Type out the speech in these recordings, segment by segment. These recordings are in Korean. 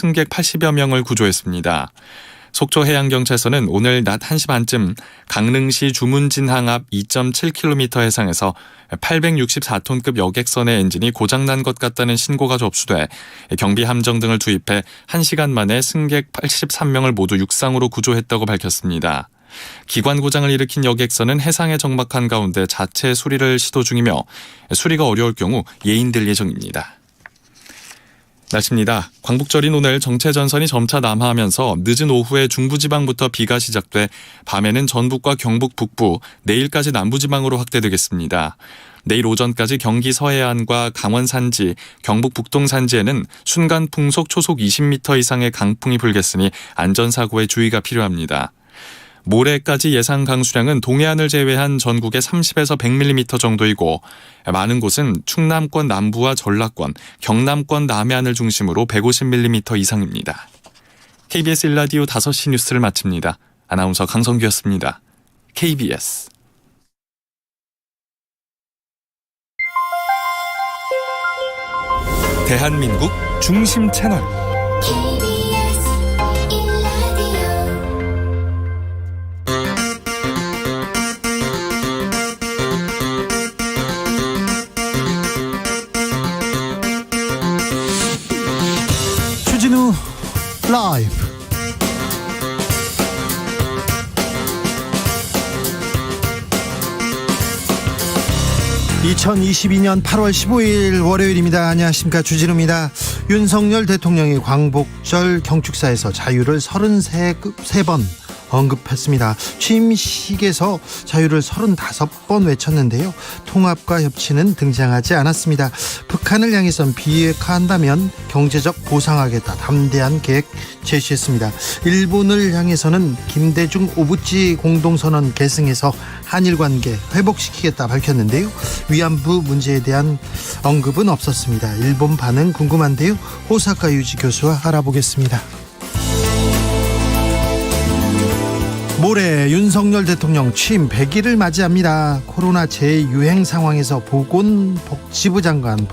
승객 80여 명을 구조했습니다. 속초해양경찰서는 오늘 낮 1시 반쯤 강릉시 주문진항 앞 2.7km 해상에서 864톤급 여객선의 엔진이 고장난 것 같다는 신고가 접수돼 경비함정 등을 투입해 1시간 만에 승객 83명을 모두 육상으로 구조했다고 밝혔습니다. 기관 고장을 일으킨 여객선은 해상에 정박한 가운데 자체 수리를 시도 중이며 수리가 어려울 경우 예인될 예정입니다. 날씨입니다. 광복절인 오늘 정체전선이 점차 남하하면서 늦은 오후에 중부지방부터 비가 시작돼 밤에는 전북과 경북 북부, 내일까지 남부지방으로 확대되겠습니다. 내일 오전까지 경기 서해안과 강원 산지, 경북 북동 산지에는 순간 풍속 초속 20m 이상의 강풍이 불겠으니 안전사고에 주의가 필요합니다. 모레까지 예상 강수량은 동해안을 제외한 전국에 30에서 100mm 정도이고 많은 곳은 충남권 남부와 전라권, 경남권 남해안을 중심으로 150mm 이상입니다. KBS 1라디오 5시 뉴스를 마칩니다. 아나운서 강성규였습니다. KBS 대한민국 중심 채널 주진우 라이브. (2022년 8월 15일) 월요일입니다. 안녕하십니까, 주진우입니다. 윤석열 대통령이 광복절 경축사에서 자유를 33번 언급했습니다. 취임식에서 자유를 35번 외쳤는데요. 통합과 협치는 등장하지 않았습니다. 북한을 향해선 비핵화한다면 경제적 보상하겠다 담대한 계획 제시했습니다. 일본을 향해서는 김대중 오부치 공동선언 계승해서 한일 관계 회복시키겠다 밝혔는데요. 위안부 문제에 대한 언급은 없었습니다. 일본 반응 궁금한데요. 호사카 유지 교수와 알아보겠습니다. 모레 윤석열 대통령 취임 100일을 맞이합니다. 코로나 재유행 상황에서 보건복지부 장관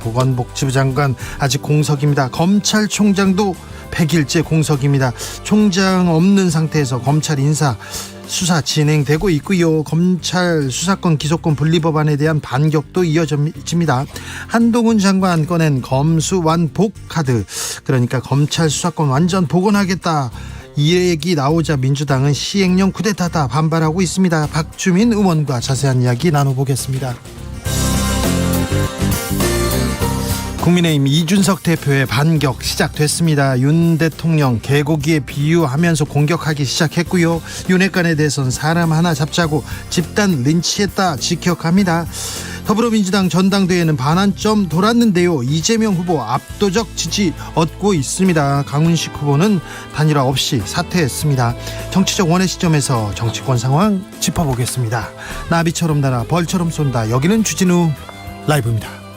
아직 공석입니다. 검찰총장도 100일째 공석입니다. 총장 없는 상태에서 검찰 인사 수사 진행되고 있고요. 검찰 수사권 기소권 분리법안에 대한 반격도 이어집니다. 한동훈 장관 꺼낸 검수완복 카드, 그러니까 검찰 수사권 완전 복원하겠다, 이 얘기 나오자 민주당은 시행령 쿠데타다 반발하고 있습니다. 박주민 의원과 자세한 이야기 나눠보겠습니다. 국민의힘 이준석 대표의 반격 시작됐습니다. 윤 대통령 개고기에 비유하면서 공격하기 시작했고요. 윤핵관에 대해서는 사람 하나 잡자고 집단 린치했다 직격합니다. 더불어민주당 전당대회는 반환점 돌았는데요. 이재명 후보 압도적 지지 얻고 있습니다. 강훈식 후보는 단일화 없이 사퇴했습니다. 정치적 원의 시점에서 정치권 상황 짚어보겠습니다. 나비처럼 날아 벌처럼 쏜다. 여기는 주진우 라이브입니다.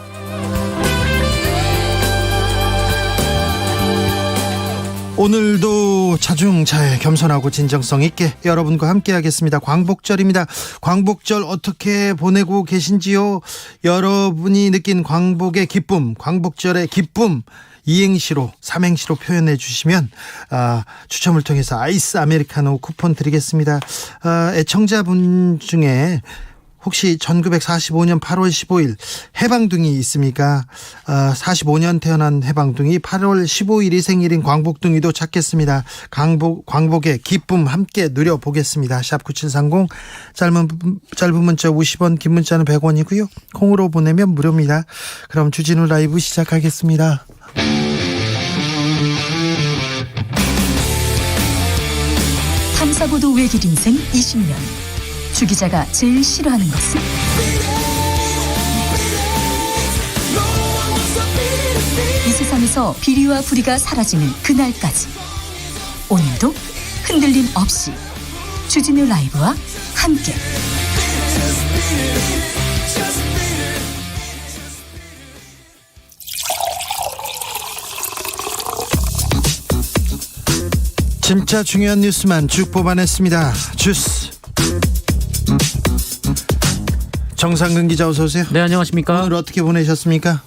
오늘도 자중자애 겸손하고 진정성 있게 여러분과 함께 하겠습니다. 광복절입니다. 광복절 어떻게 보내고 계신지요? 여러분이 느낀 광복의 기쁨, 광복절의 기쁨 이행시로, 삼행시로 표현해 주시면 추첨을 통해서 아이스 아메리카노 쿠폰 드리겠습니다. 애청자분 중에 혹시 1945년 8월 15일 해방둥이 있습니까? 45년 태어난 해방둥이, 8월 15일이 생일인 광복둥이도 찾겠습니다. 광복의 기쁨 함께 누려보겠습니다. 샵9730, 짧은 문자 50원, 긴 문자는 100원이고요. 콩으로 보내면 무료입니다. 그럼 주진우 라이브 시작하겠습니다. 탐사보도 외길 인생 20년. 주 기자가 제일 싫어하는 것은? 이 세상에서 비리와 부리가 사라지는 그날까지 오늘도 흔들림 없이 주진우 라이브와 함께 진짜 중요한 뉴스만 쭉 뽑아냈습니다. 주스 정상근 기자, 어서 오세요. 네, 안녕하십니까. 오늘 어떻게 보내셨습니까?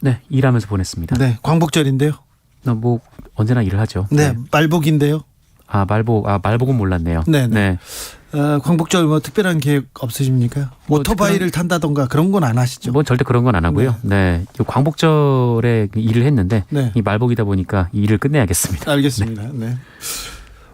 네, 일하면서 보냈습니다. 네, 광복절인데요. 뭐 언제나 일을 하죠. 네, 말복인데요. 말복은 몰랐네요. 네. 광복절 뭐 특별한 계획 없으십니까? 뭐 오토바이를 탄다던가 그런 건 안 하시죠? 뭐 절대 그런 건 안 하고요. 네. 이 광복절에 일을 했는데 네. 이 말복이다 보니까 이 일을 끝내야겠습니다. 알겠습니다. 네.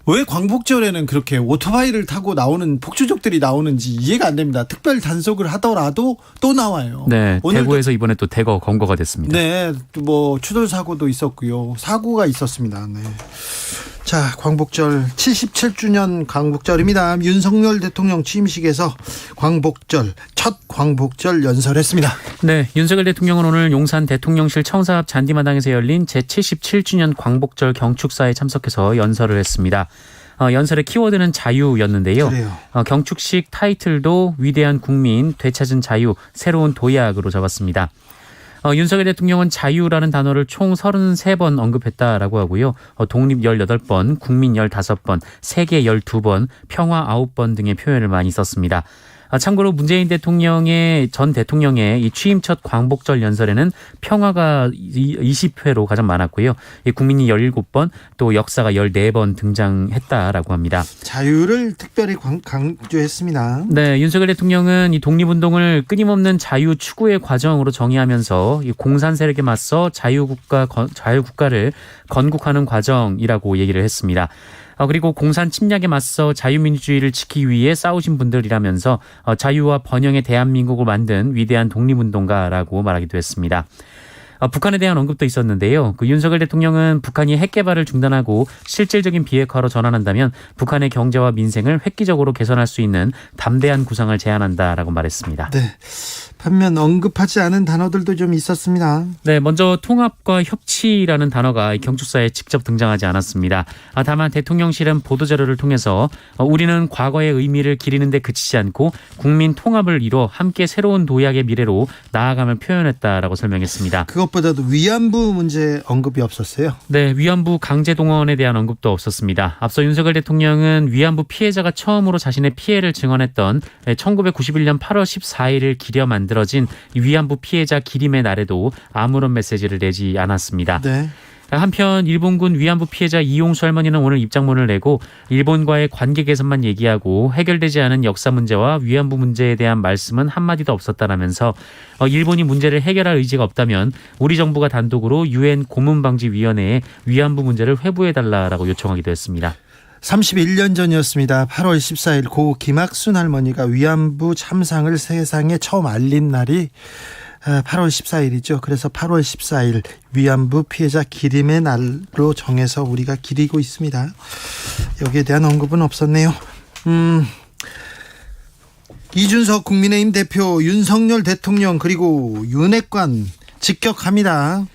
왜 광복절에는 그렇게 오토바이를 타고 나오는 폭주족들이 나오는지 이해가 안 됩니다. 특별 단속을 하더라도 또 나와요. 네. 오늘도 대구에서 이번에 또 대거 검거가 됐습니다. 네, 뭐 추돌 사고도 있었고요. 사고가 있었습니다. 네. 자, 광복절 77주년 광복절입니다. 윤석열 대통령 취임식에서 첫 광복절 연설했습니다. 네, 윤석열 대통령은 오늘 용산 대통령실 청사 앞 잔디마당에서 열린 제77주년 광복절 경축사에 참석해서 연설을 했습니다. 연설의 키워드는 자유였는데요. 그래요. 경축식 타이틀도 위대한 국민, 되찾은 자유, 새로운 도약으로 잡았습니다. 윤석열 대통령은 자유라는 단어를 총 33번 언급했다라고 하고요. 독립 18번, 국민 15번, 세계 12번, 평화 9번 등의 표현을 많이 썼습니다. 참고로 문재인 전 대통령의 이 취임 첫 광복절 연설에는 평화가 20회로 가장 많았고요. 국민이 17번, 또 역사가 14번 등장했다라고 합니다. 자유를 특별히 강조했습니다. 네, 윤석열 대통령은 이 독립운동을 끊임없는 자유 추구의 과정으로 정의하면서 이 공산 세력에 맞서 자유국가를 건국하는 과정이라고 얘기를 했습니다. 그리고 공산 침략에 맞서 자유민주주의를 지키기 위해 싸우신 분들이라면서 자유와 번영의 대한민국을 만든 위대한 독립운동가라고 말하기도 했습니다. 북한에 대한 언급도 있었는데요. 윤석열 대통령은 북한이 핵 개발을 중단하고 실질적인 비핵화로 전환한다면 북한의 경제와 민생을 획기적으로 개선할 수 있는 담대한 구상을 제안한다라고 말했습니다. 네. 반면 언급하지 않은 단어들도 좀 있었습니다. 네, 먼저 통합과 협치라는 단어가 경축사에 직접 등장하지 않았습니다. 다만 대통령실은 보도자료를 통해서 우리는 과거의 의미를 기리는 데 그치지 않고 국민 통합을 이뤄 함께 새로운 도약의 미래로 나아감을 표현했다라고 설명했습니다. 그것보다도 위안부 문제 언급이 없었어요. 네, 위안부 강제 동원에 대한 언급도 없었습니다. 앞서 윤석열 대통령은 위안부 피해자가 처음으로 자신의 피해를 증언했던 1991년 8월 14일을 기려 만들어진 위안부 피해자 기림의 날에도 아무런 메시지를 내지 않았습니다. 네. 한편 일본군 위안부 피해자 이용수 할머니는 오늘 입장문을 내고 일본과의 관계 개선만 얘기하고 해결되지 않은 역사 문제와 위안부 문제에 대한 말씀은 한마디도 없었다라면서 일본이 문제를 해결할 의지가 없다면 우리 정부가 단독으로 유엔 고문방지위원회에 위안부 문제를 회부해달라고 요청하기도 했습니다. 31년 전이었습니다. 8월 14일 고 김학순 할머니가 위안부 참상을 세상에 처음 알린 날이 8월 14일이죠. 그래서 8월 14일 위안부 피해자 기림의 날로 정해서 우리가 기리고 있습니다. 여기에 대한 언급은 없었네요. 이준석 국민의힘 대표, 윤석열 대통령 그리고 윤핵관 직격합니다.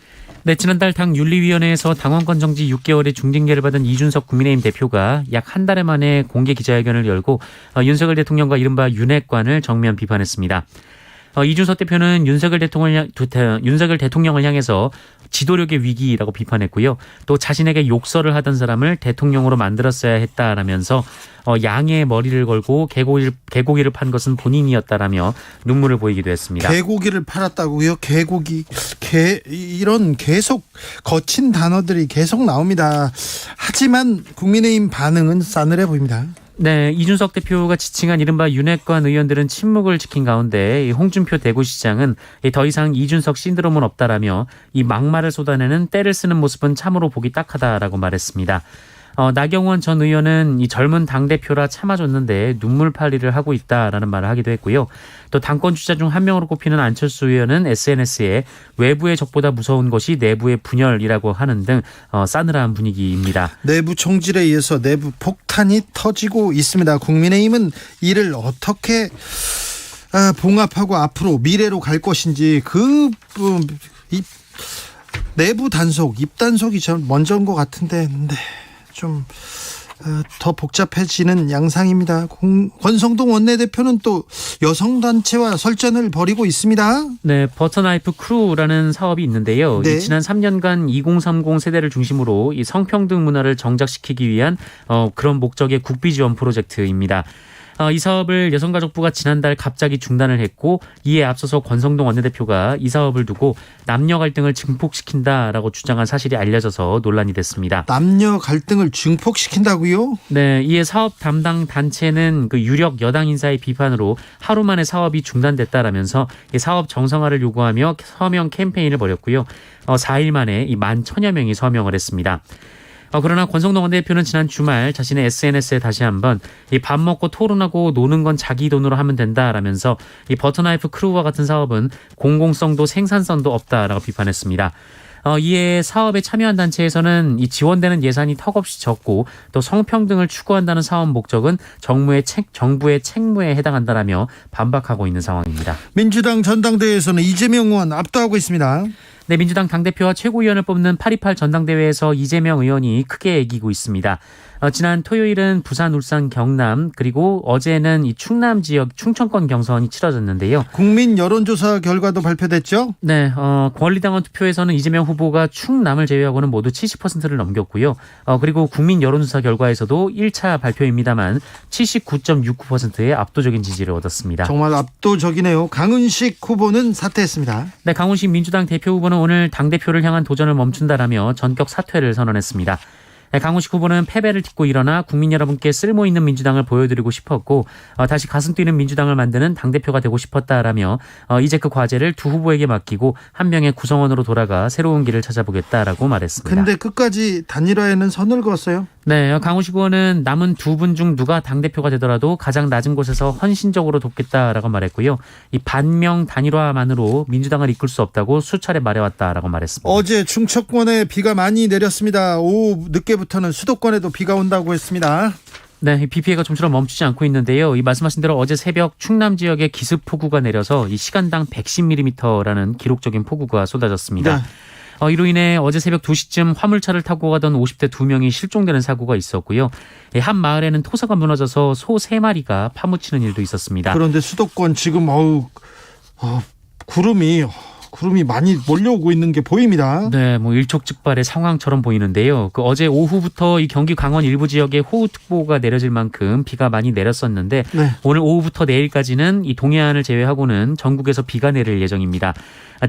네, 지난달 당 윤리위원회에서 당원권 정지 6개월의 중징계를 받은 이준석 국민의힘 대표가 약 한 달 만에 공개 기자회견을 열고 윤석열 대통령과 이른바 윤핵관을 정면 비판했습니다. 이준석 대표는 윤석열 대통령을 향해서 지도력의 위기라고 비판했고요. 또 자신에게 욕설을 하던 사람을 대통령으로 만들었어야 했다라면서 양의 머리를 걸고 개고기를 판 것은 본인이었다라며 눈물을 보이기도 했습니다. 개고기를 팔았다고요? 이런 계속 거친 단어들이 계속 나옵니다. 하지만 국민의힘 반응은 싸늘해 보입니다. 네, 이준석 대표가 지칭한 이른바 윤핵관 의원들은 침묵을 지킨 가운데 홍준표 대구시장은 더 이상 이준석 신드롬은 없다라며 이 막말을 쏟아내는 때를 쓰는 모습은 참으로 보기 딱하다라고 말했습니다. 나경원 전 의원은 이 젊은 당대표라 참아줬는데 눈물팔이를 하고 있다라는 말을 하기도 했고요. 또 당권 주자 중 한 명으로 꼽히는 안철수 의원은 SNS에 외부의 적보다 무서운 것이 내부의 분열이라고 하는 등 싸늘한 분위기입니다. 내부 총질에 의해서 내부 폭탄이 터지고 있습니다. 국민의힘은 이를 어떻게 봉합하고 앞으로 미래로 갈 것인지 내부 단속, 입단속이 먼저인 것 같은데 좀 더 복잡해지는 양상입니다. 권성동 원내대표는 또 여성단체와 설전을 벌이고 있습니다. 네, 버터나이프 크루라는 사업이 있는데요. 네. 지난 3년간 2030 세대를 중심으로 이 성평등 문화를 정착시키기 위한 그런 목적의 국비 지원 프로젝트입니다. 이 사업을 여성가족부가 지난달 갑자기 중단을 했고 이에 앞서서 권성동 원내대표가 이 사업을 두고 남녀 갈등을 증폭시킨다라고 주장한 사실이 알려져서 논란이 됐습니다. 남녀 갈등을 증폭시킨다고요? 네, 이에 사업 담당 단체는 그 유력 여당 인사의 비판으로 하루 만에 사업이 중단됐다라면서 이 사업 정상화를 요구하며 서명 캠페인을 벌였고요. 4일 만에 이 11,000여 명이 서명을 했습니다. 그러나 권성동 원내대표는 지난 주말 자신의 SNS에 다시 한번 이 밥 먹고 토론하고 노는 건 자기 돈으로 하면 된다라면서 이 버터나이프 크루와 같은 사업은 공공성도 생산성도 없다라고 비판했습니다. 이에 사업에 참여한 단체에서는 이 지원되는 예산이 턱없이 적고 또 성평등을 추구한다는 사업 목적은 정부의 책무에 해당한다라며 반박하고 있는 상황입니다. 민주당 전당대회에서는 이재명 의원 압도하고 있습니다. 네, 민주당 당대표와 최고위원을 뽑는 8.28 전당대회에서 이재명 의원이 크게 이기고 있습니다. 지난 토요일은 부산, 울산, 경남 그리고 어제는 이 충남 지역 충청권 경선이 치러졌는데요. 국민 여론조사 결과도 발표됐죠? 네, 권리당원 투표에서는 이재명 후보가 충남을 제외하고는 모두 70%를 넘겼고요. 그리고 국민 여론조사 결과에서도 1차 발표입니다만 79.69%의 압도적인 지지를 얻었습니다. 정말 압도적이네요. 강은식 후보는 사퇴했습니다. 네, 강훈식 민주당 대표 후보는 오늘 당대표를 향한 도전을 멈춘다라며 전격 사퇴를 선언했습니다. 강훈식 후보는 패배를 딛고 일어나 국민 여러분께 쓸모있는 민주당을 보여드리고 싶었고 다시 가슴 뛰는 민주당을 만드는 당대표가 되고 싶었다라며 이제 그 과제를 두 후보에게 맡기고 한 명의 구성원으로 돌아가 새로운 길을 찾아보겠다라고 말했습니다. 근데 끝까지 단일화에는 선을 그었어요? 네, 강훈식 의원은 남은 두 분 중 누가 당대표가 되더라도 가장 낮은 곳에서 헌신적으로 돕겠다라고 말했고요. 이 반명 단일화만으로 민주당을 이끌 수 없다고 수차례 말해왔다라고 말했습니다. 어제 충청권에 비가 많이 내렸습니다. 오후 늦게부터는 수도권에도 비가 온다고 했습니다. 네, 비 피해가 좀처럼 멈추지 않고 있는데요. 이 말씀하신 대로 어제 새벽 충남 지역에 기습 폭우가 내려서 이 시간당 110mm라는 기록적인 폭우가 쏟아졌습니다. 네. 이로 인해 어제 새벽 2시쯤 화물차를 타고 가던 50대 2명이 실종되는 사고가 있었고요. 한 마을에는 토사가 무너져서 소 3마리가 파묻히는 일도 있었습니다. 그런데 수도권 지금 구름이 많이 몰려오고 있는 게 보입니다. 네, 뭐 일촉즉발의 상황처럼 보이는데요. 어제 오후부터 이 경기 강원 일부 지역에 호우특보가 내려질 만큼 비가 많이 내렸었는데 네. 오늘 오후부터 내일까지는 이 동해안을 제외하고는 전국에서 비가 내릴 예정입니다.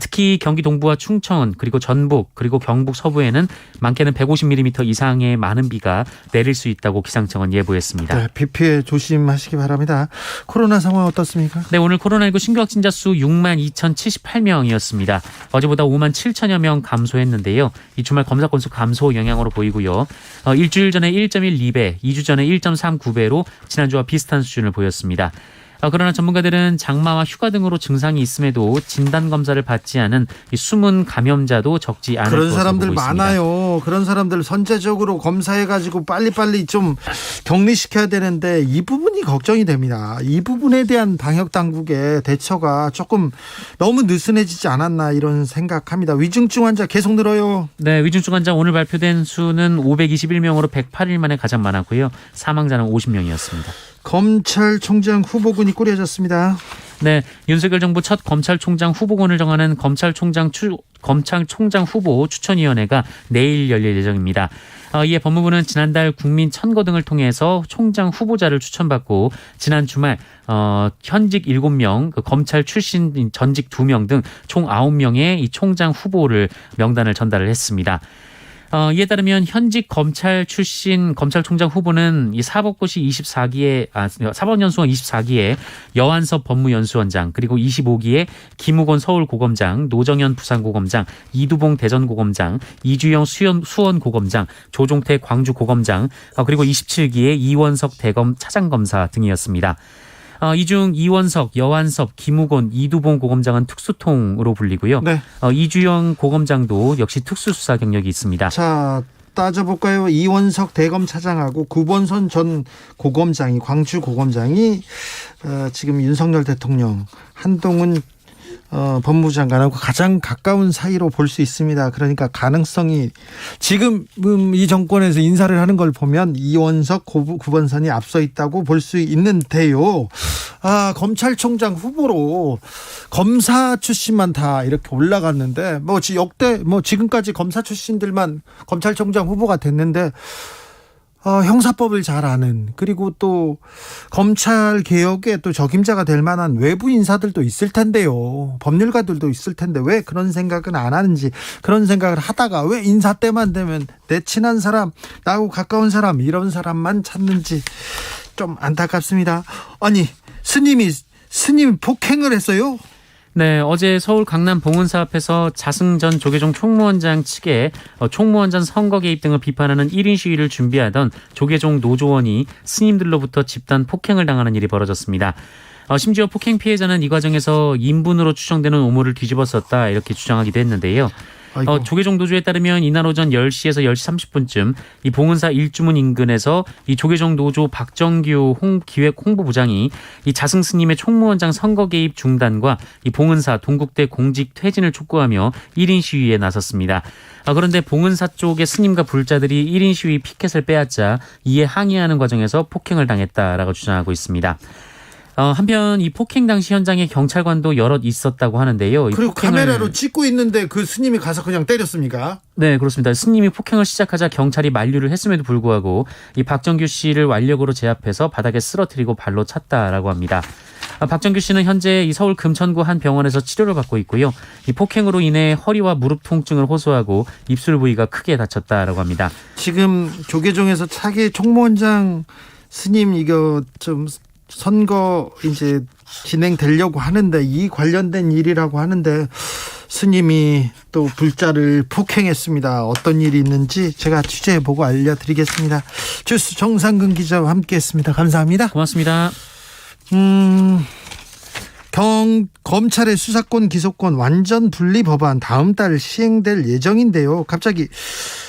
특히 경기 동부와 충청 그리고 전북 그리고 경북 서부에는 많게는 150mm 이상의 많은 비가 내릴 수 있다고 기상청은 예보했습니다. 네, 비 피해 조심하시기 바랍니다. 코로나 상황 어떻습니까? 네, 오늘 코로나19 신규 확진자 수 62,078명이었습니다. 어제보다 57,000여 명 감소했는데요. 이 주말 검사 건수 감소 영향으로 보이고요. 일주일 전에 1.12배, 2주 전에 1.39배로 지난주와 비슷한 수준을 보였습니다. 그러나 전문가들은 장마와 휴가 등으로 증상이 있음에도 진단검사를 받지 않은 이 숨은 감염자도 적지 않을 그런 것으로 사람들 보고 있습니다. 많아요. 그런 사람들 선제적으로 검사해가지고 빨리빨리 좀 격리시켜야 되는데 이 부분이 걱정이 됩니다. 이 부분에 대한 방역당국의 대처가 조금 너무 느슨해지지 않았나 이런 생각합니다. 위중증 환자 계속 늘어요. 네, 위중증 환자 오늘 발표된 수는 521명으로 108일 만에 가장 많았고요. 사망자는 50명이었습니다. 검찰총장 후보군이 꾸려졌습니다. 네, 윤석열 정부 첫 검찰총장 후보군을 정하는 검찰총장 후보 추천위원회가 내일 열릴 예정입니다. 이에 법무부는 지난달 국민 천거 등을 통해서 총장 후보자를 추천받고 지난 주말 현직 7명, 검찰 출신 전직 2명 등 총 9명의 이 총장 후보를 명단을 전달을 했습니다. 이에 따르면 현직 검찰 출신 검찰총장 후보는 이 사법연수원 24기에 여한섭 법무연수원장 그리고 25기에 김우곤 서울고검장, 노정현 부산고검장, 이두봉 대전고검장, 이주영 수원고검장, 조종태 광주고검장 그리고 27기에 이원석 대검 차장검사 등이었습니다. 이 중 이원석, 여한섭, 김우곤, 이두봉 고검장은 특수통으로 불리고요. 네. 이주영 고검장도 역시 특수수사 경력이 있습니다. 자, 따져볼까요? 이원석 대검 차장하고 구본선 전 고검장이 광주 고검장이 지금 윤석열 대통령 한동훈 법무장관하고 가장 가까운 사이로 볼 수 있습니다. 그러니까 가능성이 지금 이 정권에서 인사를 하는 걸 보면 이원석 구본선이 앞서 있다고 볼 수 있는데요. 검찰총장 후보로 검사 출신만 다 이렇게 올라갔는데 역대 지금까지 검사 출신들만 검찰총장 후보가 됐는데 형사법을 잘 아는, 그리고 또 검찰 개혁에 또 적임자가 될 만한 외부 인사들도 있을 텐데요. 법률가들도 있을 텐데 왜 그런 생각은 안 하는지, 그런 생각을 하다가 왜 인사 때만 되면 내 친한 사람, 나하고 가까운 사람, 이런 사람만 찾는지 좀 안타깝습니다. 아니, 스님 폭행을 했어요? 네, 어제 서울 강남 봉은사 앞에서 자승 전 조계종 총무원장 측에 총무원장 선거 개입 등을 비판하는 1인 시위를 준비하던 조계종 노조원이 스님들로부터 집단 폭행을 당하는 일이 벌어졌습니다. 심지어 폭행 피해자는 이 과정에서 인분으로 추정되는 오물을 뒤집어 썼다, 이렇게 주장하기도 했는데요. 조계종 노조에 따르면 이날 오전 10시에서 10시 30분쯤 이 봉은사 일주문 인근에서 이 조계종 노조 박정규 기획 홍보부장이 이 자승 스님의 총무원장 선거 개입 중단과 이 봉은사 동국대 공직 퇴진을 촉구하며 1인 시위에 나섰습니다. 그런데 봉은사 쪽의 스님과 불자들이 1인 시위 피켓을 빼앗자 이에 항의하는 과정에서 폭행을 당했다라고 주장하고 있습니다. 한편 이 폭행 당시 현장에 경찰관도 여럿 있었다고 하는데요. 그리고 카메라로 찍고 있는데 그 스님이 가서 그냥 때렸습니까? 네, 그렇습니다. 스님이 폭행을 시작하자 경찰이 만류를 했음에도 불구하고 이 박정규 씨를 완력으로 제압해서 바닥에 쓰러뜨리고 발로 찼다라고 합니다. 박정규 씨는 현재 이 서울 금천구 한 병원에서 치료를 받고 있고요. 이 폭행으로 인해 허리와 무릎 통증을 호소하고 입술 부위가 크게 다쳤다라고 합니다. 지금 조계종에서 차기 총무원장 스님 이거 좀 선거 이제 진행되려고 하는데, 이 관련된 일이라고 하는데 스님이 또 불자를 폭행했습니다. 어떤 일이 있는지 제가 취재해보고 알려드리겠습니다. 주스 정상근 기자와 함께했습니다. 감사합니다. 고맙습니다. 검찰의 수사권 기소권 완전 분리 법안 다음 달 시행될 예정인데요. 갑자기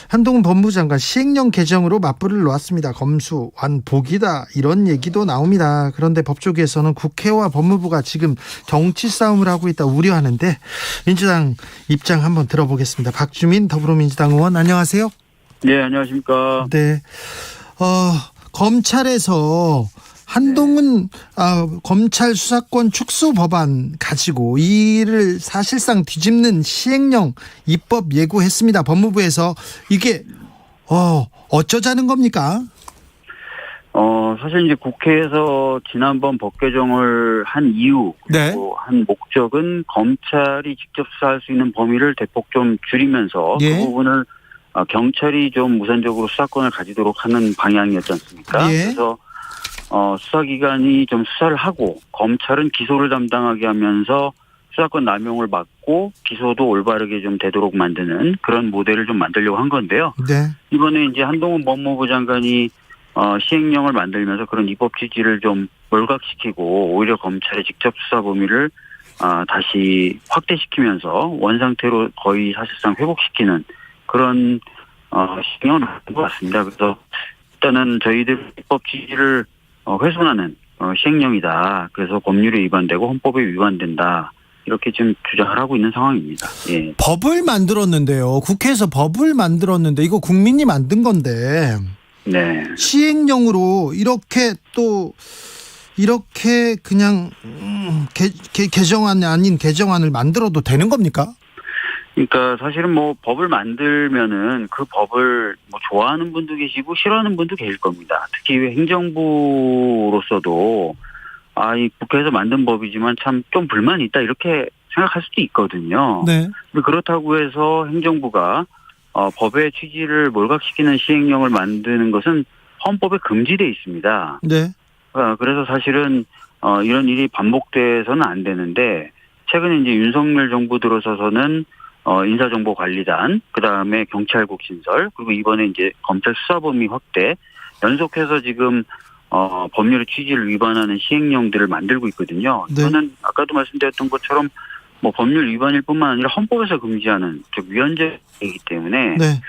한동훈 법무장관 시행령 개정으로 맞불을 놓았습니다. 검수완복이다, 이런 얘기도 나옵니다. 그런데 법조계에서는 국회와 법무부가 지금 정치 싸움을 하고 있다 우려하는데, 민주당 입장 한번 들어보겠습니다. 박주민 더불어민주당 의원, 안녕하세요. 네, 안녕하십니까. 네, 검찰에서 한동훈 검찰 수사권 축소 법안 가지고 이를 사실상 뒤집는 시행령 입법 예고했습니다. 법무부에서 이게 어쩌자는 겁니까? 사실 이제 국회에서 지난번 법 개정을 한 이유, 그리고 한 목적은 검찰이 직접 수사할 수 있는 범위를 대폭 좀 줄이면서 그 부분을 경찰이 좀 우선적으로 수사권을 가지도록 하는 방향이었지 않습니까? 그래서 수사기관이 좀 수사를 하고 검찰은 기소를 담당하게 하면서 수사권 남용을 막고 기소도 올바르게 좀 되도록 만드는 그런 모델을 좀 만들려고 한 건데요. 네. 이번에 이제 한동훈 법무부 장관이 시행령을 만들면서 그런 입법 취지를 좀 몰각시키고 오히려 검찰의 직접 수사 범위를 다시 확대시키면서 원상태로 거의 사실상 회복시키는 그런 시행령을 만든 것 같습니다. 그래서 일단은 저희들 입법 취지를 훼손하는 시행령이다. 그래서 법률에 위반되고 헌법에 위반된다. 이렇게 지금 주장을 하고 있는 상황입니다. 예. 법을 만들었는데요. 국회에서 법을 만들었는데 이거 국민이 만든 건데, 네. 시행령으로 이렇게 그냥 개정안이 아닌 개정안을 만들어도 되는 겁니까? 그러니까 사실은 뭐 법을 만들면은 그 법을 뭐 좋아하는 분도 계시고 싫어하는 분도 계실 겁니다. 특히 행정부로서도 이 국회에서 만든 법이지만 참 좀 불만이 있다, 이렇게 생각할 수도 있거든요. 네. 그렇다고 해서 행정부가 법의 취지를 몰각시키는 시행령을 만드는 것은 헌법에 금지돼 있습니다. 네. 그래서 사실은 이런 일이 반복돼서는 안 되는데, 최근에 이제 윤석열 정부 들어서서는 인사정보관리단, 그 다음에 경찰국 신설, 그리고 이번에 이제 검찰 수사범위 확대, 연속해서 지금 법률의 취지를 위반하는 시행령들을 만들고 있거든요. 네. 저는 아까도 말씀드렸던 것처럼 뭐 법률 위반일 뿐만 아니라 헌법에서 금지하는 즉 위헌죄이기 때문에 네.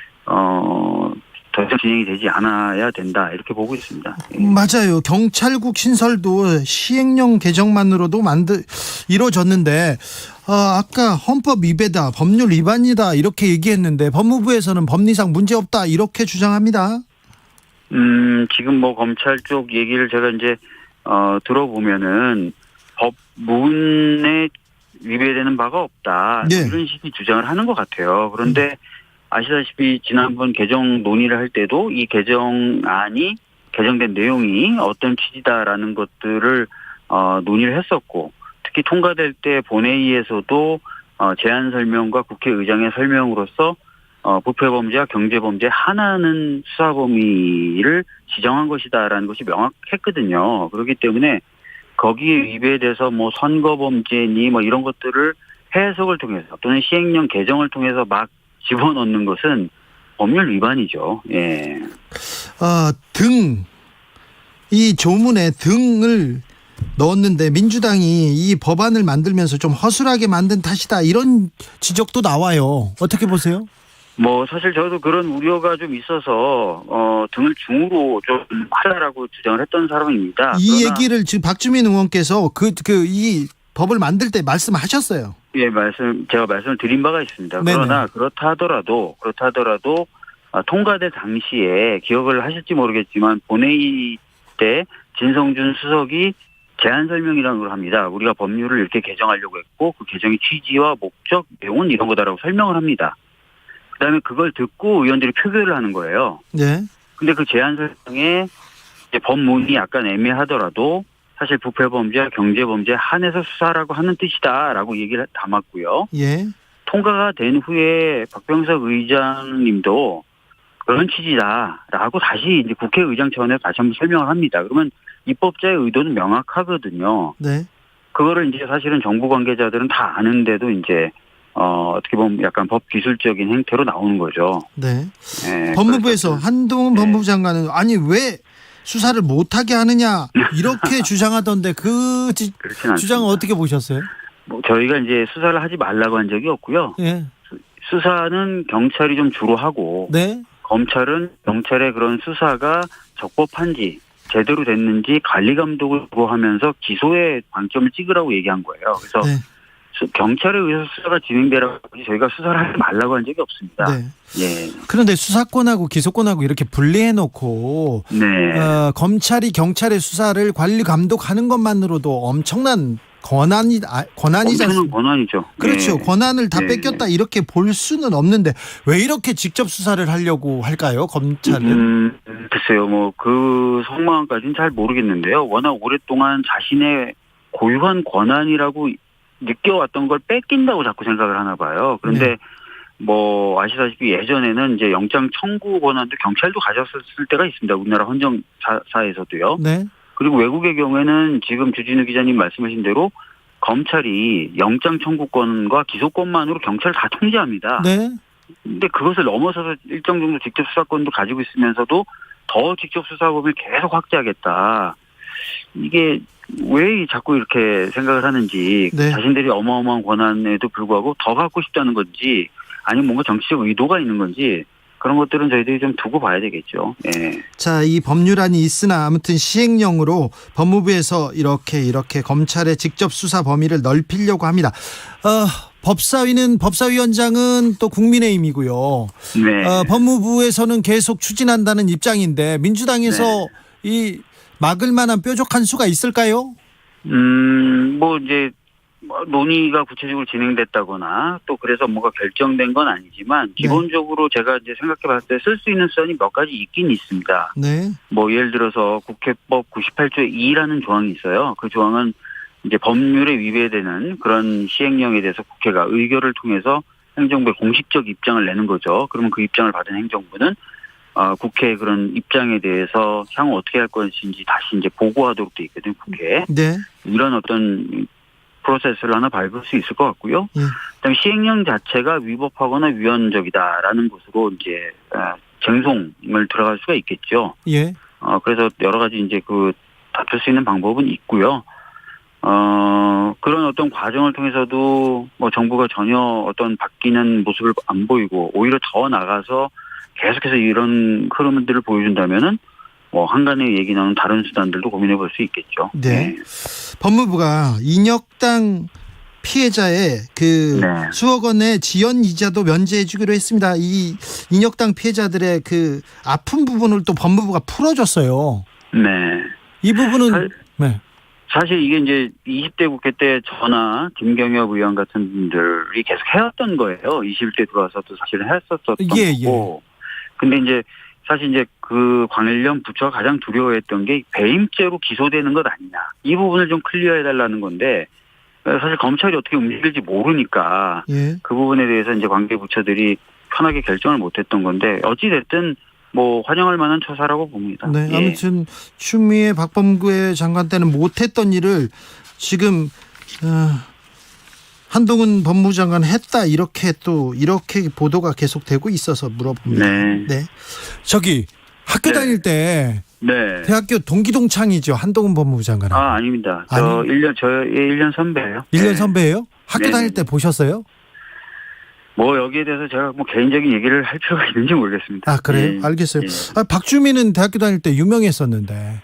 더 이상 진행이 되지 않아야 된다, 이렇게 보고 있습니다. 맞아요. 경찰국 신설도 시행령 개정만으로도 이루어졌는데, 아까 헌법 위배다, 법률 위반이다 이렇게 얘기했는데 법무부에서는 법리상 문제없다 이렇게 주장합니다. 지금 뭐 검찰 쪽 얘기를 제가 이제 들어보면은 법문에 위배되는 바가 없다, 네. 이런 식의 주장을 하는 것 같아요. 그런데 아시다시피 지난번 개정 논의를 할 때도 이 개정안이 개정된 내용이 어떤 취지다라는 것들을 논의를 했었고 특히 통과될 때 본회의에서도 제안 설명과 국회의장의 설명으로서 부패범죄와 경제범죄 하나는 수사 범위를 지정한 것이다라는 것이 명확했거든요. 그렇기 때문에 거기에 위배돼서 뭐 선거범죄니 뭐 이런 것들을 해석을 통해서 또는 시행령 개정을 통해서 막 집어넣는 것은 법률 위반이죠. 예. 이 조문에 등을 넣었는데 민주당이 이 법안을 만들면서 좀 허술하게 만든 탓이다 이런 지적도 나와요. 어떻게 보세요? 뭐 사실 저도 그런 우려가 좀 있어서 등을 중으로 좀 하라라고 주장을 했던 사람입니다. 이 얘기를 지금 박주민 의원께서 이 법을 만들 때 말씀하셨어요. 예, 제가 말씀을 드린 바가 있습니다. 네네. 그러나 그렇다 하더라도 통과될 당시에 기억을 하실지 모르겠지만 본회의 때 진성준 수석이 제안 설명이라는 걸 합니다. 우리가 법률을 이렇게 개정하려고 했고 그 개정의 취지와 목적, 내용은 이런 거다라고 설명을 합니다. 그다음에 그걸 듣고 의원들이 표결을 하는 거예요. 네. 근데 그 제안 설명에 이제 법문이 약간 애매하더라도 사실 부패범죄와 경제범죄 한해서 수사라고 하는 뜻이다라고 얘기를 담았고요. 예. 통과가 된 후에 박병석 의장님도 그런 취지다라고 다시 이제 국회의장 차원에서 다시 한번 설명을 합니다. 그러면 입법자의 의도는 명확하거든요. 네. 그거를 이제 사실은 정부 관계자들은 다 아는데도 이제 어떻게 보면 약간 법 기술적인 행태로 나오는 거죠. 네. 네, 법무부에서 그래서 한동훈 네. 법무부 장관은 아니 왜 수사를 못하게 하느냐 이렇게 주장하던데 그 그렇진 주장은 않습니다. 어떻게 보셨어요? 뭐 저희가 이제 수사를 하지 말라고 한 적이 없고요. 예. 수사는 경찰이 좀 주로 하고 네. 검찰은 경찰의 그런 수사가 적법한지 제대로 됐는지 관리 감독을 주로 하면서 기소에 방점을 찍으라고 얘기한 거예요. 그래서 네. 경찰에 의해서 수사가 진행되라고 하지 저희가 수사를 하지 말라고 한 적이 없습니다. 네. 예. 그런데 수사권하고 기소권하고 이렇게 분리해놓고 네. 검찰이 경찰의 수사를 관리 감독하는 것만으로도 엄청난 권한이지 엄청난 않습니까? 권한이죠. 그렇죠. 네. 권한을 다 네. 뺏겼다 이렇게 볼 수는 없는데 왜 이렇게 직접 수사를 하려고 할까요? 검찰은? 글쎄요. 뭐 그 속마음까지는 잘 모르겠는데요. 워낙 오랫동안 자신의 고유한 권한이라고 느껴왔던 걸 뺏긴다고 자꾸 생각을 하나 봐요. 그런데 네. 뭐 아시다시피 예전에는 이제 영장 청구 권한도 경찰도 가졌을 때가 있습니다. 우리나라 헌정사에서도요. 네. 그리고 외국의 경우에는 지금 주진우 기자님 말씀하신 대로 검찰이 영장 청구권과 기소권만으로 경찰을 다 통제합니다. 네. 근데 그것을 넘어서서 일정 정도 직접 수사권도 가지고 있으면서도 더 직접 수사 범위를 계속 확대하겠다. 이게 왜 자꾸 이렇게 생각을 하는지 네. 자신들이 자신들이 어마어마한 권한에도 불구하고 더 갖고 싶다는 건지 아니면 뭔가 정치적 의도가 있는 건지 그런 것들은 저희들이 좀 두고 봐야 되겠죠. 예. 자, 이 법률안이 있으나 아무튼 시행령으로 법무부에서 이렇게 검찰의 직접 수사 범위를 넓히려고 합니다. 법사위원장은 또 국민의힘이고요. 네. 법무부에서는 계속 추진한다는 입장인데 민주당에서 이 막을 만한 뾰족한 수가 있을까요? 뭐 이제 논의가 구체적으로 진행됐다거나 또 그래서 뭐가 결정된 건 아니지만 기본적으로 제가 이제 생각해 봤을 때 쓸 수 있는 수단이 몇 가지 있긴 있습니다. 네. 뭐 예를 들어서 국회법 98조의 2라는 조항이 있어요. 그 조항은 이제 법률에 위배되는 그런 시행령에 대해서 국회가 의결을 통해서 행정부에 공식적 입장을 내는 거죠. 그러면 그 입장을 받은 행정부는 국회의 그런 입장에 대해서 향후 어떻게 할 것인지 다시 이제 보고하도록 돼 있거든요, 국회에. 네. 이런 어떤 프로세스를 하나 밟을 수 있을 것 같고요. 그다음에 시행령 자체가 위법하거나 위헌적이다라는 것으로 이제 쟁송을 들어갈 수가 있겠죠. 예. 그래서 여러 가지 이제 그 다툴 수 있는 방법은 있고요. 그런 어떤 과정을 통해서도 뭐 정부가 전혀 어떤 바뀌는 모습을 안 보이고 오히려 더 나가서 계속해서 이런 흐름들을 보여준다면은 뭐 한간에 얘기 나오는 다른 수단들도 고민해 볼 수 있겠죠. 네. 법무부가 인혁당 피해자의 그 수억 원의 지연 이자도 면제해 주기로 했습니다. 이 인혁당 피해자들의 그 아픈 부분을 또 법무부가 풀어줬어요. 네. 이 부분은 네. 사실 이게 이제 20대 국회 때 저나 김경엽 의원 같은 분들이 계속 해왔던 거예요. 21대 들어와서도 사실은 했었었던 거고. 근데 이제 사실 이제 그 관련 부처가 가장 두려워했던 게 배임죄로 기소되는 것 아니냐. 이 부분을 좀 클리어해달라는 건데 사실 검찰이 어떻게 움직일지 모르니까 예. 그 부분에 대해서 이제 관계 부처들이 편하게 결정을 못했던 건데 어찌 됐든 뭐 환영할 만한 처사라고 봅니다. 네, 예. 아무튼 추미애 박범계 장관 때는 못했던 일을 지금 한동훈 법무장관 했다 이렇게 보도가 계속되고 있어서 물어봅니다. 네. 네. 저기 학교 네. 다닐 때 네. 대학교 동기동창이죠. 한동훈 법무장관. 아닙니다. 저의 1년 선배예요. 1년 네. 선배예요? 학교 네. 다닐 때 보셨어요? 뭐 여기에 대해서 제가 뭐 개인적인 얘기를 할 필요가 있는지 모르겠습니다. 아, 그래요? 예. 알겠어요. 예. 박주민은 대학교 다닐 때 유명했었는데.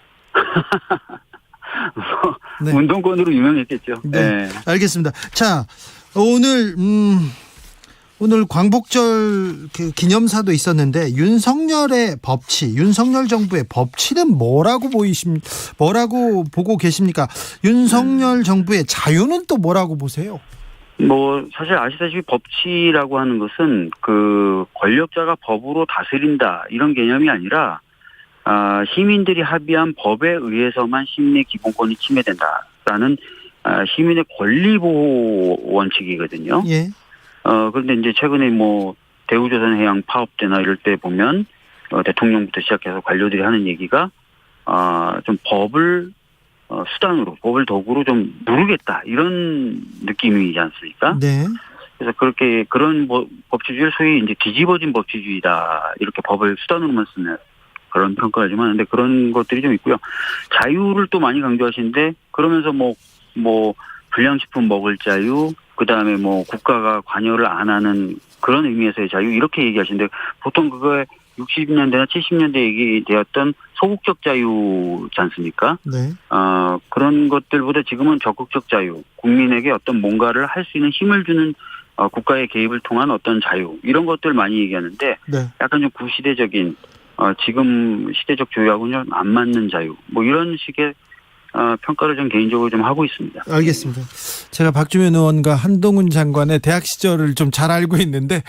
네. 운동권으로 유명했겠죠. 네. 네. 알겠습니다. 자, 오늘 광복절 그 기념사도 있었는데 윤석열 정부의 법치는 뭐라고 보고 계십니까? 윤석열 정부의 자유는 또 뭐라고 보세요? 뭐 사실 아시다시피 법치라고 하는 것은 그 권력자가 법으로 다스린다 이런 개념이 아니라 시민들이 합의한 법에 의해서만 시민의 기본권이 침해된다라는 시민의 권리 보호 원칙이거든요. 예. 그런데 이제 최근에 뭐 대우조선해양 파업 때나 이럴 때 보면 대통령부터 시작해서 관료들이 하는 얘기가 좀 법을 수단으로, 법을 도구로 좀 누르겠다 이런 느낌이지 않습니까? 네. 그래서 그런 법치주의를 소위 이제 뒤집어진 법치주의다 이렇게 법을 수단으로만 쓰는 그런 평가를 좀 하는데 그런 것들이 좀 있고요. 자유를 또 많이 강조하시는데 그러면서 뭐 불량식품 먹을 자유, 그 다음에 뭐 국가가 관여를 안 하는 그런 의미에서의 자유 이렇게 얘기하시는데 보통 그거에 60년대나 70년대 얘기되었던 소극적 자유지 않습니까? 네. 그런 것들보다 지금은 적극적 자유, 국민에게 어떤 뭔가를 할 수 있는 힘을 주는 국가의 개입을 통한 어떤 자유 이런 것들 많이 얘기하는데 네. 약간 좀 구시대적인 지금 시대적 조약은 좀 안 맞는 자유 뭐 이런 식의 평가를 좀 개인적으로 좀 하고 있습니다. 알겠습니다. 제가 박주민 의원과 한동훈 장관의 대학 시절을 좀 잘 알고 있는데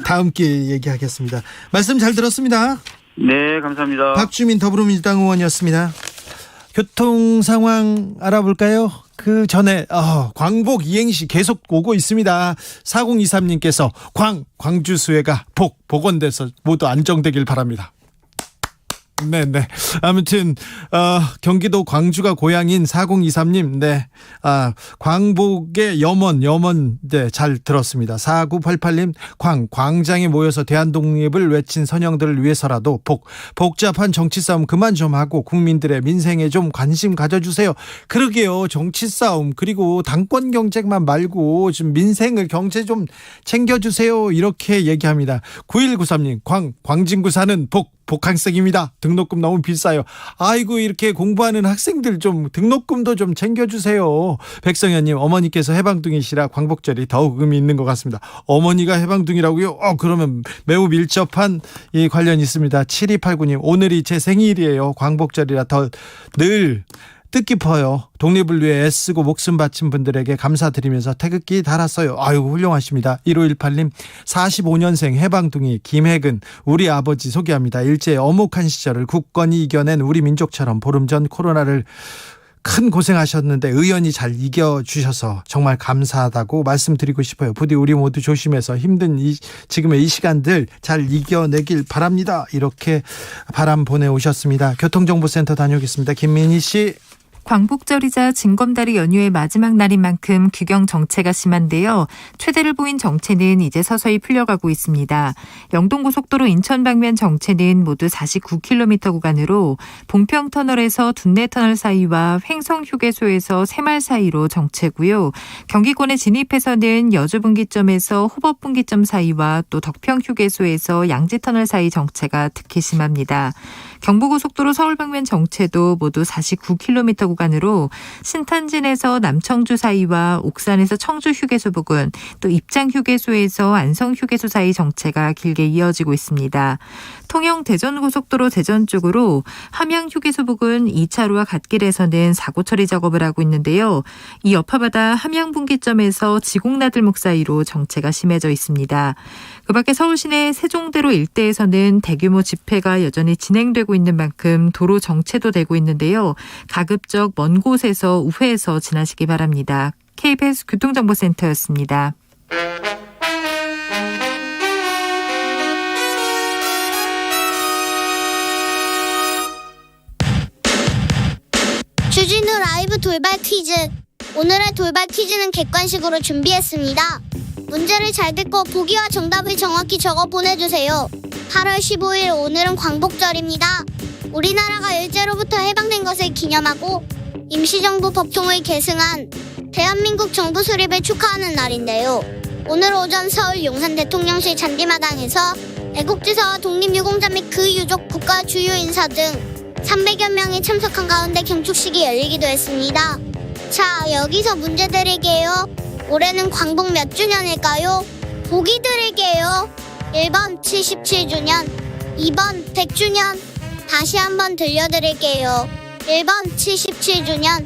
다음 기회에 얘기하겠습니다. 말씀 잘 들었습니다. 네, 감사합니다. 박주민 더불어민주당 의원이었습니다. 교통 상황 알아볼까요? 그 전에 광복 이행시 계속 오고 있습니다. 4023님께서 광주 수해가 복원돼서 모두 안정되길 바랍니다. 네네. 아무튼 경기도 광주가 고향인 4023님, 네, 광복의 염원, 네, 잘 들었습니다. 4988님, 광장에 모여서 대한독립을 외친 선영들을 위해서라도 복잡한 정치 싸움 그만 좀 하고 국민들의 민생에 좀 관심 가져주세요. 그러게요. 정치 싸움 그리고 당권 경쟁만 말고 좀 민생을 경제 좀 챙겨주세요. 이렇게 얘기합니다. 9193님, 광진구 사는 복학생입니다. 등록금 너무 비싸요. 아이고 이렇게 공부하는 학생들 좀 등록금도 좀 챙겨주세요. 백성현님, 어머니께서 해방둥이시라 광복절이 더욱 의미 있는 것 같습니다. 어머니가 해방둥이라고요? 그러면 매우 밀접한 이 관련이 있습니다. 7289님, 오늘이 제 생일이에요. 광복절이라 더 늘 뜻깊어요. 독립을 위해 애쓰고 목숨 바친 분들에게 감사드리면서 태극기 달았어요. 아유 훌륭하십니다. 1518님, 45년생 해방둥이 김혜근, 우리 아버지 소개합니다. 일제의 엄혹한 시절을 굳건히 이겨낸 우리 민족처럼 보름 전 코로나를 큰 고생하셨는데 의원이 잘 이겨주셔서 정말 감사하다고 말씀드리고 싶어요. 부디 우리 모두 조심해서 힘든 지금의 이 시간들 잘 이겨내길 바랍니다. 이렇게 바람 보내오셨습니다. 교통정보센터 다녀오겠습니다. 김민희 씨. 광복절이자 징검다리 연휴의 마지막 날인 만큼 규경 정체가 심한데요. 최대를 보인 정체는 이제 서서히 풀려가고 있습니다. 영동고속도로 인천 방면 정체는 모두 49km 구간으로 봉평터널에서 둔내터널 사이와 횡성휴게소에서 새마을 사이로 정체고요. 경기권에 진입해서는 여주분기점에서 호법분기점 사이와 또 덕평휴게소에서 양지터널 사이 정체가 특히 심합니다. 경부고속도로 서울 방면 정체도 모두 49km 구간으로 신탄진에서 남청주 사이와 옥산에서 청주 휴게소 부근, 또 입장 휴게소에서 안성 휴게소 사이 정체가 길게 이어지고 있습니다. 통영 대전고속도로 대전 쪽으로 함양 휴게소 부근 2차로와 갓길에서는 사고 처리 작업을 하고 있는데요. 이 여파바다 함양 분기점에서 지곡나들목 사이로 정체가 심해져 있습니다. 그 밖에 서울 시내 세종대로 일대에서는 대규모 집회가 여전히 진행되고 있는 만큼 도로 정체도 되고 있는데요. 가급적 먼 곳에서 우회해서 지나시기 바랍니다. KBS 교통정보센터였습니다. 주진우 라이브 돌발 퀴즈. 오늘의 돌발 퀴즈는 객관식으로 준비했습니다. 문제를 잘 듣고 보기와 정답을 정확히 적어 보내주세요. 8월 15일 오늘은 광복절입니다. 우리나라가 일제로부터 해방된 것을 기념하고 임시정부 법통을 계승한 대한민국 정부 수립을 축하하는 날인데요. 오늘 오전 서울 용산 대통령실 잔디마당에서 애국지사와 독립유공자 및 그 유족 국가 주요 인사 등 300여 명이 참석한 가운데 경축식이 열리기도 했습니다. 자, 여기서 문제 드릴게요. 올해는 광복 몇 주년일까요? 보기 드릴게요. 1번 77주년, 2번 100주년. 다시 한번 들려드릴게요. 1번 77주년,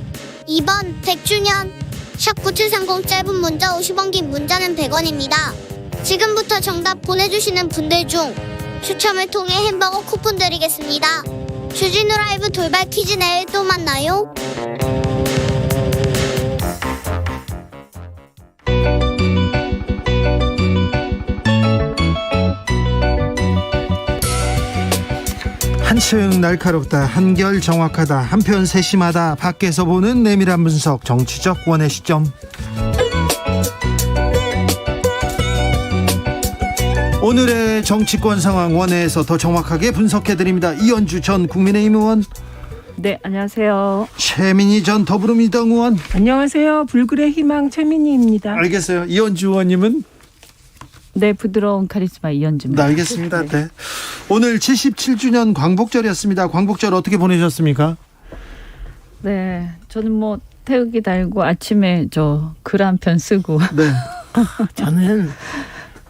2번 100주년. 샵 9730 짧은 문자 50원, 긴 문자는 100원입니다. 지금부터 정답 보내주시는 분들 중 추첨을 통해 햄버거 쿠폰 드리겠습니다. 주진우 라이브 돌발 퀴즈 내일 또 만나요. 한층 날카롭다, 한결 정확하다, 한편 세심하다, 밖에서 보는 내밀한 분석, 정치적 원의 시점. 오늘의 정치권 상황 원회에서 더 정확하게 분석해드립니다. 이현주 전 국민의힘 의원, 네, 안녕하세요. 최민희 전 더불어민주당 의원. 안녕하세요. 불굴의 희망 최민희입니다. 알겠어요. 이현주 의원님은? 네, 부드러운 카리스마 이현주입니다. 네, 알겠습니다. 네. 오늘 77주년 광복절이었습니다. 광복절 어떻게 보내셨습니까? 네, 저는 뭐 태극기 달고 아침에 저 글 한 편 쓰고. 네. 저는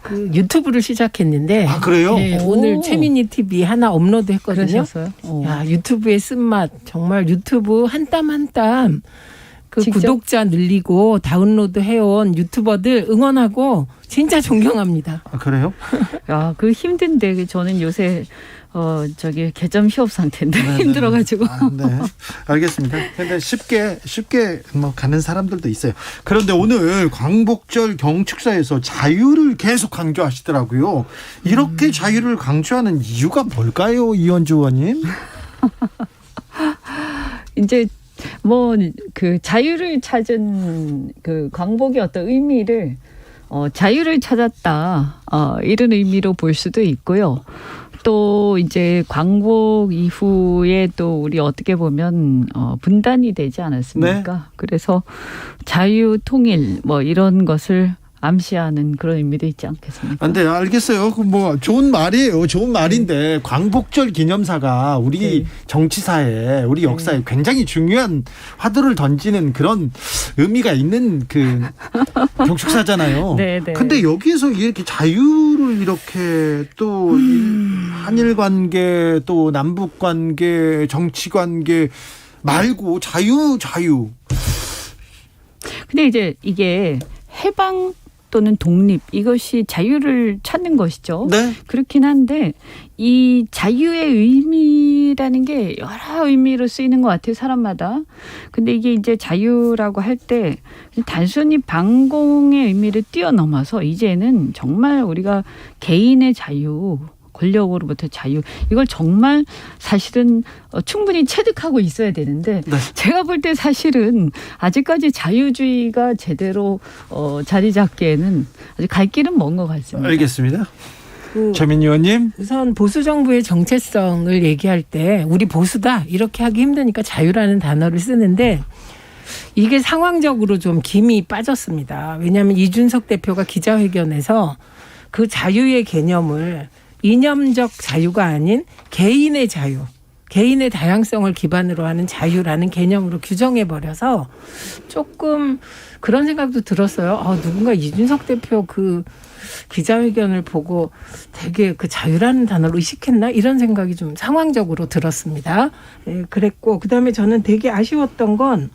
그 유튜브를 시작했는데. 아, 그래요? 네, 오늘 최민희 TV 하나 업로드했거든요. 그러셨어요? 야, 유튜브의 쓴맛, 정말 유튜브 한 땀 한 땀 그 직접? 구독자 늘리고 다운로드 해온 유튜버들 응원하고 진짜 존경합니다. 아, 그래요? 야, 그 힘든데 저는 요새 저기 개점 휴업 상태인데 네, 힘들어가지고. 아, 네. 알겠습니다. 근데 쉽게 뭐 가는 사람들도 있어요. 그런데 오늘 광복절 경축사에서 자유를 계속 강조하시더라고요. 이렇게 자유를 강조하는 이유가 뭘까요, 이현주 의원님? 이제 뭐 그 자유를 찾은 그 광복의 어떤 의미를 자유를 찾았다 이런 의미로 볼 수도 있고요. 또 이제 광복 이후에 또 우리 어떻게 보면 분단이 되지 않았습니까? 네. 그래서 자유 통일 뭐 이런 것을 암시하는 그런 의미도 있지 않겠습니까? 네, 알겠어요. 뭐 좋은 말이에요. 좋은 말인데 광복절 기념사가 우리 네. 정치사에, 우리 역사에 굉장히 중요한 화두를 던지는 그런 의미가 있는 그 경축사잖아요. 네, 네. 근데 여기에서 이렇게 자유를 이렇게 또 한일 관계, 또 남북 관계, 정치 관계 말고 자유. 근데 이제 이게 해방 또는 독립 이것이 자유를 찾는 것이죠. 네. 그렇긴 한데 이 자유의 의미라는 게 여러 의미로 쓰이는 것 같아요. 사람마다. 근데 이게 이제 자유라고 할 때 단순히 반공의 의미를 뛰어넘어서 이제는 정말 우리가 개인의 자유, 권력으로부터 자유, 이걸 정말 사실은 충분히 체득하고 있어야 되는데 네. 제가 볼 때 사실은 아직까지 자유주의가 제대로 자리 잡기에는 아직 갈 길은 먼 것 같습니다. 알겠습니다. 최민희 의원님. 우선 보수 정부의 정체성을 얘기할 때 우리 보수다 이렇게 하기 힘드니까 자유라는 단어를 쓰는데 이게 상황적으로 좀 김이 빠졌습니다. 왜냐하면 이준석 대표가 기자회견에서 그 자유의 개념을 이념적 자유가 아닌 개인의 자유, 개인의 다양성을 기반으로 하는 자유라는 개념으로 규정해버려서 조금 그런 생각도 들었어요. 누군가 이준석 대표 그 기자회견을 보고 되게 그 자유라는 단어를 의식했나 이런 생각이 좀 상황적으로 들었습니다. 그랬고 그다음에 저는 되게 아쉬웠던 건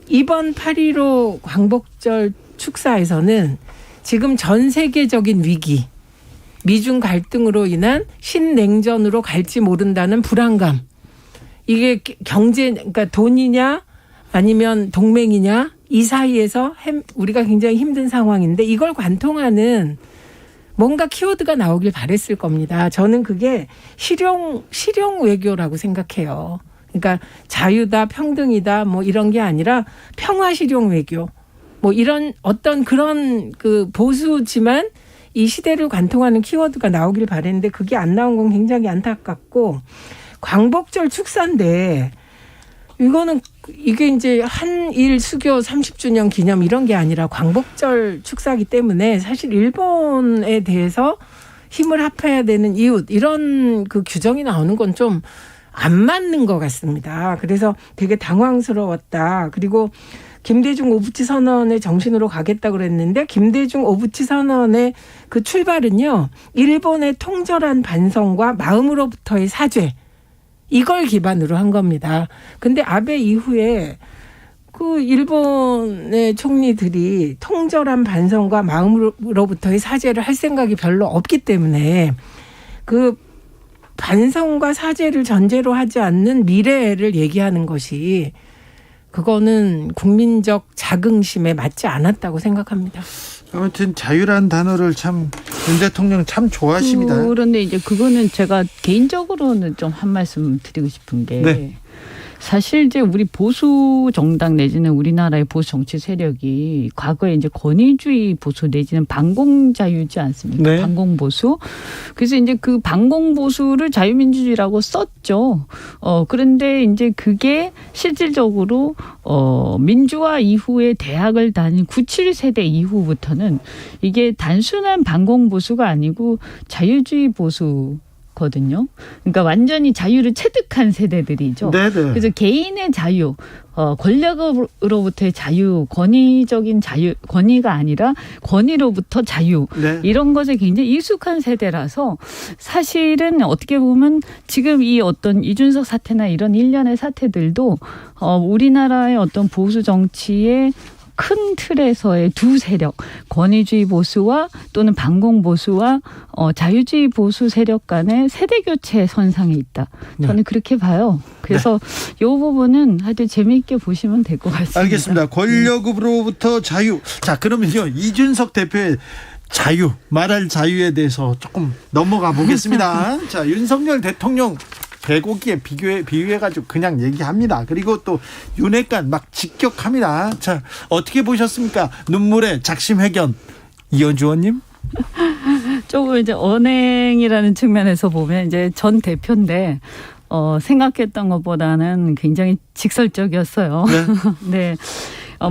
이번 8.15 광복절 축사에서는 지금 전 세계적인 위기, 미중 갈등으로 인한 신냉전으로 갈지 모른다는 불안감. 이게 경제, 그러니까 돈이냐 아니면 동맹이냐 이 사이에서 우리가 굉장히 힘든 상황인데 이걸 관통하는 뭔가 키워드가 나오길 바랬을 겁니다. 저는 그게 실용 외교라고 생각해요. 그러니까 자유다, 평등이다, 뭐 이런 게 아니라 평화 실용 외교. 뭐 이런 어떤 그런 그 보수지만 이 시대를 관통하는 키워드가 나오길 바랬는데 그게 안 나온 건 굉장히 안타깝고 광복절 축사인데 이거는 이게 이제 한일 수교 30주년 기념 이런 게 아니라 광복절 축사이기 때문에 사실 일본에 대해서 힘을 합해야 되는 이웃 이런 그 규정이 나오는 건 좀 안 맞는 것 같습니다. 그래서 되게 당황스러웠다. 그리고 김대중 오부치 선언의 정신으로 가겠다 그랬는데 김대중 오부치 선언의 그 출발은요. 일본의 통절한 반성과 마음으로부터의 사죄 이걸 기반으로 한 겁니다. 근데 아베 이후에 그 일본의 총리들이 통절한 반성과 마음으로부터의 사죄를 할 생각이 별로 없기 때문에 그 반성과 사죄를 전제로 하지 않는 미래를 얘기하는 것이 그거는 국민적 자긍심에 맞지 않았다고 생각합니다. 아무튼 자유라는 단어를 참 윤 대통령 참 좋아하십니다. 그런데 이제 그거는 제가 개인적으로는 좀 한 말씀 드리고 싶은 게 네. 사실 이제 우리 보수 정당 내지는 우리나라의 보수 정치 세력이 과거에 이제 권위주의 보수 내지는 반공자유지 않습니까? 네. 반공보수. 그래서 이제 그 반공보수를 자유민주주의라고 썼죠. 그런데 이제 그게 실질적으로 민주화 이후에 대학을 다닌 97세대 이후부터는 이게 단순한 반공보수가 아니고 자유주의 보수 거든요. 그러니까 완전히 자유를 체득한 세대들이죠. 네네. 그래서 개인의 자유, 권력으로부터의 자유, 권위적인 자유, 권위가 아니라 권위로부터 자유 네. 이런 것에 굉장히 익숙한 세대라서 사실은 어떻게 보면 지금 이 어떤 이준석 사태나 이런 일련의 사태들도 우리나라의 어떤 보수 정치의 큰 틀에서의 두 세력, 권위주의 보수와 또는 반공 보수와 자유주의 보수 세력 간의 세대 교체 선상에 있다. 저는 그렇게 봐요. 그래서 이 부분은 하여튼 재미있게 보시면 될 것 같습니다. 알겠습니다. 권력으로부터 자유. 자, 그러면요. 이준석 대표의 자유, 말할 자유에 대해서 조금 넘어가 보겠습니다. 자, 윤석열 대통령 배고기에 비유해가지고 그냥 얘기합니다. 그리고 또 윤핵관 막 직격합니다. 자, 어떻게 보셨습니까? 눈물의 작심회견. 이현주 의원님? 조금 이제 언행이라는 측면에서 보면 이제 전 대표인데 생각했던 것보다는 굉장히 직설적이었어요. 네. 네.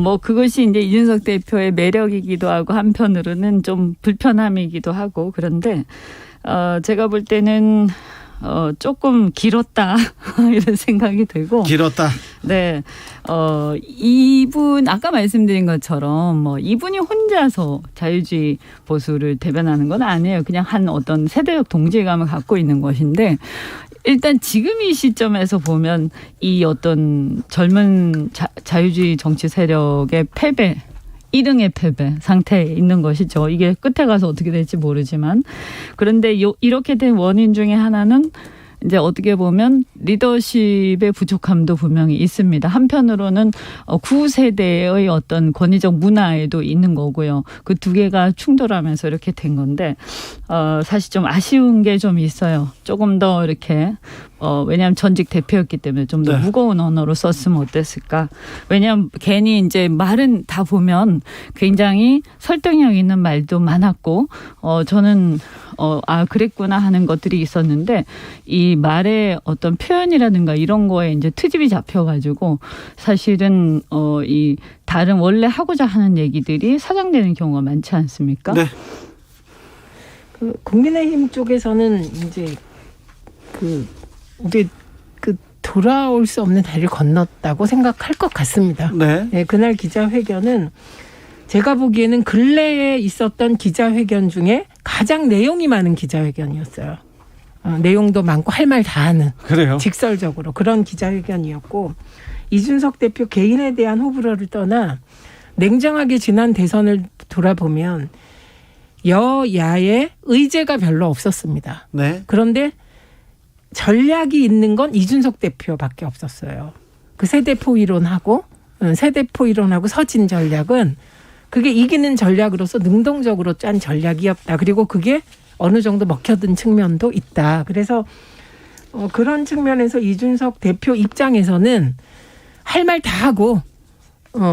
뭐 그것이 이제 이준석 대표의 매력이기도 하고 한편으로는 좀 불편함이기도 하고 그런데 제가 볼 때는 조금 길었다 이런 생각이 들고 길었다. 네, 이분 아까 말씀드린 것처럼 뭐 이분이 혼자서 자유주의 보수를 대변하는 건 아니에요. 그냥 한 어떤 세대적 동질감을 갖고 있는 것인데 일단 지금 이 시점에서 보면 이 어떤 젊은 자유주의 정치 세력의 패배. 1등의 패배 상태에 있는 것이죠. 이게 끝에 가서 어떻게 될지 모르지만. 그런데 이렇게 된 원인 중에 하나는 이제 어떻게 보면 리더십의 부족함도 분명히 있습니다. 한편으로는 구세대의 어떤 권위적 문화에도 있는 거고요. 그 두 개가 충돌하면서 이렇게 된 건데 사실 좀 아쉬운 게 좀 있어요. 조금 더 이렇게 왜냐하면 전직 대표였기 때문에 좀 더 무거운 언어로 썼으면 어땠을까. 왜냐하면 괜히 이제 말은 다 보면 굉장히 설득력 있는 말도 많았고 저는 그랬구나 하는 것들이 있었는데 이 말의 어떤 표현이라든가 이런 거에 이제 트집이 잡혀가지고 사실은 이 다른 원래 하고자 하는 얘기들이 사장되는 경우가 많지 않습니까? 네. 그 국민의힘 쪽에서는 이제 이제 그 돌아올 수 없는 다리를 건넜다고 생각할 것 같습니다. 네. 네, 그날 기자회견은 제가 보기에는 근래에 있었던 기자회견 중에 가장 내용이 많은 기자회견이었어요. 내용도 많고 할 말 다 하는. 그래요. 직설적으로 그런 기자회견이었고 이준석 대표 개인에 대한 호불호를 떠나 냉정하게 지난 대선을 돌아보면 여야의 의제가 별로 없었습니다. 네. 그런데 전략이 있는 건 이준석 대표밖에 없었어요. 그 세대포 이론하고 서진 전략은 그게 이기는 전략으로서 능동적으로 짠 전략이었다. 그리고 그게 어느 정도 먹혀든 측면도 있다. 그래서 그런 측면에서 이준석 대표 입장에서는 할 말 다 하고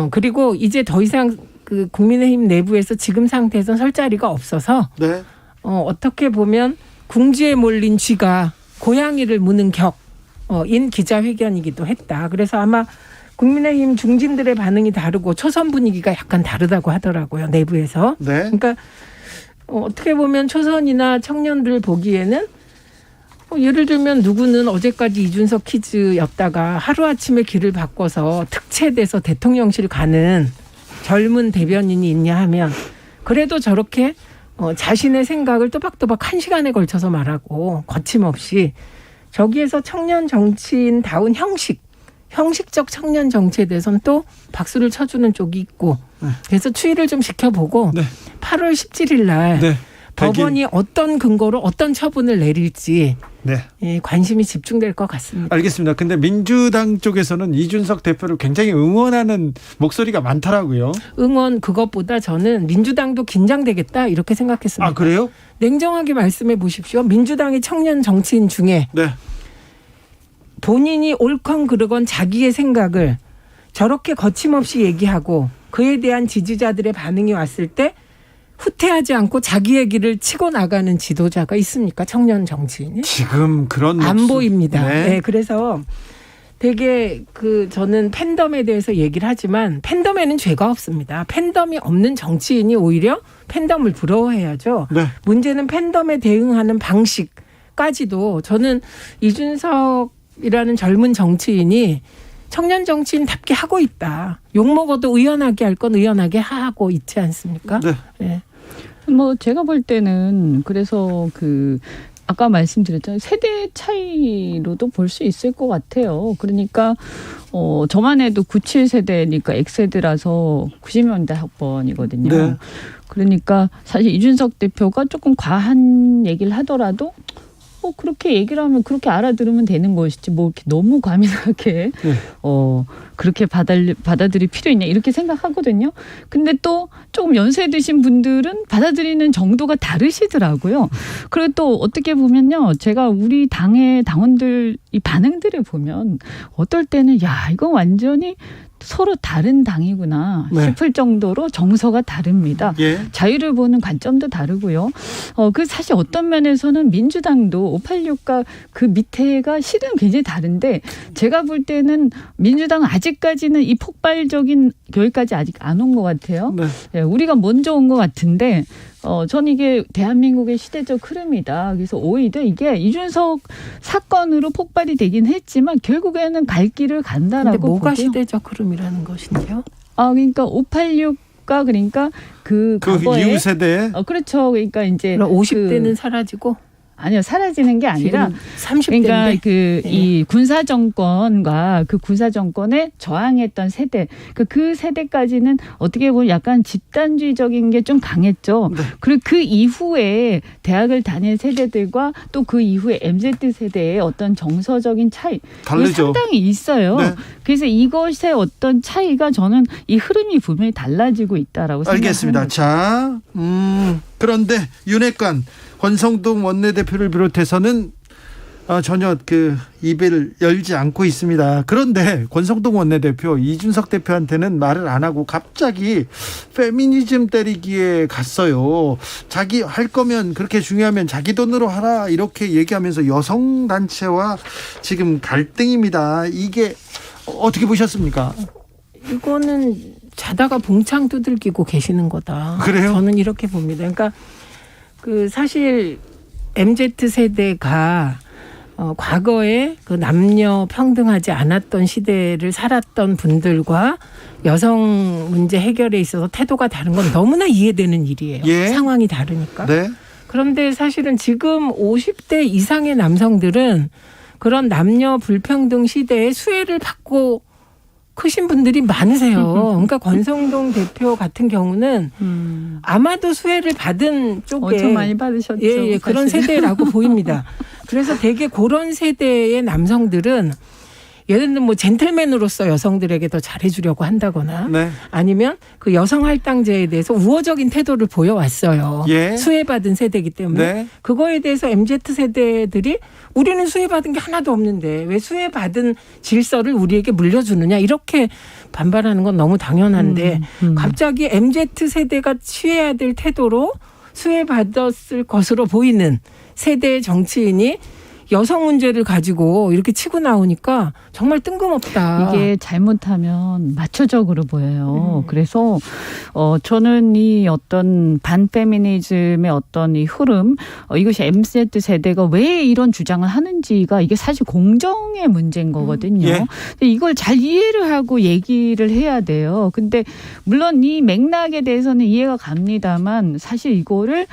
그리고 이제 더 이상 그 국민의힘 내부에서 지금 상태에서는 설 자리가 없어서 네. 어떻게 보면 궁지에 몰린 쥐가 고양이를 무는 격인 기자회견이기도 했다. 그래서 아마 국민의힘 중진들의 반응이 다르고 초선 분위기가 약간 다르다고 하더라고요. 내부에서. 네. 그러니까 어떻게 보면 초선이나 청년들 보기에는 예를 들면 누구는 어제까지 이준석 퀴즈였다가 하루아침에 길을 바꿔서 특채돼서 대통령실 가는 젊은 대변인이 있냐 하면 그래도 저렇게 자신의 생각을 또박또박 1시간에 걸쳐서 말하고 거침없이 저기에서 청년 정치인다운 형식적 청년 정치에 대해서는 또 박수를 쳐주는 쪽이 있고 그래서 추이를 좀 지켜보고 네. 8월 17일 날 네. 법원이 어떤 근거로 어떤 처분을 내릴지 네. 관심이 집중될 것 같습니다. 알겠습니다. 근데 민주당 쪽에서는 이준석 대표를 굉장히 응원하는 목소리가 많더라고요. 응원 그것보다 저는 민주당도 긴장되겠다 이렇게 생각했습니다. 아, 그래요? 냉정하게 말씀해 보십시오. 민주당의 청년 정치인 중에 네. 본인이 옳건 그르건 자기의 생각을 저렇게 거침없이 얘기하고 그에 대한 지지자들의 반응이 왔을 때 후퇴하지 않고 자기의 길을 치고 나가는 지도자가 있습니까? 청년 정치인이? 지금 그런 안 보입니다. 네. 네, 그래서 되게 저는 팬덤에 대해서 얘기를 하지만 팬덤에는 죄가 없습니다. 팬덤이 없는 정치인이 오히려 팬덤을 부러워해야죠. 네. 문제는 팬덤에 대응하는 방식까지도 저는 이준석이라는 젊은 정치인이 청년 정치인답게 하고 있다. 욕먹어도 의연하게 할 건 의연하게 하고 있지 않습니까? 네. 네. 뭐 제가 볼 때는 그래서 아까 말씀드렸잖아요. 세대 차이로도 볼 수 있을 것 같아요. 그러니까 저만 해도 97세대니까 X세대라서 90년대 학번이거든요. 네. 그러니까 사실 이준석 대표가 조금 과한 얘기를 하더라도 그렇게 얘기를 하면 그렇게 알아들으면 되는 것이지 뭐 이렇게 너무 과민하게 네. 그렇게 받아들일 필요 있냐 이렇게 생각하거든요. 근데 또 조금 연세 드신 분들은 받아들이는 정도가 다르시더라고요. 그리고 또 어떻게 보면요. 제가 우리 당의 당원들 이 반응들을 보면 어떨 때는 야 이거 완전히 서로 다른 당이구나 싶을 정도로 정서가 다릅니다. 예. 자유를 보는 관점도 다르고요. 그 사실 어떤 면에서는 민주당도 586과 그 밑에가 실은 굉장히 다른데 제가 볼 때는 민주당은 아직까지는 이 폭발적인 여기까지 아직 안 온 것 같아요. 네. 예, 우리가 먼저 온 것 같은데 전 이게 대한민국의 시대적 흐름이다. 그래서 오히려 이게 이준석 사건으로 폭발이 되긴 했지만 결국에는 갈 길을 간다라고 근데 뭐가 보고요. 시대적 흐름이라는 것인데요? 그러니까 586가 그러니까 그 과거에 이후 세대. 그렇죠. 그러니까 이제 50대는 사라지고 아니요, 사라지는 게 아니라 30대인데 그러니까 이 군사 정권과 그 군사 정권에 저항했던 세대, 그 세대까지는 어떻게 보면 약간 집단주의적인 게 좀 강했죠. 네. 그리고 그 이후에 대학을 다닌 세대들과 또 그 이후에 MZ 세대의 어떤 정서적인 차이 다르죠. 상당히 있어요. 네. 그래서 이것의 어떤 차이가 저는 이 흐름이 분명히 달라지고 있다라고 알겠습니다. 생각합니다. 자, 그런데 윤핵관 권성동 원내대표를 비롯해서는 전혀 입을 열지 않고 있습니다. 그런데 권성동 원내대표 이준석 대표한테는 말을 안 하고 갑자기 페미니즘 때리기에 갔어요. 자기 할 거면 그렇게 중요하면 자기 돈으로 하라 이렇게 얘기하면서 여성단체와 지금 갈등입니다. 이게 어떻게 보셨습니까? 이거는 자다가 봉창 두들기고 계시는 거다. 그래요? 저는 이렇게 봅니다. 그러니까 사실 MZ 세대가 과거에 그 남녀 평등하지 않았던 시대를 살았던 분들과 여성 문제 해결에 있어서 태도가 다른 건 너무나 이해되는 일이에요. 예. 상황이 다르니까. 네. 그런데 사실은 지금 50대 이상의 남성들은 그런 남녀 불평등 시대에 수혜를 받고 크신 분들이 많으세요. 그러니까 권성동 대표 같은 경우는 아마도 수혜를 받은 쪽에 엄청 많이 받으셨죠. 예, 그런 세대라고 보입니다. 그래서 되게 그런 세대의 남성들은 예를 들면 뭐 젠틀맨으로서 여성들에게 더 잘해주려고 한다거나 네. 아니면 그 여성 할당제에 대해서 우호적인 태도를 보여왔어요. 예. 수혜받은 세대이기 때문에 네. 그거에 대해서 MZ 세대들이 우리는 수혜받은 게 하나도 없는데 왜 수혜받은 질서를 우리에게 물려주느냐 이렇게 반발하는 건 너무 당연한데 갑자기 MZ 세대가 취해야 될 태도로 수혜받았을 것으로 보이는 세대의 정치인이 여성 문제를 가지고 이렇게 치고 나오니까 정말 뜬금없다. 이게 잘못하면 마초적으로 보여요. 그래서 저는 이 어떤 반페미니즘의 어떤 이 흐름, 이것이 MZ 세대가 왜 이런 주장을 하는지가 이게 사실 공정의 문제인 거거든요. 예. 근데 이걸 잘 이해를 하고 얘기를 해야 돼요. 근데 물론 이 맥락에 대해서는 이해가 갑니다만 사실 이거를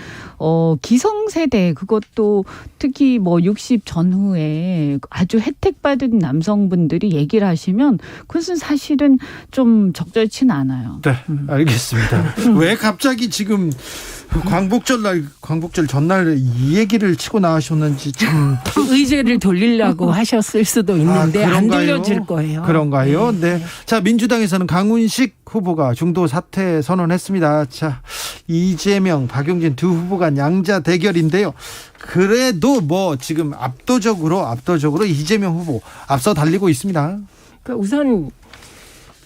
기성세대 그것도 특히 뭐 60 전후에 아주 혜택받은 남성분들이 얘기를 하시면 그것은 사실은 좀 적절치는 않아요. 네, 알겠습니다. 왜 갑자기 지금 광복절 전날 이 얘기를 치고 나가셨는지 참. 의제를 돌리려고 하셨을 수도 있는데 안 돌려질 거예요. 그런가요? 네. 자, 민주당에서는 강훈식 후보가 중도 사퇴 선언했습니다. 자, 이재명, 박용진 두 후보 간 양자 대결인데요. 그래도 뭐 지금 압도적으로 이재명 후보 앞서 달리고 있습니다. 그러니까 우선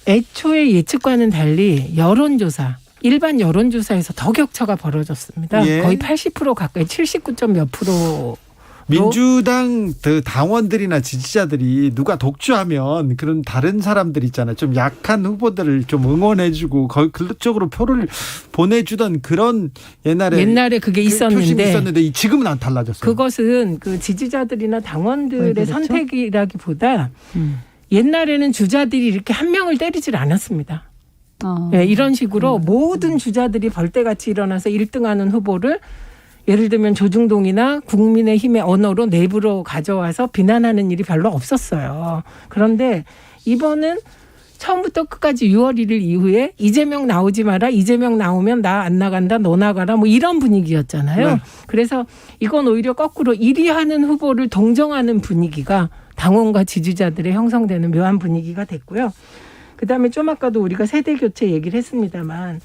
애초에 예측과는 달리 여론조사, 일반 여론조사에서 더 격차가 벌어졌습니다. 예. 거의 80% 가까이 79점 몇 프로. 민주당 그 당원들이나 지지자들이 누가 독주하면 그런 다른 사람들 있잖아요. 좀 약한 후보들을 좀 응원해주고 그쪽으로 표를 보내주던 그런 옛날에 그게 표심이 있었는데 지금은 안 달라졌어요. 그것은 그 지지자들이나 당원들의 그렇죠? 선택이라기보다 옛날에는 주자들이 이렇게 한 명을 때리질 않았습니다. 네, 이런 식으로 모든 주자들이 벌떼같이 일어나서 1등하는 후보를 예를 들면 조중동이나 국민의힘의 언어로 내부로 가져와서 비난하는 일이 별로 없었어요. 그런데 이번은 처음부터 끝까지 6월 1일 이후에 이재명 나오지 마라. 이재명 나오면 나 안 나간다. 너 나가라. 뭐 이런 분위기였잖아요. 네. 그래서 이건 오히려 거꾸로 1위 하는 후보를 동정하는 분위기가 당원과 지지자들의 형성되는 묘한 분위기가 됐고요. 그다음에 좀 아까도 우리가 세대 교체 얘기를 했습니다만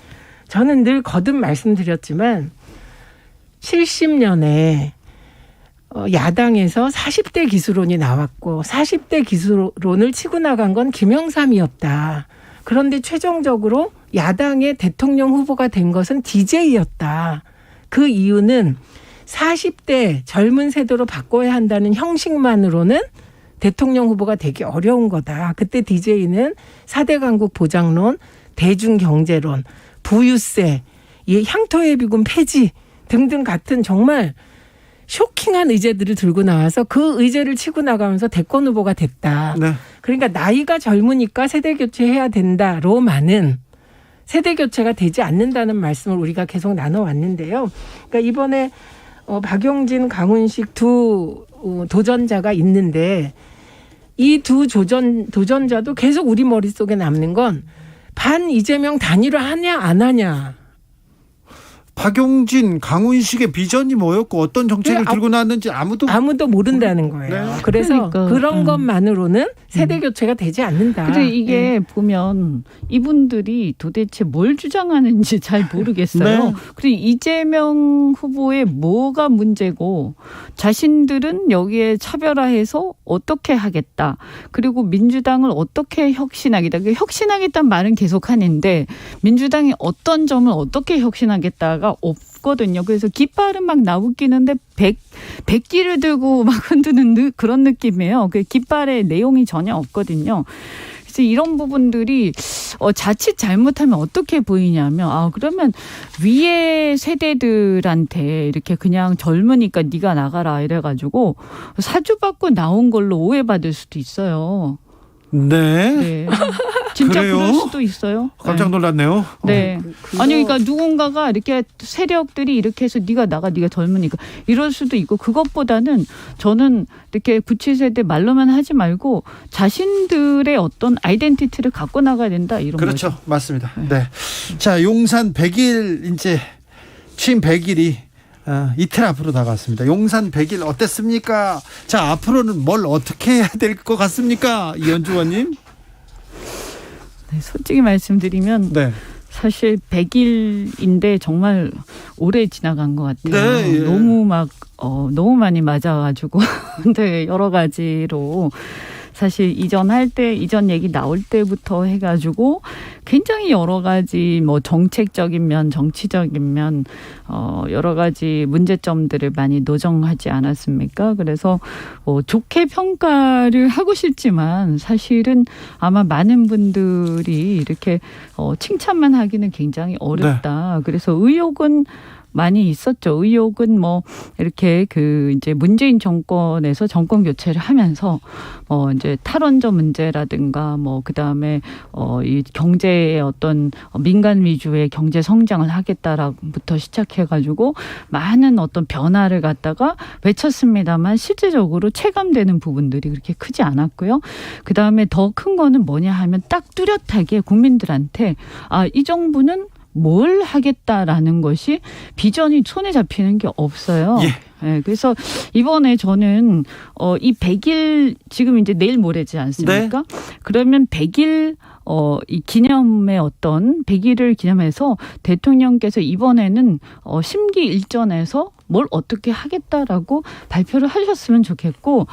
저는 늘 거듭 말씀드렸지만 70년에 야당에서 40대 기수론이 나왔고 40대 기수론을 치고 나간 건 김영삼이었다. 그런데 최종적으로 야당의 대통령 후보가 된 것은 DJ였다. 그 이유는 40대 젊은 세대로 바꿔야 한다는 형식만으로는 대통령 후보가 되기 어려운 거다. 그때 DJ는 4대 강국 보장론, 대중경제론, 부유세, 향토예비군 폐지 등등 같은 정말 쇼킹한 의제들을 들고 나와서 그 의제를 치고 나가면서 대권 후보가 됐다. 네. 그러니까 나이가 젊으니까 세대 교체해야 된다로만은 세대 교체가 되지 않는다는 말씀을 우리가 계속 나눠왔는데요. 그러니까 이번에 박용진, 강훈식 두 도전자가 있는데 이 두 도전자도 계속 우리 머릿속에 남는 건 반 이재명 단일화 하냐 안 하냐. 박용진, 강훈식의 비전이 뭐였고 어떤 정책을 들고 나왔는지 아무도 모른다는 거예요. 네. 그래서 그러니까. 그런 것만으로는 세대 교체가 되지 않는다. 근데 이게 보면 이분들이 도대체 뭘 주장하는지 잘 모르겠어요. 네. 그리고 이재명 후보의 뭐가 문제고 자신들은 여기에 차별화해서 어떻게 하겠다. 그리고 민주당을 어떻게 혁신하겠다. 혁신하겠다는 말은 계속 하는데 민주당이 어떤 점을 어떻게 혁신하겠다가 없거든요. 그래서 깃발은 막 나웃기는데 백기를 들고 막 흔드는 그런 느낌이에요. 그 깃발의 내용이 전혀 없거든요. 그래서 이런 부분들이 자칫 잘못하면 어떻게 보이냐면 그러면 위에 세대들한테 이렇게 그냥 젊으니까 네가 나가라 이래가지고 사주받고 나온 걸로 오해받을 수도 있어요. 네. 네. 진짜 그래요? 그럴 수도 있어요. 깜짝 놀랐네요. 네. 아니 그러니까 누군가가 이렇게 세력들이 이렇게 해서 네가 나가 네가 젊으니까 이럴 수도 있고 그것보다는 저는 이렇게 97세대 말로만 하지 말고 자신들의 어떤 아이덴티티를 갖고 나가야 된다 이런 그렇죠. 거죠. 맞습니다. 네. 자, 용산 100일 이제 취임 100일이 이틀 앞으로 다가왔습니다. 용산 100일 어땠습니까? 자, 앞으로는 뭘 어떻게 해야 될 것 같습니까? 이현주 의원님. 네, 솔직히 말씀드리면 네. 사실 100일인데 정말 오래 지나간 것 같아요. 네, 예. 너무 많이 맞아가지고 네, 여러 가지로 사실 이전 얘기 나올 때부터 해가지고 굉장히 여러 가지 뭐 정책적인 면, 정치적인 면 여러 가지 문제점들을 많이 노정하지 않았습니까? 그래서 좋게 평가를 하고 싶지만 사실은 아마 많은 분들이 이렇게 칭찬만 하기는 굉장히 어렵다. 네. 그래서 의혹은 많이 있었죠. 의혹은 뭐 이렇게 이제 문재인 정권에서 정권 교체를 하면서 이제 탈원전 문제라든가 뭐 그다음에 이 경제의 어떤 민간 위주의 경제 성장을 하겠다라부터 시작해가지고 많은 어떤 변화를 갖다가 외쳤습니다만 실제적으로 체감되는 부분들이 그렇게 크지 않았고요. 그다음에 더 큰 거는 뭐냐 하면 딱 뚜렷하게 국민들한테 이 정부는 뭘 하겠다라는 것이 비전이 손에 잡히는 게 없어요. 예. 네, 그래서 이번에 저는 이 100일 지금 이제 내일 모레지 않습니까? 네. 그러면 100일 이 기념의 어떤 100일을 기념해서 대통령께서 이번에는 심기일전에서 뭘 어떻게 하겠다라고 발표를 하셨으면 좋겠고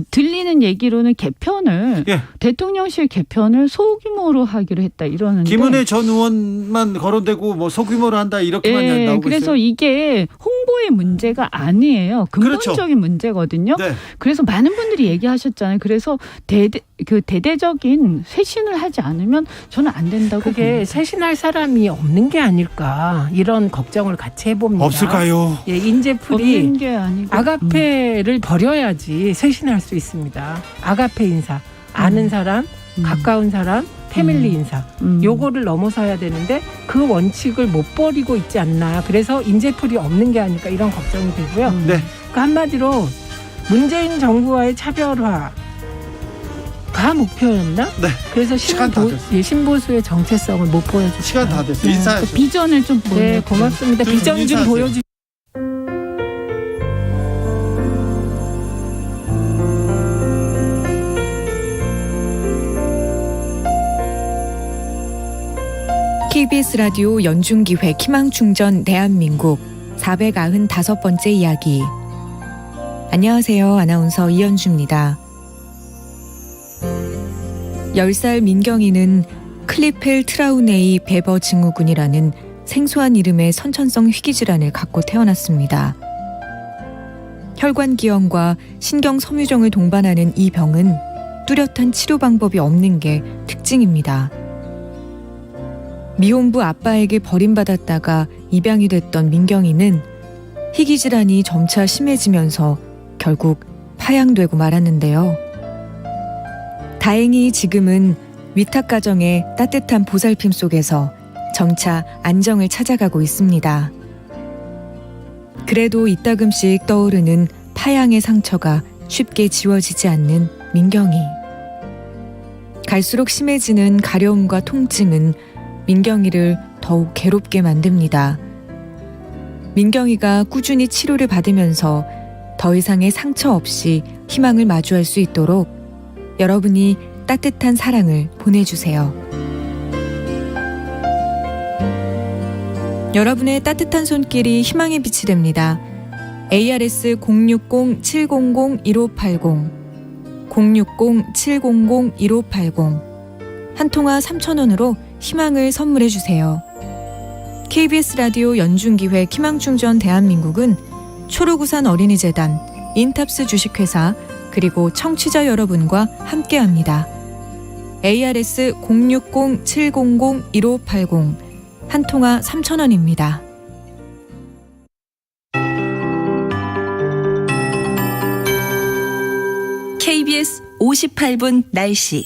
들리는 얘기로는 개편을 대통령실 개편을 소규모로 하기로 했다 이러는데 김은혜 전 의원만 거론되고 뭐 소규모로 한다 이렇게만 나오고 있어요. 그래서 이게 홍보의 문제가 아니에요. 근본적인 그렇죠. 문제거든요. 네. 그래서 많은 분들이 얘기하셨잖아요. 그래서 대대적인 쇄신을 하지 않으면 저는 안 된다고 그게 봅니다. 쇄신할 사람이 없는 게 아닐까 이런 걱정을 같이 해봅니다. 없을까요? 예, 인재풀이 없는 게 아니고 아가페를 버려야지 쇄신할 수 있습니다. 아가페 인사, 아는 사람, 가까운 사람, 패밀리 인사 요거를 넘어서야 되는데 그 원칙을 못 버리고 있지 않나. 그래서 인재풀이 없는 게 아닐까 이런 걱정이 되고요. 네. 그 한마디로 문재인 정부와의 차별화가 목표였나? 네. 그래서 신보수의 정체성을 못 보여줬어요. 시간 다 됐어요. 인사하죠. 비전을 좀 보여주세요. 네, 고맙습니다. 비전 좀 보여주세요. KBS 라디오 연중기획 희망충전 대한민국 495번째 이야기. 안녕하세요. 아나운서 이현주입니다. 10살 민경이는 클리펠 트라우네이 베버 증후군이라는 생소한 이름의 선천성 희귀질환을 갖고 태어났습니다. 혈관기형과 신경섬유종을 동반하는 이 병은 뚜렷한 치료 방법이 없는 게 특징입니다. 미혼부 아빠에게 버림받았다가 입양이 됐던 민경이는 희귀질환이 점차 심해지면서 결국 파양되고 말았는데요. 다행히 지금은 위탁가정의 따뜻한 보살핌 속에서 점차 안정을 찾아가고 있습니다. 그래도 이따금씩 떠오르는 파양의 상처가 쉽게 지워지지 않는 민경이. 갈수록 심해지는 가려움과 통증은 민경이를 더욱 괴롭게 만듭니다. 민경이가 꾸준히 치료를 받으면서 더 이상의 상처 없이 희망을 마주할 수 있도록 여러분이 따뜻한 사랑을 보내주세요. 여러분의 따뜻한 손길이 희망의 빛이 됩니다. ARS 060-700-1580 060-700-1580 한 통화 3,000원으로 희망을 선물해 주세요. KBS 라디오 연중기획 희망충전 대한민국은 초록우산 어린이재단, 인탑스 주식회사 그리고 청취자 여러분과 함께합니다. ARS 060-700-1580 한 통화 3,000원입니다. KBS 58분 날씨.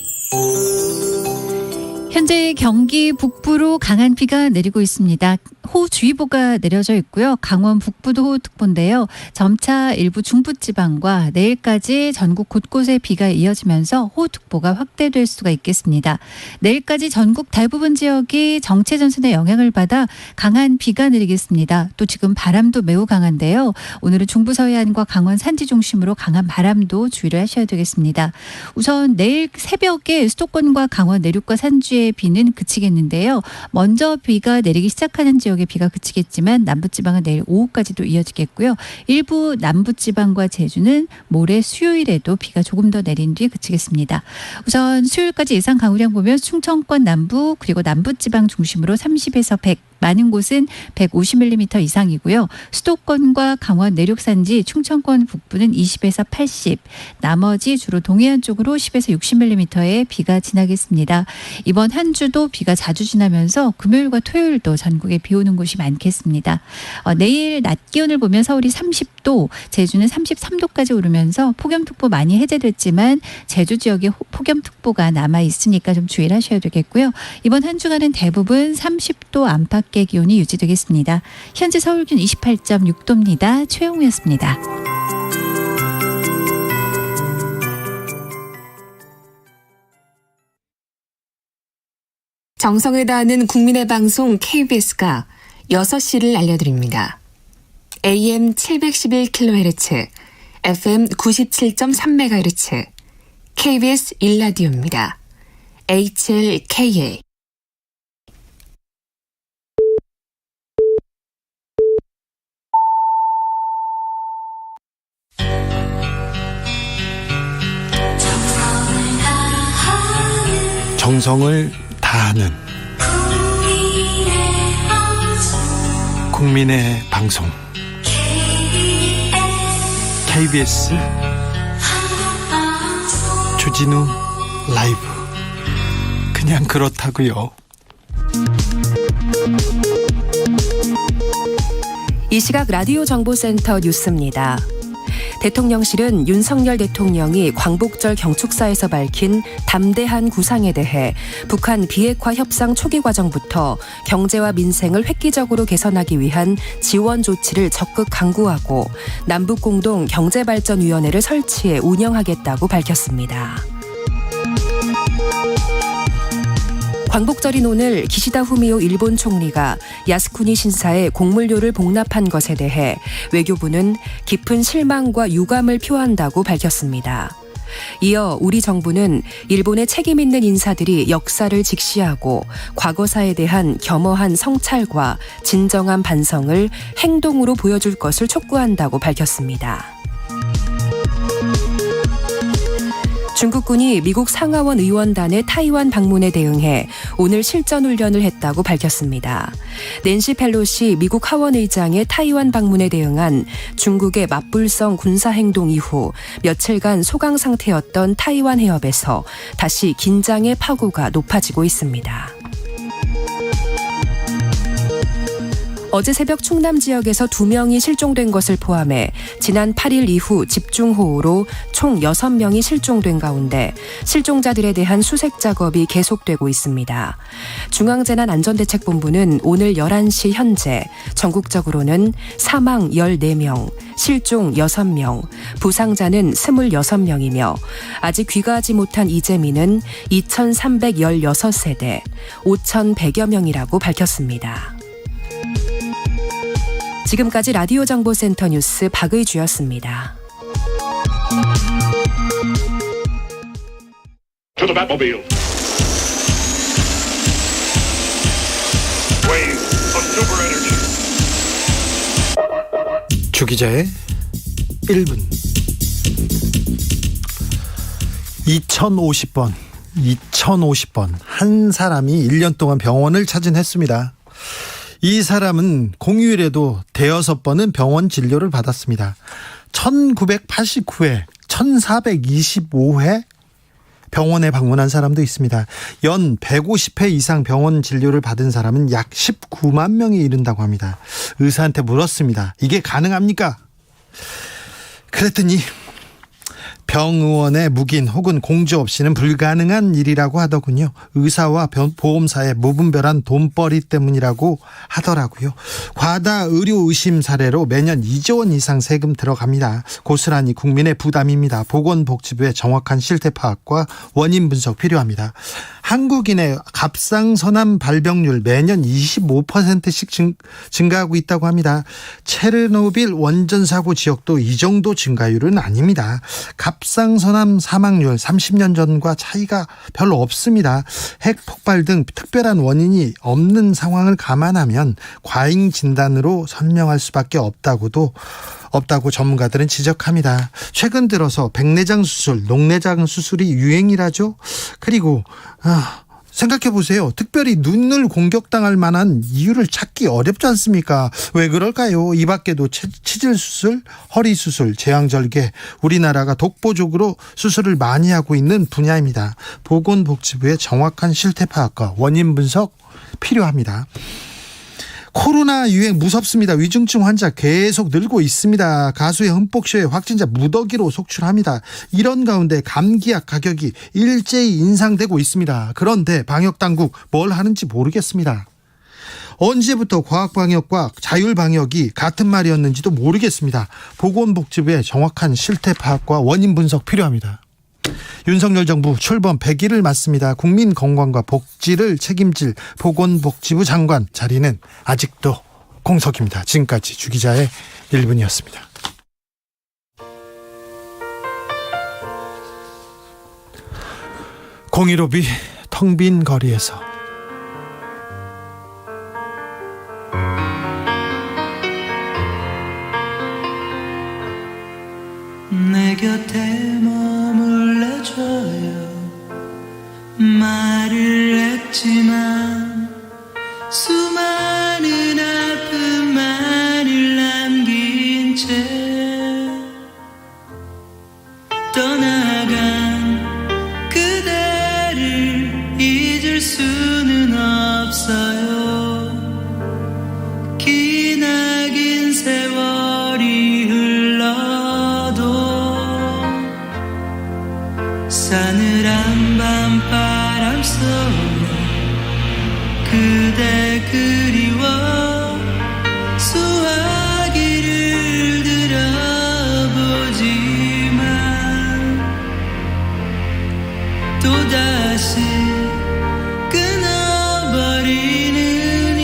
현재 경기 북부로 강한 비가 내리고 있습니다. 호우주의보가 내려져 있고요. 강원 북부도 호우특보인데요. 점차 일부 중부지방과 내일까지 전국 곳곳에 비가 이어지면서 호우특보가 확대될 수가 있겠습니다. 내일까지 전국 대부분 지역이 정체전선의 영향을 받아 강한 비가 내리겠습니다. 또 지금 바람도 매우 강한데요. 오늘은 중부 서해안과 강원 산지 중심으로 강한 바람도 주의를 하셔야 되겠습니다. 우선 내일 새벽에 수도권과 강원 내륙과 산지의 비는 그치겠는데요. 먼저 비가 내리기 시작하는 지역에 비가 그치겠지만 남부지방은 내일 오후까지도 이어지겠고요. 일부 남부지방과 제주는 모레 수요일에도 비가 조금 더 내린 뒤 그치겠습니다. 우선 수요일까지 예상 강우량 보면 충청권 남부 그리고 남부지방 중심으로 30에서 100, 많은 곳은 150mm 이상이고요. 수도권과 강원 내륙 산지, 충청권 북부는 20에서 80, 나머지 주로 동해안 쪽으로 10에서 60mm의 비가 지나겠습니다. 이번 한 주도 비가 자주 지나면서 금요일과 토요일도 전국에 비 오는 곳이 많겠습니다. 내일 낮 기온을 보면 서울이 30도, 제주는 33도까지 오르면서 폭염특보 많이 해제됐지만 제주 지역에 폭염특보가 남아 있으니까 좀 주의를 하셔야 되겠고요. 이번 한 주간은 대부분 30도 안팎의 기온이 유지되겠습니다. 현재 서울 기온 28.6도입니다. 최영우였습니다. 정성을 다하는 국민의 방송 KBS가 6시를 알려드립니다. AM 711kHz, FM 97.3MHz, KBS 1라디오입니다. HLKA. 정성을 다하는 국민의 방송 KBS 주진우 라이브. 그냥 그렇다고요. 이 시각 라디오 정보센터 뉴스입니다. 대통령실은 윤석열 대통령이 광복절 경축사에서 밝힌 담대한 구상에 대해 북한 비핵화 협상 초기 과정부터 경제와 민생을 획기적으로 개선하기 위한 지원 조치를 적극 강구하고 남북공동 경제발전위원회를 설치해 운영하겠다고 밝혔습니다. 광복절인 오늘 기시다 후미오 일본 총리가 야스쿠니 신사에 공물료를 복납한 것에 대해 외교부는 깊은 실망과 유감을 표한다고 밝혔습니다. 이어 우리 정부는 일본의 책임 있는 인사들이 역사를 직시하고 과거사에 대한 겸허한 성찰과 진정한 반성을 행동으로 보여줄 것을 촉구한다고 밝혔습니다. 중국군이 미국 상하원 의원단의 타이완 방문에 대응해 오늘 실전훈련을 했다고 밝혔습니다. 낸시 펠로시 미국 하원의장의 타이완 방문에 대응한 중국의 맞불성 군사행동 이후 며칠간 소강 상태였던 타이완 해협에서 다시 긴장의 파고가 높아지고 있습니다. 어제 새벽 충남 지역에서 2명이 실종된 것을 포함해 지난 8일 이후 집중호우로 총 6명이 실종된 가운데 실종자들에 대한 수색 작업이 계속되고 있습니다. 중앙재난안전대책본부는 오늘 11시 현재 전국적으로는 사망 14명, 실종 6명, 부상자는 26명이며 아직 귀가하지 못한 이재민은 2,316세대, 5,100여 명이라고 밝혔습니다. 지금까지 라디오 정보센터 뉴스 박의주였습니다. 주 기자의 1분. 2050번 한 사람이 1년 동안 병원을 찾은 횟수입니다. 이 사람은 공휴일에도 대여섯 번은 병원 진료를 받았습니다. 1989회, 1425회 병원에 방문한 사람도 있습니다. 연 150회 이상 병원 진료를 받은 사람은 약 19만 명에 이른다고 합니다. 의사한테 물었습니다. 이게 가능합니까? 그랬더니 병의원의 묵인 혹은 공조 없이는 불가능한 일이라고 하더군요. 의사와 보험사의 무분별한 돈벌이 때문이라고 하더라고요. 과다 의료 의심 사례로 매년 2조 원 이상 세금 들어갑니다. 고스란히 국민의 부담입니다. 보건복지부의 정확한 실태 파악과 원인 분석 필요합니다. 한국인의 갑상선암 발병률 매년 25%씩 증가하고 있다고 합니다. 체르노빌 원전 사고 지역도 이 정도 증가율은 아닙니다. 갑상선암 사망률 30년 전과 차이가 별로 없습니다. 핵 폭발 등 특별한 원인이 없는 상황을 감안하면 과잉 진단으로 설명할 수밖에 없다고 전문가들은 지적합니다. 최근 들어서 백내장 수술, 녹내장 수술이 유행이라죠. 그리고 생각해 보세요. 특별히 눈을 공격당할 만한 이유를 찾기 어렵지 않습니까? 왜 그럴까요? 이 밖에도 치질 수술, 허리 수술, 제왕절개, 우리나라가 독보적으로 수술을 많이 하고 있는 분야입니다. 보건복지부의 정확한 실태 파악과 원인 분석 필요합니다. 코로나 유행 무섭습니다. 위중증 환자 계속 늘고 있습니다. 가수의 흠뻑쇼에 확진자 무더기로 속출합니다. 이런 가운데 감기약 가격이 일제히 인상되고 있습니다. 그런데 방역당국 뭘 하는지 모르겠습니다. 언제부터 과학방역과 자율방역이 같은 말이었는지도 모르겠습니다. 보건복지부의 정확한 실태 파악과 원인 분석 필요합니다. 윤석열 정부 출범 100일을 맞습니다. 국민 건강과 복지를 책임질 보건복지부 장관 자리는 아직도 공석입니다. 지금까지 주기자의 1분이었습니다. 공일오비 텅 빈 거리에서 내 곁에 말을 했지만 수많은 아픔만을 남긴 채 떠나간 그대를 잊을 수는 없어요. 기나긴 세월이 흘러도 싸늘한 밤바람 속에 그대 그리워 수화기를 들어보지만 또다시 끊어버리는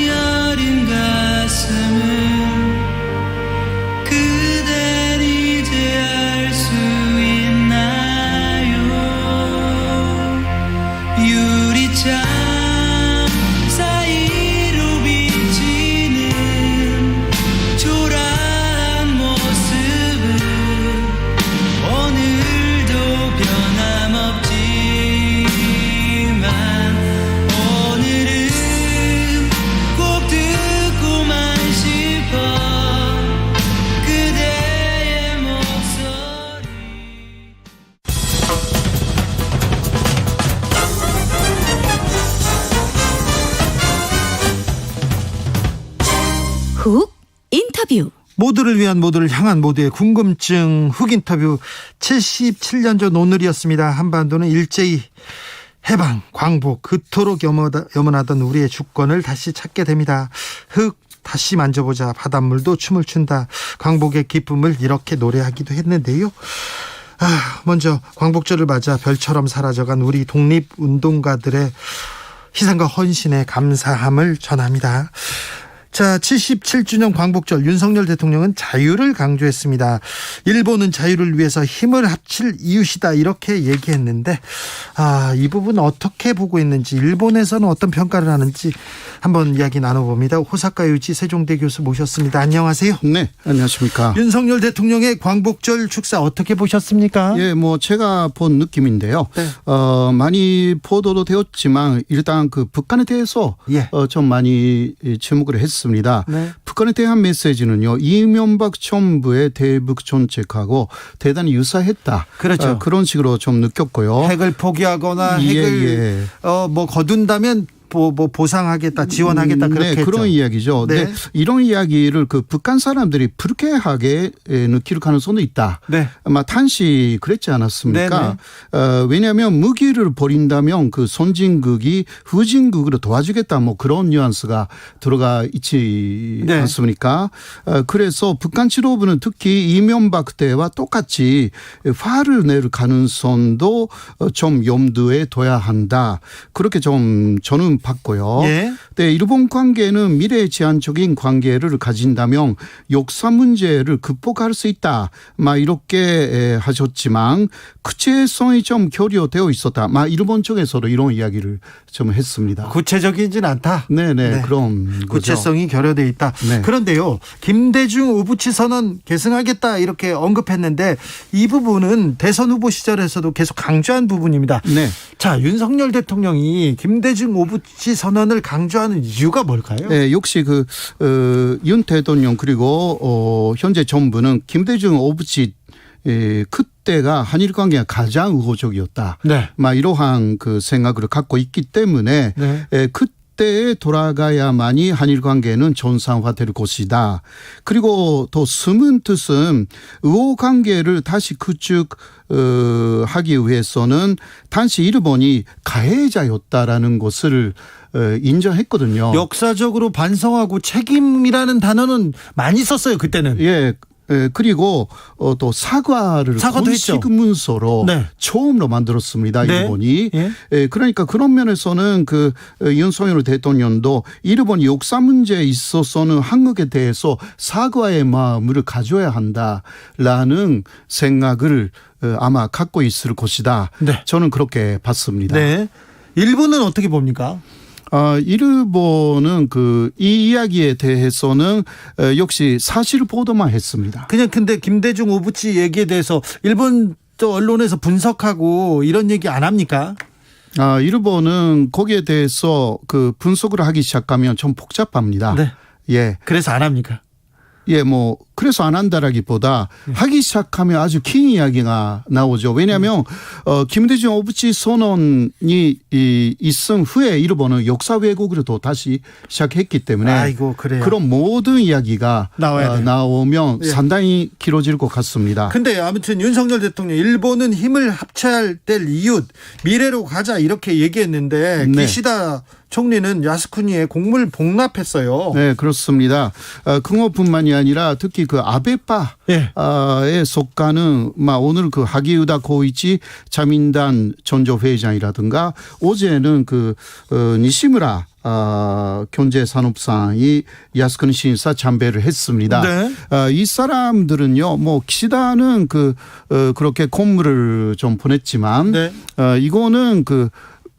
여린 가슴은 그댈 이제 알 수 있나요? 유리창 사이로 비치는 초라한 모습은 오늘도 변함없지만 오늘은 꼭 듣고만 싶어 그대의 목소리. 훅 인터뷰. 모두를 위한 모두를 향한 모두의 궁금증 훅 인터뷰. 77년 전 오늘이었습니다. 한반도는 일제히 해방, 광복, 그토록 염원하던 우리의 주권을 다시 찾게 됩니다. 흙 다시 만져보자, 바닷물도 춤을 춘다. 광복의 기쁨을 이렇게 노래하기도 했는데요. 먼저 광복절을 맞아 별처럼 사라져간 우리 독립운동가들의 희생과 헌신에 감사함을 전합니다. 자, 77주년 광복절 윤석열 대통령은 자유를 강조했습니다. 일본은 자유를 위해서 힘을 합칠 이웃이다 이렇게 얘기했는데 이 부분 어떻게 보고 있는지, 일본에서는 어떤 평가를 하는지 한번 이야기 나눠봅니다. 호사카 유지 세종대 교수 모셨습니다. 안녕하세요. 네, 안녕하십니까. 윤석열 대통령의 광복절 축사 어떻게 보셨습니까? 예, 제가 본 느낌인데요. 네. 많이 보도도 되었지만 일단 그 북한에 대해서 좀 많이 주목을 했습니다. 봤습니다. 네. 북한에 대한 메시지는요. 이명박 정부의 대북 정책하고 대단히 유사했다. 그렇죠. 그런 식으로 좀 느꼈고요. 핵을 포기하거나 예, 핵을 예. 뭐 거둔다면 뭐 보상하겠다, 지원하겠다 그렇게 했죠. 그런 이야기죠. 네. 네. 이런 이야기를 그 북한 사람들이 불쾌하게 느낄 가능성도 있다. 네. 아마 탄시 그랬지 않았습니까? 네, 왜냐하면 무기를 버린다면 그 선진국이 후진국으로 도와주겠다. 뭐 그런 뉘앙스가 들어가 있지 네. 않습니까? 그래서 북한 지도부는 특히 이명박 때와 똑같이 화를 낼 가능성도 좀 염두에 둬야 한다. 그렇게 좀 저는 봤고요. 예. 네, 일본 관계는 미래 제한적인 관계를 가진다면 역사 문제를 극복할 수 있다. 막 이렇게 하셨지만 구체성이 좀 결여되어 있었다. 막 일본 쪽에서도 이런 이야기를 좀 했습니다. 구체적이진 않다. 네네 네. 그럼 구체성이 결여돼 있다. 네. 그런데요, 김대중 오부치 선언 계승하겠다 이렇게 언급했는데 이 부분은 대선 후보 시절에서도 계속 강조한 부분입니다. 네. 자, 윤석열 대통령이 김대중 오부치 선언을 강조하는 이유가 뭘까요? 네, 역시 윤 대통령 그리고 현재 정부는 김대중 오부치 그때가 한일 관계가 가장 우호적이었다. 네. 막 이러한 그 생각을 갖고 있기 때문에 네. 그때에 돌아가야만이 한일 관계는 정상화될 것이다. 그리고 더 숨은 뜻은 우호 관계를 다시 구축하기 위해서는 당시 일본이 가해자였다라는 것을 인정했거든요. 역사적으로 반성하고 책임이라는 단어는 많이 썼어요, 그때는. 예. 그리고 또 사과도 공식 했죠. 문서로 네. 처음으로 만들었습니다. 네. 일본이. 예. 그러니까 그런 면에서는 그 윤석열 대통령도 일본 역사 문제에 있어서는 한국에 대해서 사과의 마음을 가져야 한다라는 생각을 아마 갖고 있을 것이다. 네. 저는 그렇게 봤습니다. 네. 일본은 어떻게 봅니까? 일본은 이 이야기에 대해서는 역시 사실 보도만 했습니다. 그냥 근데 김대중 오부치 얘기에 대해서 일본 또 언론에서 분석하고 이런 얘기 안 합니까? 일본은 거기에 대해서 그 분석을 하기 시작하면 좀 복잡합니다. 네. 예. 그래서 안 합니까? 예, 뭐 그래서 안 한다라기보다 하기 시작하면 아주 긴 이야기가 나오죠. 왜냐하면 김대중 오부치 선언이 있은 후에 일본은 역사 왜곡으로 또 다시 시작했기 때문에 아이고, 그래요. 그런 모든 이야기가 나오면 예. 상당히 길어질 것 같습니다. 근데 아무튼 윤석열 대통령 일본은 힘을 합쳐야 될 이웃 미래로 가자 이렇게 얘기했는데 네. 기시다 총리는 야스쿠니에 공물 복납했어요. 네, 그렇습니다. 그것뿐만이 아니라 특히 그 아베파에 속하는 오늘 그 하기우다 고이치 자민당 전조회장이라든가 어제는 니시무라 경제산업상이 야스쿠니 신사 참배를 했습니다. 네. 이 사람들은요, 기시다는 그렇게 공물을 좀 보냈지만 네. 이거는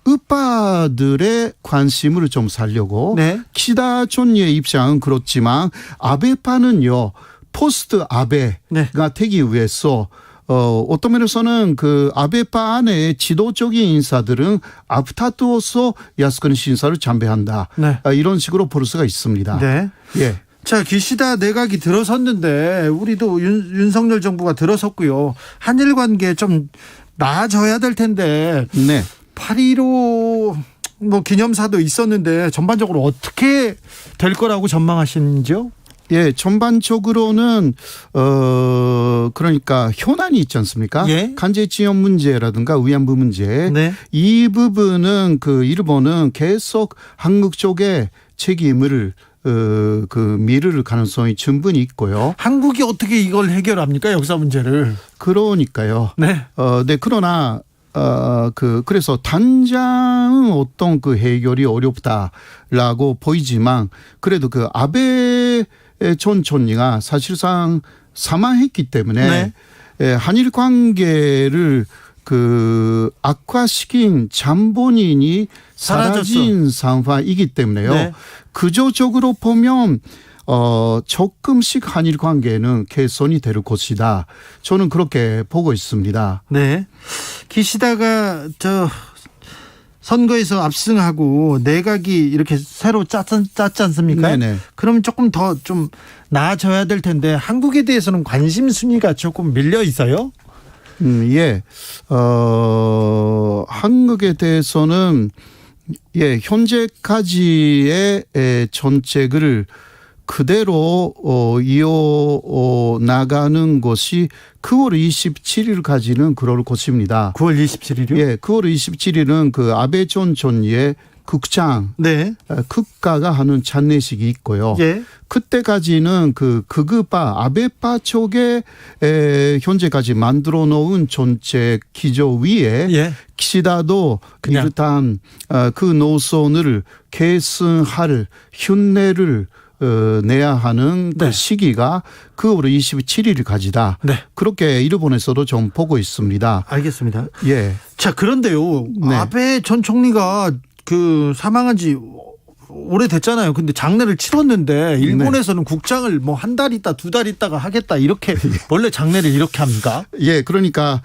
우파들의 관심을 좀 살려고 네. 키시다 총리의 입장은 그렇지만 아베파는요 포스트 아베가 네. 되기 위해서 어떤 면에서는 아베파 안에 지도적인 인사들은 앞다투어서 야스쿠니 신사를 참배한다. 네. 이런 식으로 볼 수가 있습니다. 네. 예. 자, 기시다 내각이 들어섰는데 우리도 윤석열 정부가 들어섰고요. 한일 관계 좀 나아져야 될 텐데. 네. 8.15 기념사도 있었는데 전반적으로 어떻게 될 거라고 전망하시는지요? 예, 전반적으로는 그러니까 현안이 있지 않습니까? 예. 간제지원 문제라든가 위안부 문제. 네. 이 부분은 일본은 계속 한국 쪽에 책임을 미룰 가능성이 충분히 있고요. 한국이 어떻게 이걸 해결합니까? 역사 문제를. 그러니까요. 네. 네, 그러나 그래서 당장은 어떤 해결이 어렵다라고 보이지만 그래도 아베 전 총리가 사실상 사망했기 때문에 네. 한일 관계를 악화시킨 잠본인이 사라진 상황이기 때문에요. 네. 구조적으로 보면 조금씩 한일 관계는 개선이 될 것이다. 저는 그렇게 보고 있습니다. 네. 기시다가 선거에서 압승하고 내각이 이렇게 새로 짰지 않습니까? 네네. 그럼 조금 더 좀 나아져야 될 텐데 한국에 대해서는 관심 순위가 조금 밀려 있어요? 예. 한국에 대해서는 현재까지의 정책을 그대로 이어 나가는 것이 9월 27일까지는 그럴 것입니다. 9월 27일이요? 예, 9월 27일은 그 아베 전 총리의 국장, 네. 국가가 하는 장례식이 있고요. 예. 그때까지는 그 극우파 아베파 쪽에 현재까지 만들어 놓은 정책 기조 위에 예. 기시다도 그냥. 일단 그 노선을 계승할 흉내를 내야 하는 그 네. 시기가 9월 27일까지다. 네. 그렇게 일본에서도 좀 보고 있습니다. 알겠습니다. 예. 자, 그런데요. 네. 아베 전 총리가 그 사망한 지 오래됐잖아요. 근데 장례를 치렀는데 일본에서는 국장을 뭐 한 달 있다, 두 달 있다가 하겠다 이렇게 원래 장례를 이렇게 합니까? 예, 그러니까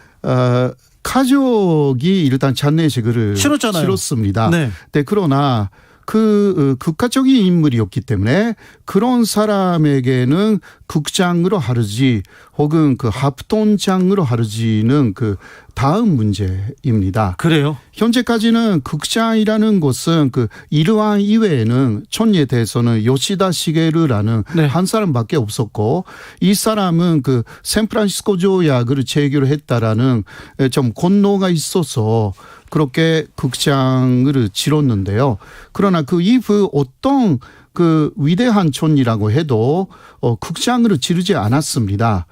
가족이 일단 장례식을 치렀잖아요. 치렀습니다. 네. 네, 그러나 그 국가적인 인물이었기 때문에 그런 사람에게는 국장으로 하르지 혹은 그 합동장으로 하르지는 그 다음 문제입니다. 그래요? 현재까지는 국장이라는 것은 그 이러한 이외에는 총리에 대해서는 요시다 시게루라는 네. 한 사람밖에 없었고 이 사람은 그 샌프란시스코 조약을 체결했다라는 좀 권노가 있어서 그렇게 국장을 치렀는데요. 그러나 그 이후 어떤 그 위대한 총리라고 해도 국장을 지르지 않았습니다.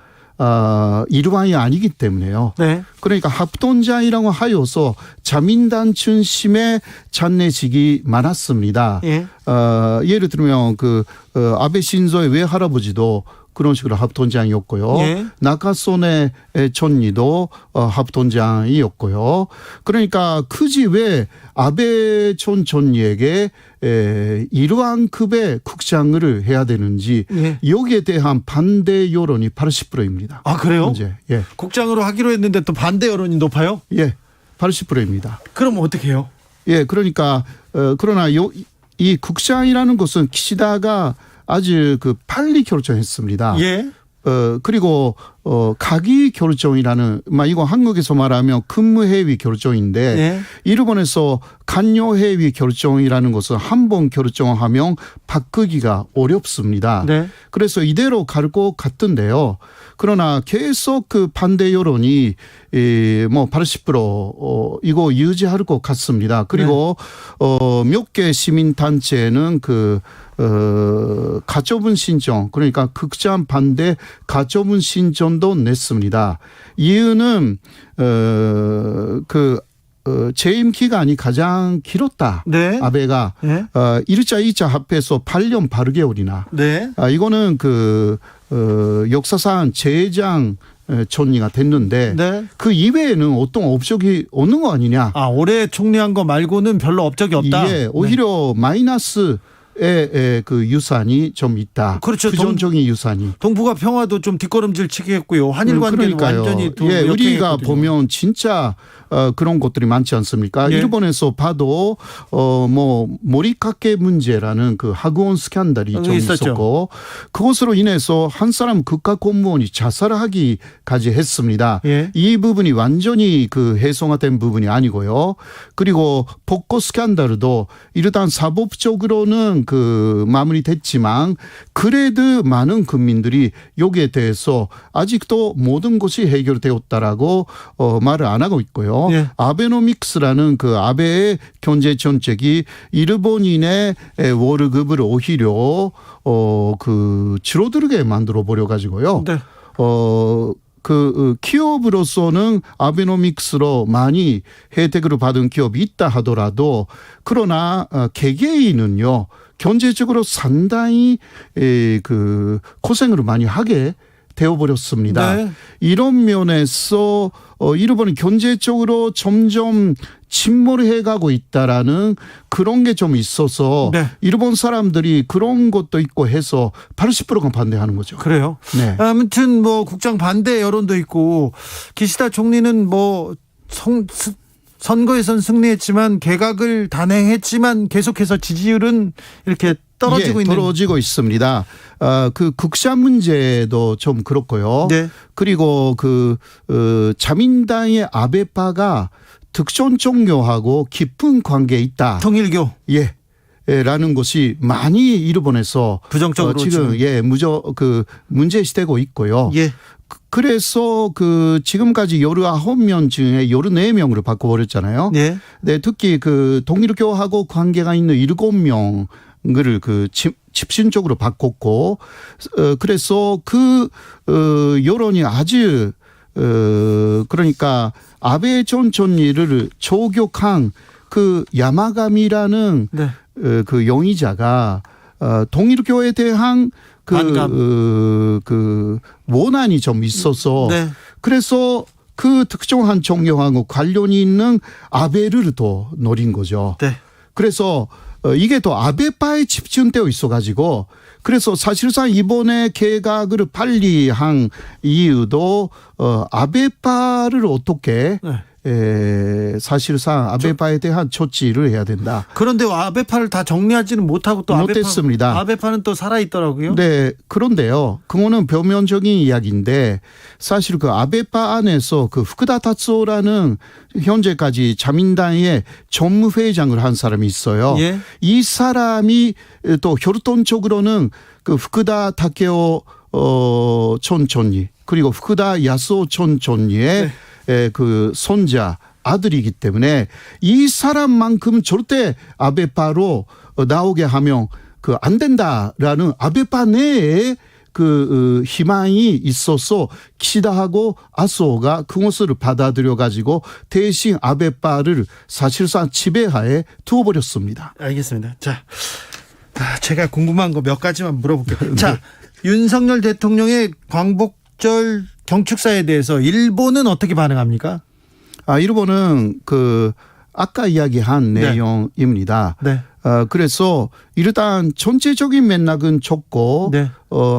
일반이 아니기 때문에요. 네. 그러니까 합동장이라고 하여서 자민당 중심의 장례식이 많았습니다. 예. 예를 들면 그 아베 신조의 외할아버지도 그런 식으로 합동장이었고요. 예. 나카소네 총리도 합동장이었고요. 그러니까 굳이 왜 아베 전 총리에게 이러한 급의 국장을 해야 되는지 예. 여기에 대한 반대 여론이 80%입니다. 아, 그래요? 현재. 예. 국장으로 하기로 했는데 또 반대 여론이 높아요? 예. 80%입니다. 그럼 어떻게 해요? 예. 그러니까 그러나 이 국장이라는 것은 기시다가 아주 그 빨리 결정했습니다. 예. 그리고 가기 결정이라는 이거 한국에서 말하면 근무회의 결정인데 예. 일본에서 간여회의 결정이라는 것은 한 번 결정하면 바꾸기가 어렵습니다. 네. 그래서 이대로 갈 것 같은데요. 그러나 계속 그 반대 여론이 뭐 80% 이거 유지할 것 같습니다. 그리고 몇 개 시민 단체는 그 가처분 신청 그러니까 극장 반대 가처분 신청도 냈습니다. 이유는 재임 기간이 가장 길었다. 네. 아베가 네. 1차 2차 합해서 8년 8개월이나. 네. 이거는 그 역사상 제장 총리가 됐는데 네. 그 이외에는 어떤 업적이 없는 거 아니냐. 아, 올해 총리한 거 말고는 별로 업적이 없다. 예, 오히려 마이너스의 그 유산이 좀 있다. 그렇죠. 부정적인 유산이. 동북아 평화도 좀 뒷걸음질 치겠고요. 한일 관계는 그러니까요. 완전히 예, 우리가 역행했거든요. 보면 진짜 그런 것들이 많지 않습니까? 예. 일본에서 봐도 뭐 모리카케 문제라는 그 학원 스캔들이 좀 있었죠. 있었고 그것으로 인해서 한 사람 국가 공무원이 자살하기까지 했습니다. 예. 이 부분이 완전히 그 해소화된 부분이 아니고요. 그리고 복고 스캔들도 일단 사법적으로는 그 마무리됐지만 그래도 많은 국민들이 여기에 대해서 아직도 모든 것이 해결되었다라고 말을 안 하고 있고요. 예. 아베노믹스라는 그 아베의 경제 정책이 일본인의 월급을 오히려 그 줄어들게 만들어 버려 가지고요. 네. 그 기업으로서는 아베노믹스로 많이 혜택을 받은 기업이 있다 하더라도 그러나 개개인은요 경제적으로 상당히 그 고생을 많이 하게 되어버렸습니다. 네. 이런 면에서 일본은 경제적으로 점점 침몰해가고 있다라는 그런 게 좀 있어서 네. 일본 사람들이 그런 것도 있고 해서 80%가 반대하는 거죠. 그래요? 네. 아무튼 뭐 국장 반대 여론도 있고 기시다 총리는 뭐 선거에선 승리했지만 개각을 단행했지만 계속해서 지지율은 이렇게 떨어지고 있는. 떨어지고 있습니다. 그 국사 문제도 좀 그렇고요. 네. 그리고 자민당의 아베파가 특정 종교하고 깊은 관계에 있다. 통일교. 예. 라는 것이 많이 일본에서 부정적으로 지금 문제시되고 있고요. 예. 그래서 지금까지 19명 중에 14명으로 바꿔버렸잖아요. 예. 네, 특히 통일교하고 관계가 있는 7명을 집신적으로 바꿨고, 그래서 여론이 아주 그러니까 아베 전 총리를 조격한 야마가미라는 네. 용의자가 통일교에 대한 원한이 좀 있어서 네. 그래서 특정한 종교하고 관련이 있는 아베를 또 노린 거죠. 네. 그래서 이게 또 아베파에 집중되어 있어가지고 그래서 사실상 이번에 개각을 빨리 한 이유도 아베파를 어떻게 사실상 아베파에 대한 조치를 해야 된다. 그런데 아베파를 다 정리하지는 못하고 또 못했습니다. 아베파는 또 살아있더라고요. 네, 그런데요. 그거는 표면적인 이야기인데 사실 아베파 안에서 후쿠다 타츠오라는 현재까지 자민당의 전무회장을 한 사람이 있어요. 예. 이 사람이 또 혈통적으로는 후쿠다 타케오 전 총리 그리고 후쿠다 야스오 전 총리의 손자 아들이기 때문에 이 사람만큼 절대 아베파로 나오게 하면 안 된다라는 아베파 내에 희망이 있어서 키시다하고 아소가 그것을 받아들여 가지고 대신 아베파를 사실상 지배하에 두어버렸습니다. 알겠습니다. 자, 제가 궁금한 거 몇 가지만 물어볼게요. 자, 윤석열 대통령의 광복절 경축사에 대해서 일본은 어떻게 반응합니까? 일본은 아까 이야기한 내용입니다. 네. 그래서 일단 전체적인 맥락은 좋고 네.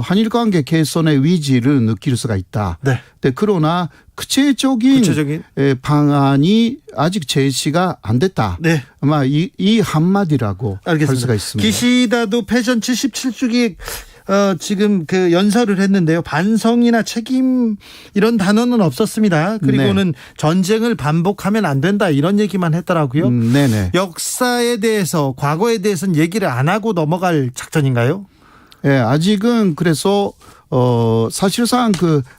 한일 관계 개선의 위기를 느낄 수가 있다. 네. 그러나 구체적인 방안이 아직 제시가 안 됐다. 네. 아마 이 한마디라고 알겠습니다. 할 수가 있습니다. 기시다도 패전 77주기 지금 연설을 했는데요. 반성이나 책임 이런 단어는 없었습니다. 그리고는 전쟁을 반복하면 안 된다 이런 얘기만 했더라고요. 네네. 역사에 대해서 과거에 대해서는 얘기를 안 하고 넘어갈 작전인가요? 네, 아직은 그래서 사실상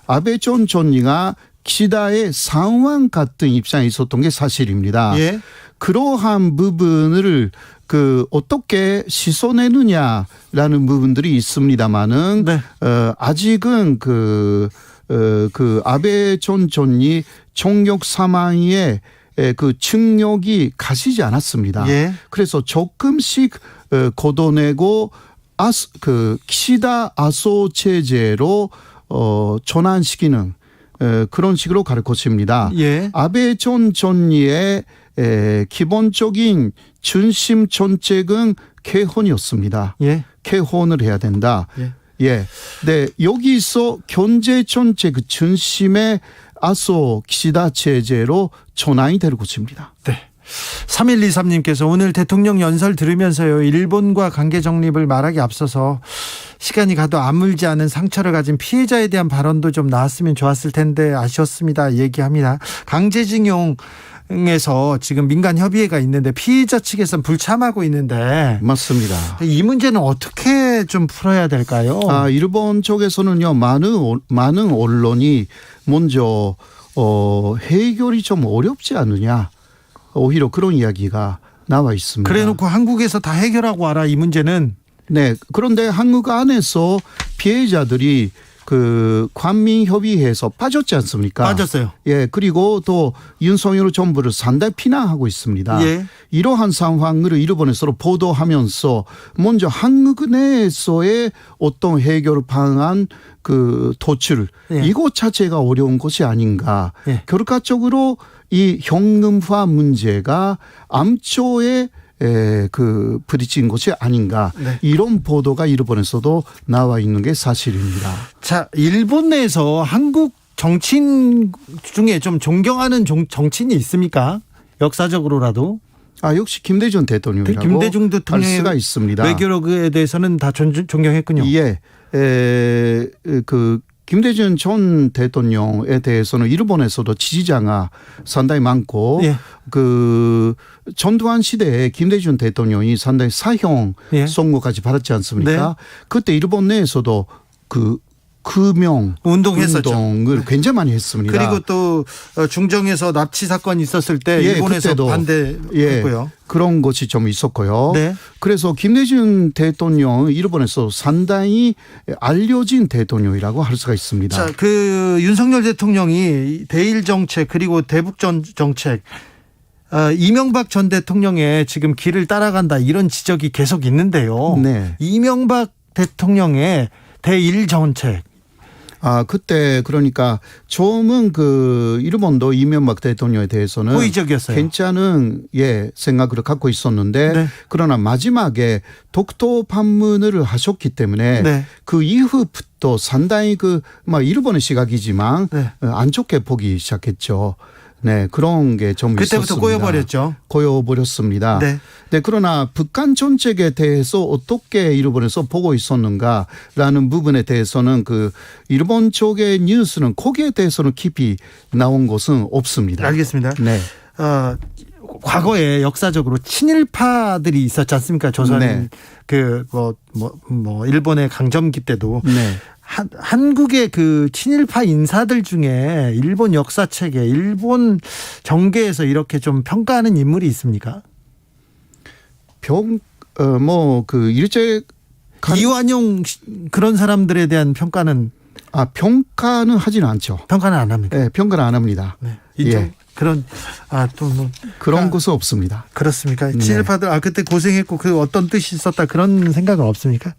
아베 전 총리가 기시다의 상황 같은 입장에 있었던 게 사실입니다. 예. 그러한 부분을 어떻게 씻어내느냐라는 부분들이 있습니다만은 네. 아직은 아베 전 총리 총력 사망의 측력이 가시지 않았습니다. 예. 그래서 조금씩 걷어내고 기시다 아소 체제로 전환시키는 그런 식으로 갈 것입니다. 예. 아베 전 총리의 기본적인 중심 정책은 개헌이었습니다. 예. 개헌을 해야 된다. 예. 예. 네. 여기서 경제 정책 중심의 아소 기시다 체제로 전환이 될 것입니다. 네. 3123님께서 오늘 대통령 연설 들으면서요. 일본과 관계 정립을 말하기 앞서서 시간이 가도 아물지 않은 상처를 가진 피해자에 대한 발언도 좀 나왔으면 좋았을 텐데 아쉬웠습니다. 얘기합니다. 강제징용에서 지금 민간 협의회가 있는데 피해자 측에서는 불참하고 있는데 맞습니다. 이 문제는 어떻게 좀 풀어야 될까요? 일본 쪽에서는요. 많은 언론이 먼저 해결이 좀 어렵지 않느냐. 오히려 그런 이야기가 나와 있습니다. 그래놓고 한국에서 다 해결하고 와라 이 문제는. 네. 그런데 한국 안에서 피해자들이 관민협의회에서 빠졌지 않습니까? 빠졌어요. 예. 그리고 또 윤석열 정부를 상당히 비난하고 있습니다. 예. 이러한 상황을 일본에서 보도하면서 먼저 한국 내에서의 어떤 해결 방안 도출 이것 자체가 어려운 것이 아닌가. 결과적으로 이 현금화 문제가 암초에 부딪힌 것이 아닌가. 이런 보도가 일본에서도 나와 있는 게 사실입니다. 자, 일본 내에서 한국 정치인 중에 좀 존경하는 정치인이 있습니까? 역사적으로라도 역시 김대중 대통령이라고 김대중 할 대통령의 수가 있습니다. 외교력에 대해서는 다 존경했군요. 예, 그 김대중 전 대통령에 대해서는 일본에서도 지지자가 상당히 많고 예. 그 전두환 시대에 김대중 대통령이 상당히 사형 예. 선고까지 받았지 않습니까? 네. 그때 일본 내에서도 그 금용 운동했었죠. 운동을 굉장히 많이 했습니다. 그리고 또 중정에서 납치 사건이 있었을 때 일본에서 그때도 반대했고요. 그런 것이 좀 있었고요. 네. 그래서 김대중 대통령 일본에서 상당히 알려진 대통령이라고 할 수가 있습니다. 자, 그 윤석열 대통령이 대일 정책 그리고 대북 정책 이명박 전 대통령의 지금 길을 따라간다 이런 지적이 계속 있는데요. 네. 이명박 대통령의 대일 정책. 그때 그러니까 좀은 그 일본도 이명박 대통령에 대해서는 호의적이었어요. 괜찮은 생각을 갖고 있었는데 네. 그러나 마지막에 독도 방문을 하셨기 때문에 네. 그 이후부터 상당히 일본의 시각이지만 네. 안 좋게 보기 시작했죠. 네, 그런 게 좀 있었습니다. 그때부터 꼬여버렸죠. 꼬여버렸습니다. 네. 네, 그러나 북한 정책에 대해서 어떻게 일본에서 보고 있었는가라는 부분에 대해서는 그 일본 쪽의 뉴스는 거기에 대해서는 깊이 나온 것은 없습니다. 알겠습니다. 네. 과거에 역사적으로 친일파들이 있었지 않습니까? 조선 네. 일본의 강점기 때도. 네. 한국의 그 친일파 인사들 중에 일본 역사책에 일본 정계에서 이렇게 좀 평가하는 인물이 있습니까? 일제 이완용 그런 사람들에 대한 평가는 평가는 하지는 않죠. 평가는 안 합니까? 네, 평가는 안 합니다. 네. 예. 그런 그런 것은 없습니다. 그렇습니까? 네. 친일파들 그때 고생했고 그 어떤 뜻이 있었다 그런 생각은 없습니까?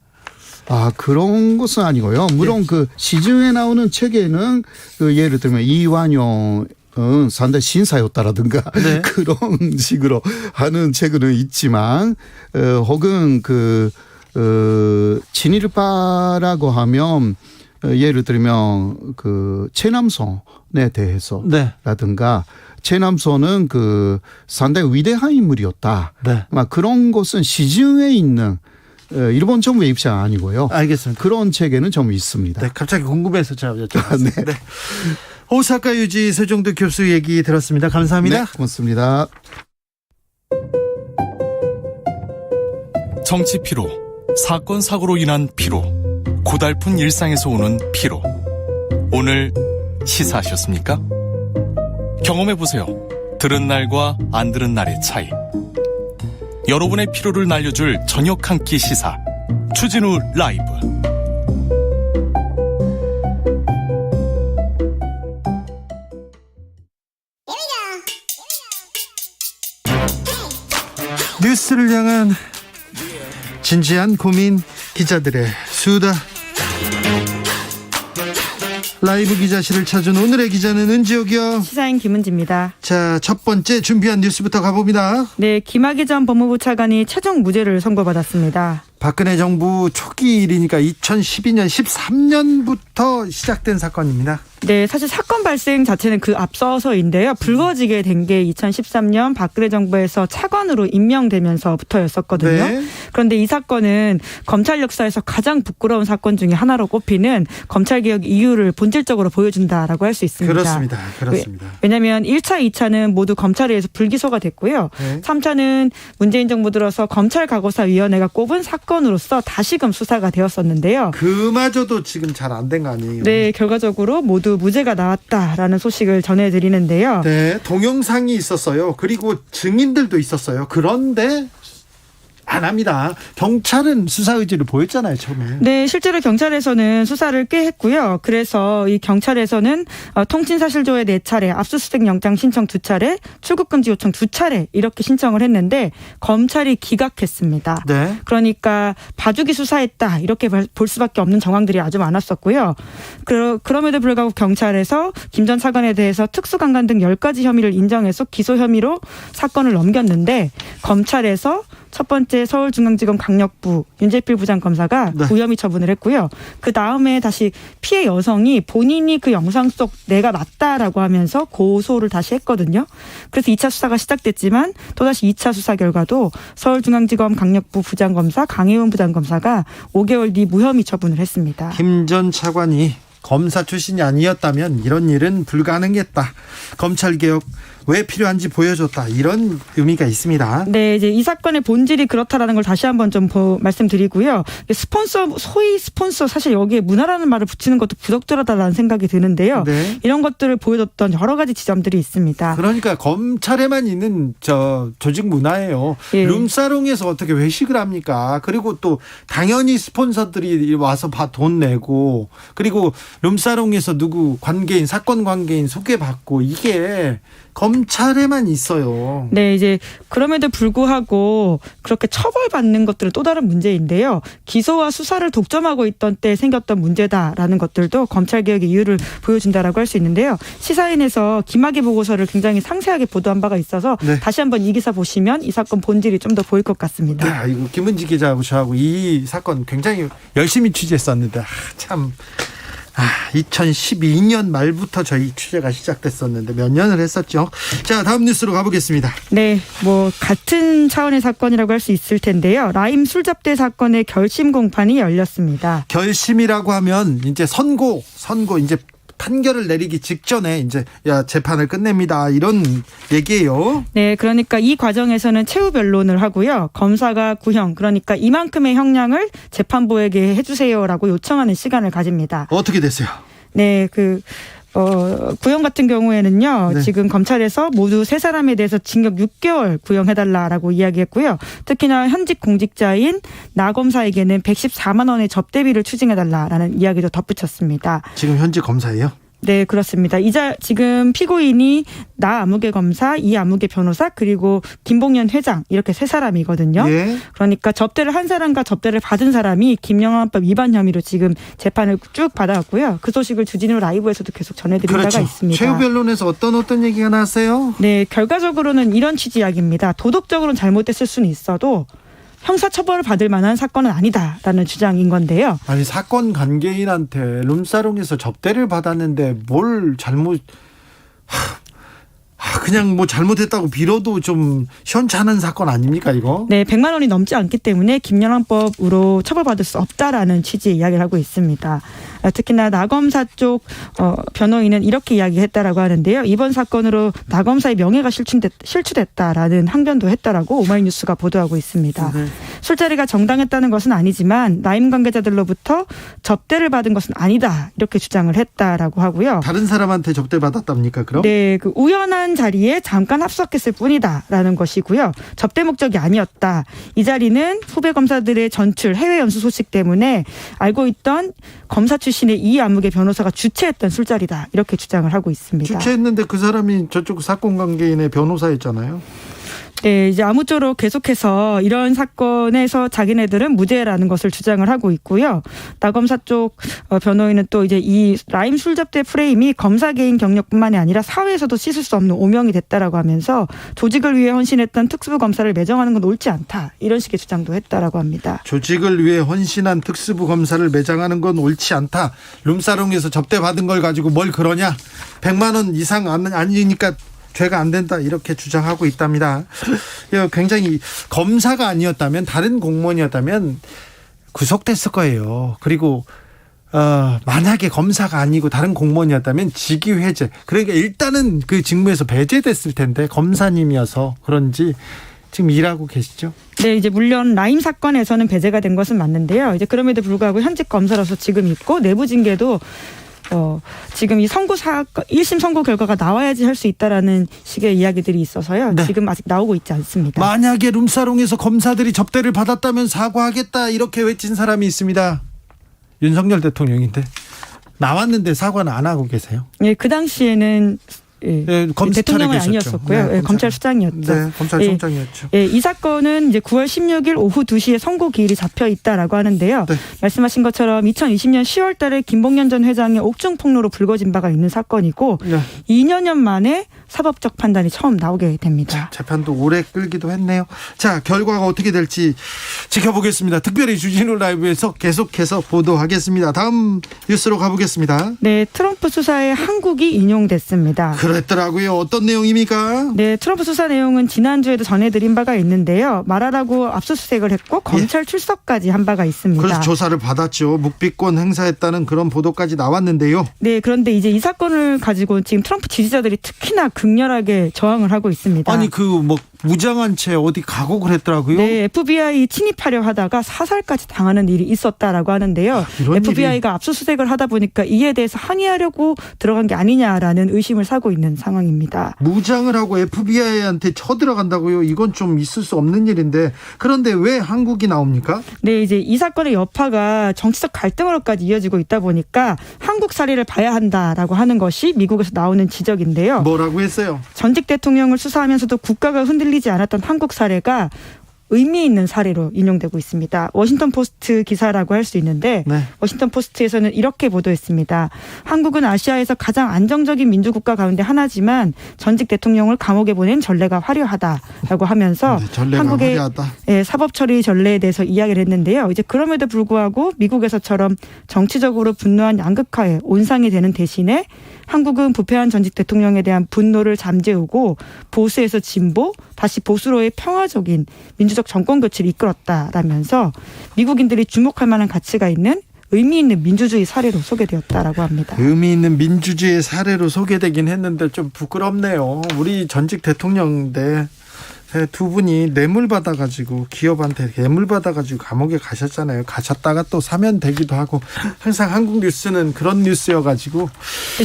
그런 것은 아니고요. 물론 그 시중에 나오는 책에는 예를 들면 이완용은 상당히 신사였다라든가 네. 그런 식으로 하는 책은 있지만 혹은 친일파라고 하면 예를 들면 그 최남선에 대해서라든가 최남선은 상당히 위대한 인물이었다. 네. 그런 것은 시중에 있는 일본 정부의 입장 아니고요. 알겠습니다. 그런 책에는 좀 있습니다. 네, 갑자기 궁금해서 제가 여쭤봤습니다. 네. 오사카 유지 세종도 교수 얘기 들었습니다. 감사합니다. 네, 고맙습니다. 정치 피로, 사건 사고로 인한 피로, 고달픈 일상에서 오는 피로. 오늘 시사하셨습니까? 경험해보세요. 들은 날과 안 들은 날의 차이. 여러분의 피로를 날려줄 저녁 한 끼 시사 추진우 라이브. 뉴스를 향한 진지한 고민, 기자들의 수다. 라이브 기자실을 찾은 오늘의 기자는 은지옥이요. 시사인 김은지입니다. 자, 첫 번째 준비한 뉴스부터 가봅니다. 네, 김학의 전 법무부 차관이 최종 무죄를 선고받았습니다. 박근혜 정부 초기 일이니까 2012년, 13년부터 시작된 사건입니다. 네, 사실 사건 발생 자체는 그 앞서서인데요. 불거지게 된 게 2013년 박근혜 정부에서 차관으로 임명되면서부터였었거든요. 네. 그런데 이 사건은 검찰 역사에서 가장 부끄러운 사건 중에 하나로 꼽히는 검찰개혁 이유를 본질적으로 보여준다라고 할 수 있습니다. 그렇습니다. 왜냐하면 1차, 2차는 모두 검찰에 의해서 불기소가 됐고요. 네. 3차는 문재인 정부 들어서 검찰가고사위원회가 꼽은 사건으로서 다시금 수사가 되었었는데요. 그마저도 지금 잘 안 된 거 아니에요? 네, 결과적으로 모두 무죄가 나왔다라는 소식을 전해드리는데요. 네, 동영상이 있었어요. 그리고 증인들도 있었어요. 그런데 안 합니다. 경찰은 수사 의지를 보였잖아요, 처음에. 네, 실제로 경찰에서는 수사를 꽤 했고요. 그래서 이 경찰에서는 통신사실조회 4차례, 압수수색 영장 신청 2차례, 출국금지 요청 2차례 이렇게 신청을 했는데 검찰이 기각했습니다. 네. 그러니까 봐주기 수사했다 이렇게 볼 수밖에 없는 정황들이 아주 많았었고요. 그럼에도 불구하고 경찰에서 김 전 차관에 대해서 특수강간 등 10가지 혐의를 인정해서 기소 혐의로 사건을 넘겼는데 검찰에서 첫 번째 당시에 서울중앙지검 강력부 윤재필 부장검사가 네. 무혐의 처분을 했고요. 그 다음에 다시 피해 여성이 본인이 그 영상 속 내가 맞다라고 하면서 고소를 다시 했거든요. 그래서 2차 수사가 시작됐지만 또다시 2차 수사 결과도 서울중앙지검 강력부 부장검사 강혜원 부장검사가 5개월 뒤 무혐의 처분을 했습니다. 김 전 차관이 검사 출신이 아니었다면 이런 일은 불가능했다. 검찰개혁 왜 필요한지 보여줬다. 이런 의미가 있습니다. 네, 이제 이 사건의 본질이 그렇다라는 걸 다시 한번 좀 말씀드리고요. 소위 스폰서 사실 여기에 문화라는 말을 붙이는 것도 부적절하다라는 생각이 드는데요. 네. 이런 것들을 보여줬던 여러 가지 지점들이 있습니다. 그러니까 검찰에만 있는 조직 문화예요. 예. 룸사롱에서 어떻게 회식을 합니까? 그리고 또 당연히 스폰서들이 와서 돈 내고, 그리고 룸사롱에서 누구 관계인, 사건 관계인 소개받고, 이게 검찰에만 있어요. 네, 이제 그럼에도 불구하고 그렇게 처벌받는 것들은 또 다른 문제인데요. 기소와 수사를 독점하고 있던 때 생겼던 문제다라는 것들도 검찰개혁의 이유를 보여준다라고 할 수 있는데요. 시사인에서 김학의 보고서를 굉장히 상세하게 보도한 바가 있어서 네. 다시 한번 이 기사 보시면 이 사건 본질이 좀 더 보일 것 같습니다. 네, 이거 김은지 기자하고 저하고 이 사건 굉장히 열심히 취재했었는데 참 2012년 말부터 저희 취재가 시작됐었는데 몇 년을 했었죠. 자, 다음 뉴스로 가보겠습니다. 네, 뭐 같은 차원의 사건이라고 할 수 있을 텐데요. 라임 술접대 사건의 결심 공판이 열렸습니다. 결심이라고 하면 이제 선고 이제 판결을 내리기 직전에 이제 재판을 끝냅니다. 이런 얘기예요. 네, 그러니까 이 과정에서는 최후 변론을 하고요. 검사가 구형, 그러니까 이만큼의 형량을 재판부에게 해주세요라고 요청하는 시간을 가집니다. 어떻게 됐어요? 네, 구형 같은 경우에는요. 네. 지금 검찰에서 모두 3사람에 대해서 징역 6개월 구형해달라라고 이야기했고요. 특히나 현직 공직자인 나 검사에게는 114만 원의 접대비를 추징해달라라는 이야기도 덧붙였습니다. 지금 현직 검사예요? 네, 그렇습니다. 지금 피고인이 나 아무개 검사, 이 아무개 변호사, 그리고 김봉현 회장 이렇게 3사람이거든요. 예. 그러니까 접대를 한 사람과 접대를 받은 사람이 김영란법 위반 혐의로 지금 재판을 쭉 받아왔고요. 그 소식을 주진우 라이브에서도 계속 전해드린 그렇죠. 바가 있습니다. 최후 변론에서 어떤 얘기가 나왔어요? 네, 결과적으로는 이런 취지 이야기입니다. 도덕적으로는 잘못됐을 수는 있어도 형사처벌을 받을 만한 사건은 아니다라는 주장인 건데요. 아니, 사건 관계인한테 룸사롱에서 접대를 받았는데 뭘 잘못 그냥 뭐 잘못했다고 빌어도 좀 시원찮은 사건 아닙니까 이거? 네, 100만 원이 넘지 않기 때문에 김영란법으로 처벌받을 수 없다라는 취지의 이야기를 하고 있습니다. 특히나 나 검사 쪽 변호인은 이렇게 이야기했다라고 하는데요. 이번 사건으로 나 검사의 명예가 실추됐다라는 항변도 했다라고 오마이뉴스가 보도하고 있습니다. 네. 술자리가 정당했다는 것은 아니지만 라임 관계자들로부터 접대를 받은 것은 아니다 이렇게 주장을 했다라고 하고요. 다른 사람한테 접대 받았답니까 그럼? 네, 그 우연한 자리에 잠깐 합석했을 뿐이다라는 것이고요. 접대 목적이 아니었다. 이 자리는 후배 검사들의 전출 해외 연수 소식 때문에 알고 있던 검사 출신의 이 아무개 변호사가 주최했던 술자리다 이렇게 주장을 하고 있습니다. 주최했는데 그 사람이 저쪽 사건 관계인의 변호사였잖아요. 네, 이제 아무쪼록 계속해서 이런 사건에서 자기네들은 무죄라는 것을 주장을 하고 있고요. 나 검사 쪽 변호인은 또 이제 이 라임 술접대 프레임이 검사 개인 경력뿐만이 아니라 사회에서도 씻을 수 없는 오명이 됐다라고 하면서 조직을 위해 헌신했던 특수부 검사를 매정하는 건 옳지 않다 이런 식의 주장도 했다라고 합니다. 조직을 위해 헌신한 특수부 검사를 매장하는 건 옳지 않다. 룸사롱에서 접대 받은 걸 가지고 뭘 그러냐? 100만 원 이상 아니니까 죄가 안 된다 이렇게 주장하고 있답니다. 굉장히 검사가 아니었다면 다른 공무원이었다면 구속됐을 거예요. 그리고 만약에 검사가 아니고 다른 공무원이었다면 직위해제. 그러니까 일단은 그 직무에서 배제됐을 텐데 검사님이어서 그런지 지금 일하고 계시죠? 네, 이제 물론 라임 사건에서는 배제가 된 것은 맞는데요. 이제 그럼에도 불구하고 현직 검사로서 지금 있고 내부 징계도 지금 이 선고 사건 1심 선고 결과가 나와야지 할 수 있다라는 식의 이야기들이 있어서요. 네. 지금 아직 나오고 있지 않습니다. 만약에 룸사롱에서 검사들이 접대를 받았다면 사과하겠다 이렇게 외친 사람이 있습니다. 윤석열 대통령인데 나왔는데 사과는 안 하고 계세요. 네, 그 당시에는 대통령은 아니었었고요. 검찰수장이었죠. 네, 검찰총장이었죠. 이 사건은 이제 9월 16일 오후 2시에 선고 기일이 잡혀 있다라고 하는데요. 네. 말씀하신 것처럼 2020년 10월달에 김봉현 전 회장의 옥중 폭로로 불거진 바가 있는 사건이고 2년여 만에 사법적 판단이 처음 나오게 됩니다. 재판도 오래 끌기도 했네요. 자, 결과가 어떻게 될지 지켜보겠습니다. 특별히 주진우 라이브에서 계속해서 보도하겠습니다. 다음 뉴스로 가보겠습니다. 네, 트럼프 수사에 한국이 인용됐습니다. 그랬더라고요. 어떤 내용입니까? 네, 트럼프 수사 내용은 지난주에도 전해드린 바가 있는데요. 말하라고 압수수색을 했고 검찰 출석까지 한 바가 있습니다. 그래서 조사를 받았죠. 묵비권 행사했다는 그런 보도까지 나왔는데요. 네, 그런데 이제 이 사건을 가지고 지금 트럼프 지지자들이 특히나 극렬하게 저항을 하고 있습니다. 아니 무장한 채 어디 가고 그랬더라고요. 네, FBI 침입하려 하다가 사살까지 당하는 일이 있었다라고 하는데요. FBI가 압수수색을 하다 보니까 이에 대해서 항의하려고 들어간 게 아니냐라는 의심을 사고 있는 상황입니다. 무장을 하고 FBI한테 쳐들어간다고요? 이건 좀 있을 수 없는 일인데 그런데 왜 한국이 나옵니까? 네, 이제 이 사건의 여파가 정치적 갈등으로까지 이어지고 있다 보니까 한국 사례를 봐야 한다라고 하는 것이 미국에서 나오는 지적인데요. 뭐라고 했어요? 전직 대통령을 수사하면서도 국가가 흔들리지 않았던 한국 사례가 의미 있는 사례로 인용되고 있습니다. 워싱턴 포스트 기사라고 할 수 있는데 워싱턴 포스트에서는 이렇게 보도했습니다. 한국은 아시아에서 가장 안정적인 민주국가 가운데 하나지만 전직 대통령을 감옥에 보낸 전례가 화려하다라고 하면서 한국의 화려하다. 사법 처리 전례에 대해서 이야기를 했는데요. 이제 그럼에도 불구하고 미국에서처럼 정치적으로 분노한 양극화에 온상이 되는 대신에 한국은 부패한 전직 대통령에 대한 분노를 잠재우고 보수에서 진보, 다시 보수로의 평화적인 민주적 정권 교체를 이끌었다라면서 미국인들이 주목할 만한 가치가 있는 의미 있는 민주주의 사례로 소개되었다라고 합니다. 의미 있는 민주주의 사례로 소개되긴 했는데 좀 부끄럽네요. 우리 전직 대통령인데 두 분이 뇌물 받아가지고 기업한테 뇌물 받아가지고 감옥에 가셨잖아요. 가셨다가 또 사면 되기도 하고 항상 한국 뉴스는 그런 뉴스여가지고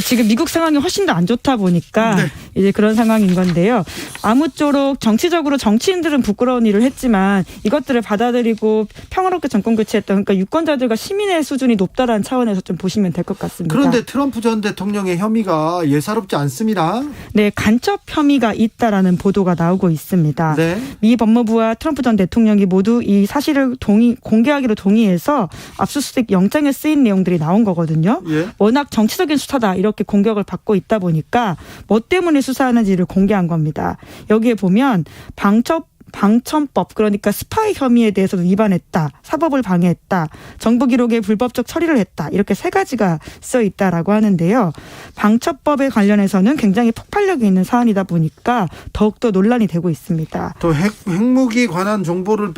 지금 미국 상황이 훨씬 더 안 좋다 보니까 이제 그런 상황인 건데요. 아무쪼록 정치적으로 정치인들은 부끄러운 일을 했지만 이것들을 받아들이고 평화롭게 정권 교체했던 그러니까 유권자들과 시민의 수준이 높다라는 차원에서 좀 보시면 될 것 같습니다. 그런데 트럼프 전 대통령의 혐의가 예사롭지 않습니다. 네, 간첩 혐의가 있다라는 보도가 나오고 있습니다. 네. 미 법무부와 트럼프 전 대통령이 모두 이 사실을 공개하기로 동의해서 압수수색 영장에 쓰인 내용들이 나온 거거든요. 워낙 정치적인 수사다 이렇게 공격을 받고 있다 보니까 뭐 때문에 수사하는지를 공개한 겁니다. 여기에 보면 방첩법 그러니까 스파이 혐의에 대해서도 위반했다. 사법을 방해했다. 정부 기록에 불법적 처리를 했다. 이렇게 세 가지가 써 있다라고 하는데요. 방첩법에 관련해서는 굉장히 폭발력이 있는 사안이다 보니까 더욱더 논란이 되고 있습니다. 또 핵무기 관한 정보를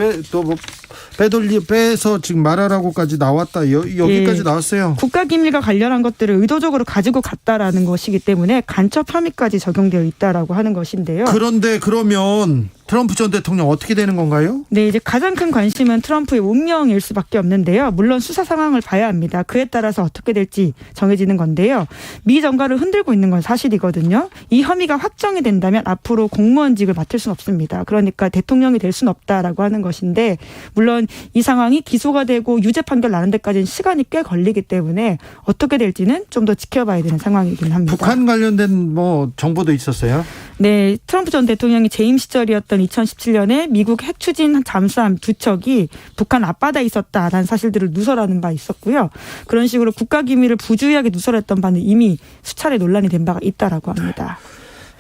빼서 지금 말하라고까지 나왔다. 여기까지 나왔어요. 국가기밀과 관련한 것들을 의도적으로 가지고 갔다라는 것이기 때문에 간첩 혐의까지 적용되어 있다라고 하는 것인데요. 그런데 그러면 트럼프 전 대통령 어떻게 되는 건가요? 네, 이제 가장 큰 관심은 트럼프의 운명일 수밖에 없는데요. 물론 수사 상황을 봐야 합니다. 그에 따라서 어떻게 될지 정해지는 건데요. 미 정가를 흔들고 있는 건 사실이거든요. 이 혐의가 확정이 된다면 앞으로 공무원직을 맡을 수는 없습니다. 그러니까 대통령이 될 수는 없다라고 하는 것인데 물론 이 상황이 기소가 되고 유죄 판결 나는 데까지는 시간이 꽤 걸리기 때문에 어떻게 될지는 좀 더 지켜봐야 되는 상황이긴 합니다. 북한 관련된 정보도 있었어요? 네, 트럼프 전 대통령이 재임 시절이었던 2017년에 미국 핵 추진 잠수함 2척이 북한 앞바다에 있었다라는 사실들을 누설하는 바 있었고요. 그런 식으로 국가기밀을 부주의하게 누설했던 바는 이미 수차례 논란이 된 바가 있다라고 합니다.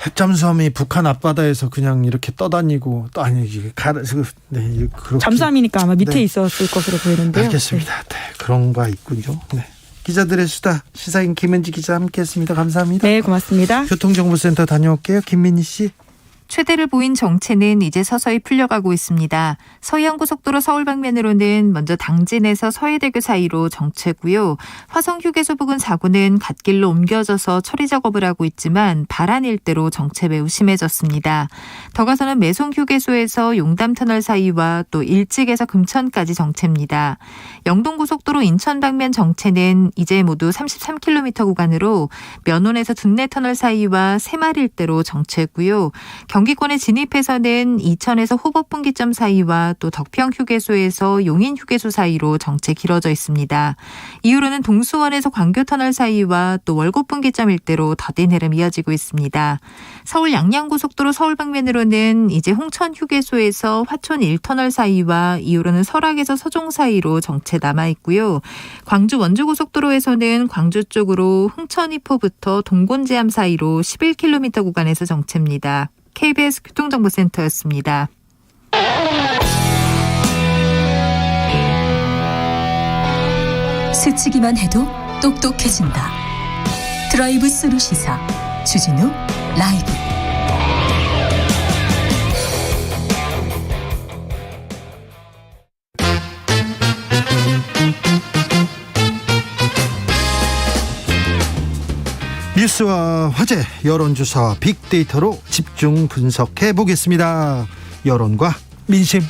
핵잠수함이 북한 앞바다에서 그냥 이렇게 떠다니고 잠수함이니까 아마 밑에 있었을 것으로 보이는데요. 알겠습니다. 네, 그런 바 있군요. 네. 기자들의 수다 시사인 김은지 기자 함께했습니다. 감사합니다. 네, 고맙습니다. 교통정보센터 다녀올게요. 김민희 씨. 최대를 보인 정체는 이제 서서히 풀려가고 있습니다. 서해안고속도로 서울 방면으로는 먼저 당진에서 서해대교 사이로 정체고요. 화성휴게소 부근 사고는 갓길로 옮겨져서 처리 작업을 하고 있지만 발안 일대로 정체 매우 심해졌습니다. 더 가서는 매송휴게소에서 용담터널 사이와 또 일찍에서 금천까지 정체입니다. 영동고속도로 인천 방면 정체는 이제 모두 33km 구간으로 면원에서 둔내터널 사이와 새마을 일대로 정체고요. 경기권에 진입해서는 이천에서 호법분기점 사이와 또 덕평 휴게소에서 용인 휴게소 사이로 정체 길어져 있습니다. 이후로는 동수원에서 광교터널 사이와 또 월곡분기점 일대로 더딘 흐름 이어지고 있습니다. 서울 양양고속도로 서울 방면으로는 이제 홍천 휴게소에서 화촌 1터널 사이와 이후로는 설악에서 서종 사이로 정체 남아 있고요. 광주 원주고속도로에서는 광주 쪽으로 흥천 2포부터 동곤제암 사이로 11km 구간에서 정체입니다. KBS 교통정보센터였습니다. 스치기만 해도 똑똑해진다. 드라이브 스루 시사 주진우 라이브. 뉴스와 화제, 여론조사와 빅데이터로 집중 분석해 보겠습니다. 여론과 민심.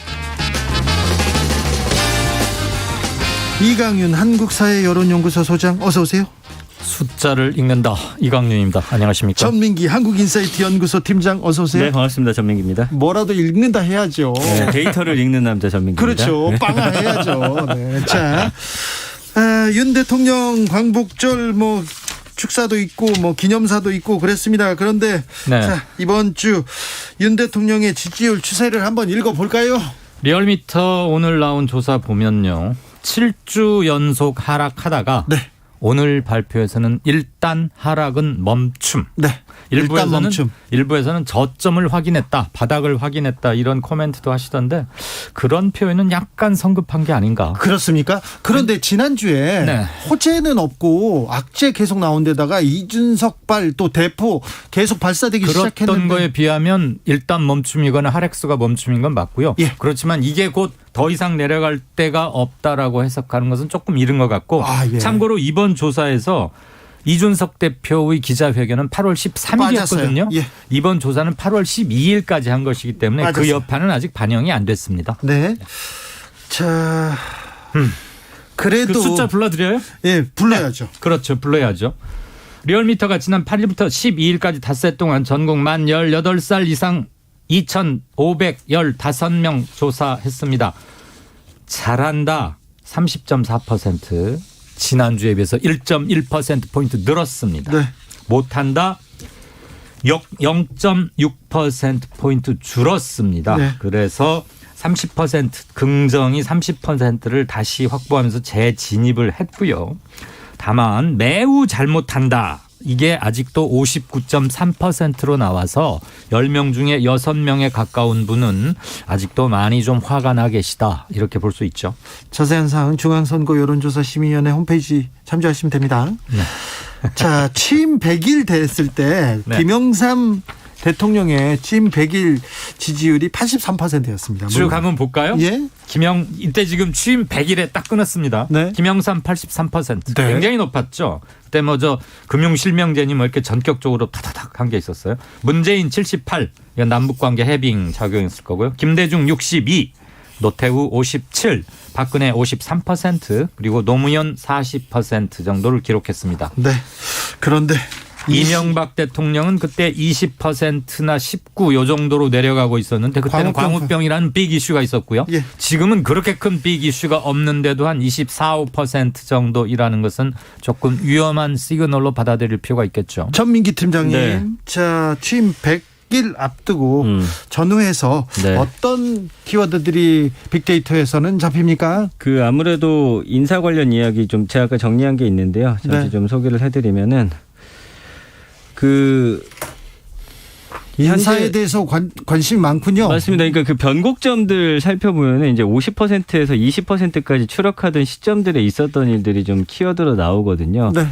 이강윤 한국사회여론연구소 소장, 어서 오세요. 숫자를 읽는다, 이강윤입니다. 안녕하십니까. 전민기 한국인사이트 연구소 팀장, 어서 오세요. 네, 반갑습니다. 전민기입니다. 뭐라도 읽는다 해야죠. 네, 데이터를 읽는 남자 전민기입니다. 그렇죠. 네. 빵해야죠. 네. 자, 윤 대통령 광복절 축사도 있고 기념사도 있고 그랬습니다. 그런데 네. 자, 이번 주 윤 대통령의 지지율 추세를 한번 읽어볼까요? 리얼미터 오늘 나온 조사 보면요, 7주 연속 하락하다가 네. 오늘 발표에서는 일단 하락은 멈춤. 네. 일단 멈춤. 일부에서는 저점을 확인했다, 바닥을 확인했다, 이런 코멘트도 하시던데 그런 표현은 약간 성급한 게 아닌가. 그렇습니까? 그런데 지난주에 네. 호재는 없고 악재 계속 나온 데다가 이준석발 또 대포 계속 발사되기 그랬던 시작했는데 거에 비하면 일단 멈춤이거나 하락수가 멈춤인 건 맞고요. 예. 그렇지만 이게 곧 더 이상 내려갈 데가 없다라고 해석하는 것은 조금 이른 것 같고, 예. 참고로 이번 조사에서 이준석 대표의 기자회견은 8월 13일이었거든요. 예. 이번 조사는 8월 12일까지 한 것이기 때문에 맞았어요. 그 여파는 아직 반영이 안 됐습니다. 네. 자, 그래도 그 숫자 불러드려요? 예, 불러야죠. 그렇죠. 불러야죠. 리얼미터가 지난 8일부터 12일까지 닷새 동안 전국 만 18살 이상 2,515명 조사했습니다. 잘한다 30.4%, 지난주에 비해서 1.1%포인트 늘었습니다. 네. 못한다 0.6%포인트 줄었습니다. 네. 그래서 30% 긍정이 30%를 다시 확보하면서 재진입을 했고요. 다만 매우 잘못한다, 이게 아직도 59.3%로 나와서 10명 중에 6명에 가까운 분은 아직도 많이 좀 화가 나 계시다, 이렇게 볼 수 있죠. 자세한 사항 중앙선거 여론조사 심의위원회 홈페이지 참조하시면 됩니다. 네. 자, 취임 100일 됐을 때 네. 김영삼 대통령의 취임 100일 지지율이 83%였습니다. 쭉 한번 볼까요? 예. 이때 지금 취임 100일에 딱 끊었습니다. 네. 김영삼 83%. 네. 굉장히 높았죠. 그때 금융실명제니 이렇게 전격적으로 타다닥 한 게 있었어요. 문재인 78, 이건 남북관계 해빙 작용했을 거고요. 김대중 62, 노태우 57, 박근혜 53%, 그리고 노무현 40% 정도를 기록했습니다. 네. 그런데 이명박 대통령은 그때 20%나 19 요 정도로 내려가고 있었는데 그때는 광우병이라는 빅 이슈가 있었고요. 예. 지금은 그렇게 큰 빅 이슈가 없는데도 한 24, 5% 정도이라는 것은 조금 위험한 시그널로 받아들일 필요가 있겠죠. 전민기 팀장님, 네. 자, 취임 100일 앞두고 전후에서 네. 어떤 키워드들이 빅데이터에서는 잡힙니까? 아무래도 인사 관련 이야기 좀 제가 아까 정리한 게 있는데요. 잠시 네. 좀 소개를 해드리면은 인사에 대해서 관심이 많군요. 맞습니다. 그러니까 그 변곡점들 살펴보면 이제 50%에서 20%까지 추락하던 시점들에 있었던 일들이 좀 키워드로 나오거든요. 네.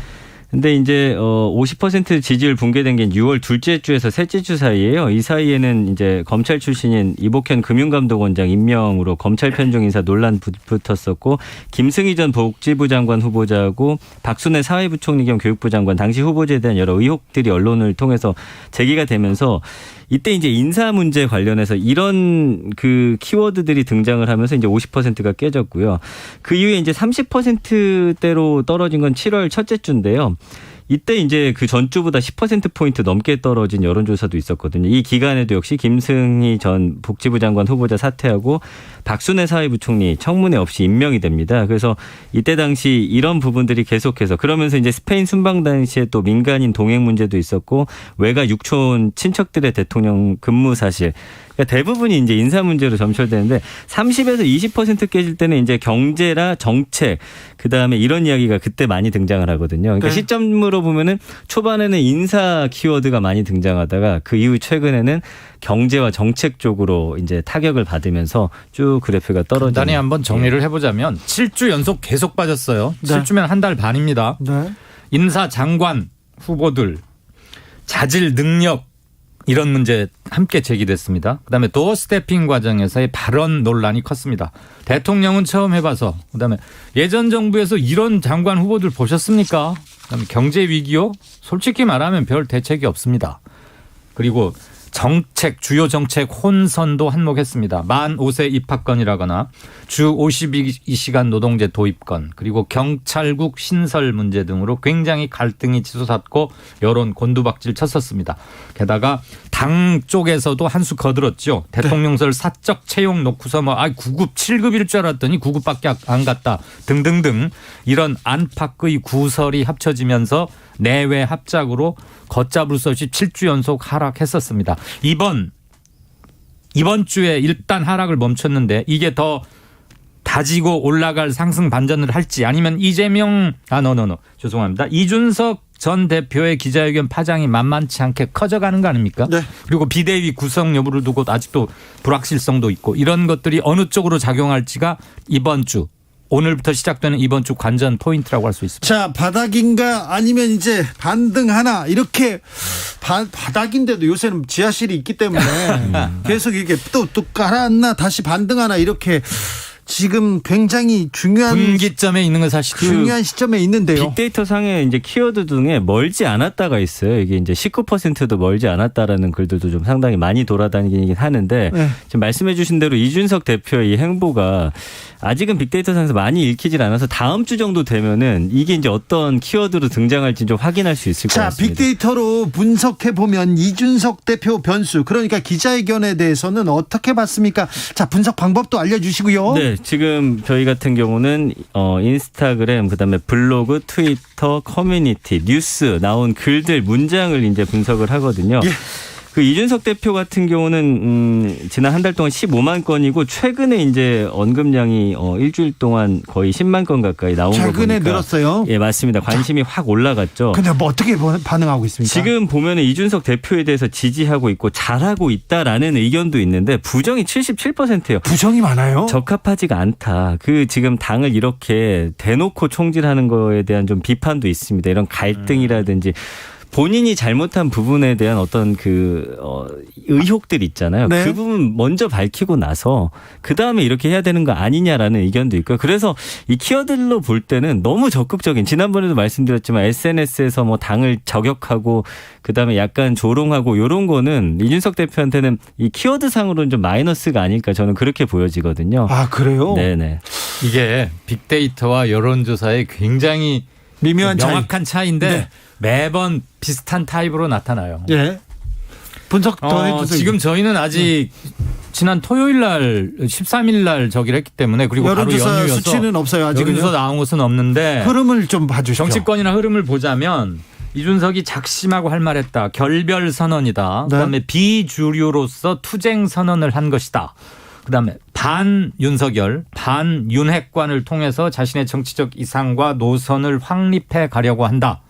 근데 이제 50% 지지율 붕괴된 게 6월 둘째 주에서 셋째 주 사이에요. 이 사이에는 이제 검찰 출신인 이복현 금융감독원장 임명으로 검찰 편중 인사 논란 붙었었고, 김승희 전 복지부 장관 후보자하고 박순애 사회부총리 겸 교육부 장관 당시 후보자에 대한 여러 의혹들이 언론을 통해서 제기가 되면서 이때 이제 인사 문제 관련해서 이런 그 키워드들이 등장을 하면서 이제 50%가 깨졌고요. 그 이후에 이제 30%대로 떨어진 건 7월 첫째 주인데요. 이때 이제 그 전주보다 10%포인트 넘게 떨어진 여론조사도 있었거든요. 이 기간에도 역시 김승희 전 복지부 장관 후보자 사퇴하고 박순애 사회부총리 청문회 없이 임명이 됩니다. 그래서 이때 당시 이런 부분들이 계속해서 그러면서 이제 스페인 순방 당시에 또 민간인 동행 문제도 있었고 외가 육촌 친척들의 대통령 근무 사실 그러니까 대부분이 이제 인사 문제로 점철되는데 30에서 20% 깨질 때는 이제 경제라 정책 그다음에 이런 이야기가 그때 많이 등장을 하거든요. 그러니까 네. 시점으로 보면은 초반에는 인사 키워드가 많이 등장하다가 그 이후 최근에는 경제와 정책 쪽으로 이제 타격을 받으면서 쭉 그래프가 떨어지는. 간단히 한번 정리를 해보자면 7주 연속 계속 빠졌어요. 네. 7주면 한 달 반입니다. 네. 인사 장관 후보들 자질 능력 이런 문제 함께 제기됐습니다. 그다음에 도어 스태핑 과정에서의 발언 논란이 컸습니다. 대통령은 처음 해봐서 그다음에 예전 정부에서 이런 장관 후보들 보셨습니까? 그다음에 경제 위기요? 솔직히 말하면 별 대책이 없습니다. 그리고 정책 주요 정책 혼선도 한몫했습니다. 만 5세 입학건이라거나 주 52시간 노동제 도입건 그리고 경찰국 신설 문제 등으로 굉장히 갈등이 치솟았고 여론 곤두박질 쳤었습니다. 게다가 당 쪽에서도 한 수 거들었죠. 대통령설 사적 채용 놓고서 뭐 9급 7급일 줄 알았더니 9급밖에 안 갔다 등등등 이런 안팎의 구설이 합쳐지면서 내외 합작으로 걷잡을 수 없이 7주 연속 하락했었습니다. 이번 주에 일단 하락을 멈췄는데 이게 더 다지고 올라갈 상승 반전을 할지 아니면 죄송합니다. 이준석 전 대표의 기자회견 파장이 만만치 않게 커져가는 거 아닙니까? 네. 그리고 비대위 구성 여부를 두고 아직도 불확실성도 있고 이런 것들이 어느 쪽으로 작용할지가 이번 주 오늘부터 시작되는 이번 주 관전 포인트라고 할 수 있습니다. 자, 바닥인가 아니면 이제 반등하나 이렇게 바닥인데도 요새는 지하실이 있기 때문에 계속 이게 또 가라앉나 다시 반등하나 이렇게 지금 굉장히 중요한 분기점에 있는 건 사실 중요한 시점에 있는데요. 빅데이터 상에 이제 키워드 중에 멀지 않았다가 있어요. 이게 이제 19%도 멀지 않았다라는 글들도 좀 상당히 많이 돌아다니긴 하는데 네. 지금 말씀해주신 대로 이준석 대표의 이 행보가 아직은 빅데이터 상에서 많이 읽히질 않아서 다음 주 정도 되면은 이게 이제 어떤 키워드로 등장할지 좀 확인할 수 있을 것 자, 같습니다. 빅데이터로 분석해 보면 이준석 대표 변수 그러니까 기자회견에 대해서는 어떻게 봤습니까? 자, 분석 방법도 알려주시고요. 네, 지금 저희 같은 경우는 인스타그램, 그다음에 블로그, 트위터, 커뮤니티, 뉴스 나온 글들 문장을 이제 분석을 하거든요. 예. 그 이준석 대표 같은 경우는 지난 한 달 동안 15만 건이고 최근에 이제 언급량이 일주일 동안 거의 10만 건 가까이 나온 거 보니까 최근에 늘었어요. 예, 맞습니다. 관심이 확 올라갔죠. 근데 뭐 어떻게 반응하고 있습니까? 지금 보면은 이준석 대표에 대해서 지지하고 있고 잘하고 있다라는 의견도 있는데 부정이 77%예요. 부정이 많아요. 적합하지가 않다. 그 지금 당을 이렇게 대놓고 총질하는 거에 대한 좀 비판도 있습니다. 이런 갈등이라든지 본인이 잘못한 부분에 대한 어떤 의혹들 있잖아요. 네. 그 부분 먼저 밝히고 나서 그 다음에 이렇게 해야 되는 거 아니냐라는 의견도 있고요. 그래서 이 키워드로 볼 때는 너무 적극적인 지난번에도 말씀드렸지만 SNS에서 뭐 당을 저격하고 그 다음에 약간 조롱하고 이런 거는 이준석 대표한테는 이 키워드 상으로는 좀 마이너스가 아닐까 저는 그렇게 보여지거든요. 아, 그래요? 네네. 이게 빅데이터와 여론조사의 굉장히 미묘한 명확한 차이인데 네. 매번 비슷한 타입으로 나타나요. 예. 분석 더 해주세요. 지금 저희는 아직 지난 토요일 날 13일 날 저기를 했기 때문에 그리고 바로 여론조사 연휴여서 수치는 없어요. 아직은요. 여론조사 나온 것은 없는데 흐름을 좀 봐주시죠. 정치권이나 흐름을 보자면 이준석이 작심하고 할 말했다. 결별 선언이다. 네. 그다음에 비주류로서 투쟁 선언을 한 것이다. 그다음에 반윤석열, 반윤핵관을 통해서 자신의 정치적 이상과 노선을 확립해 가려고 한다.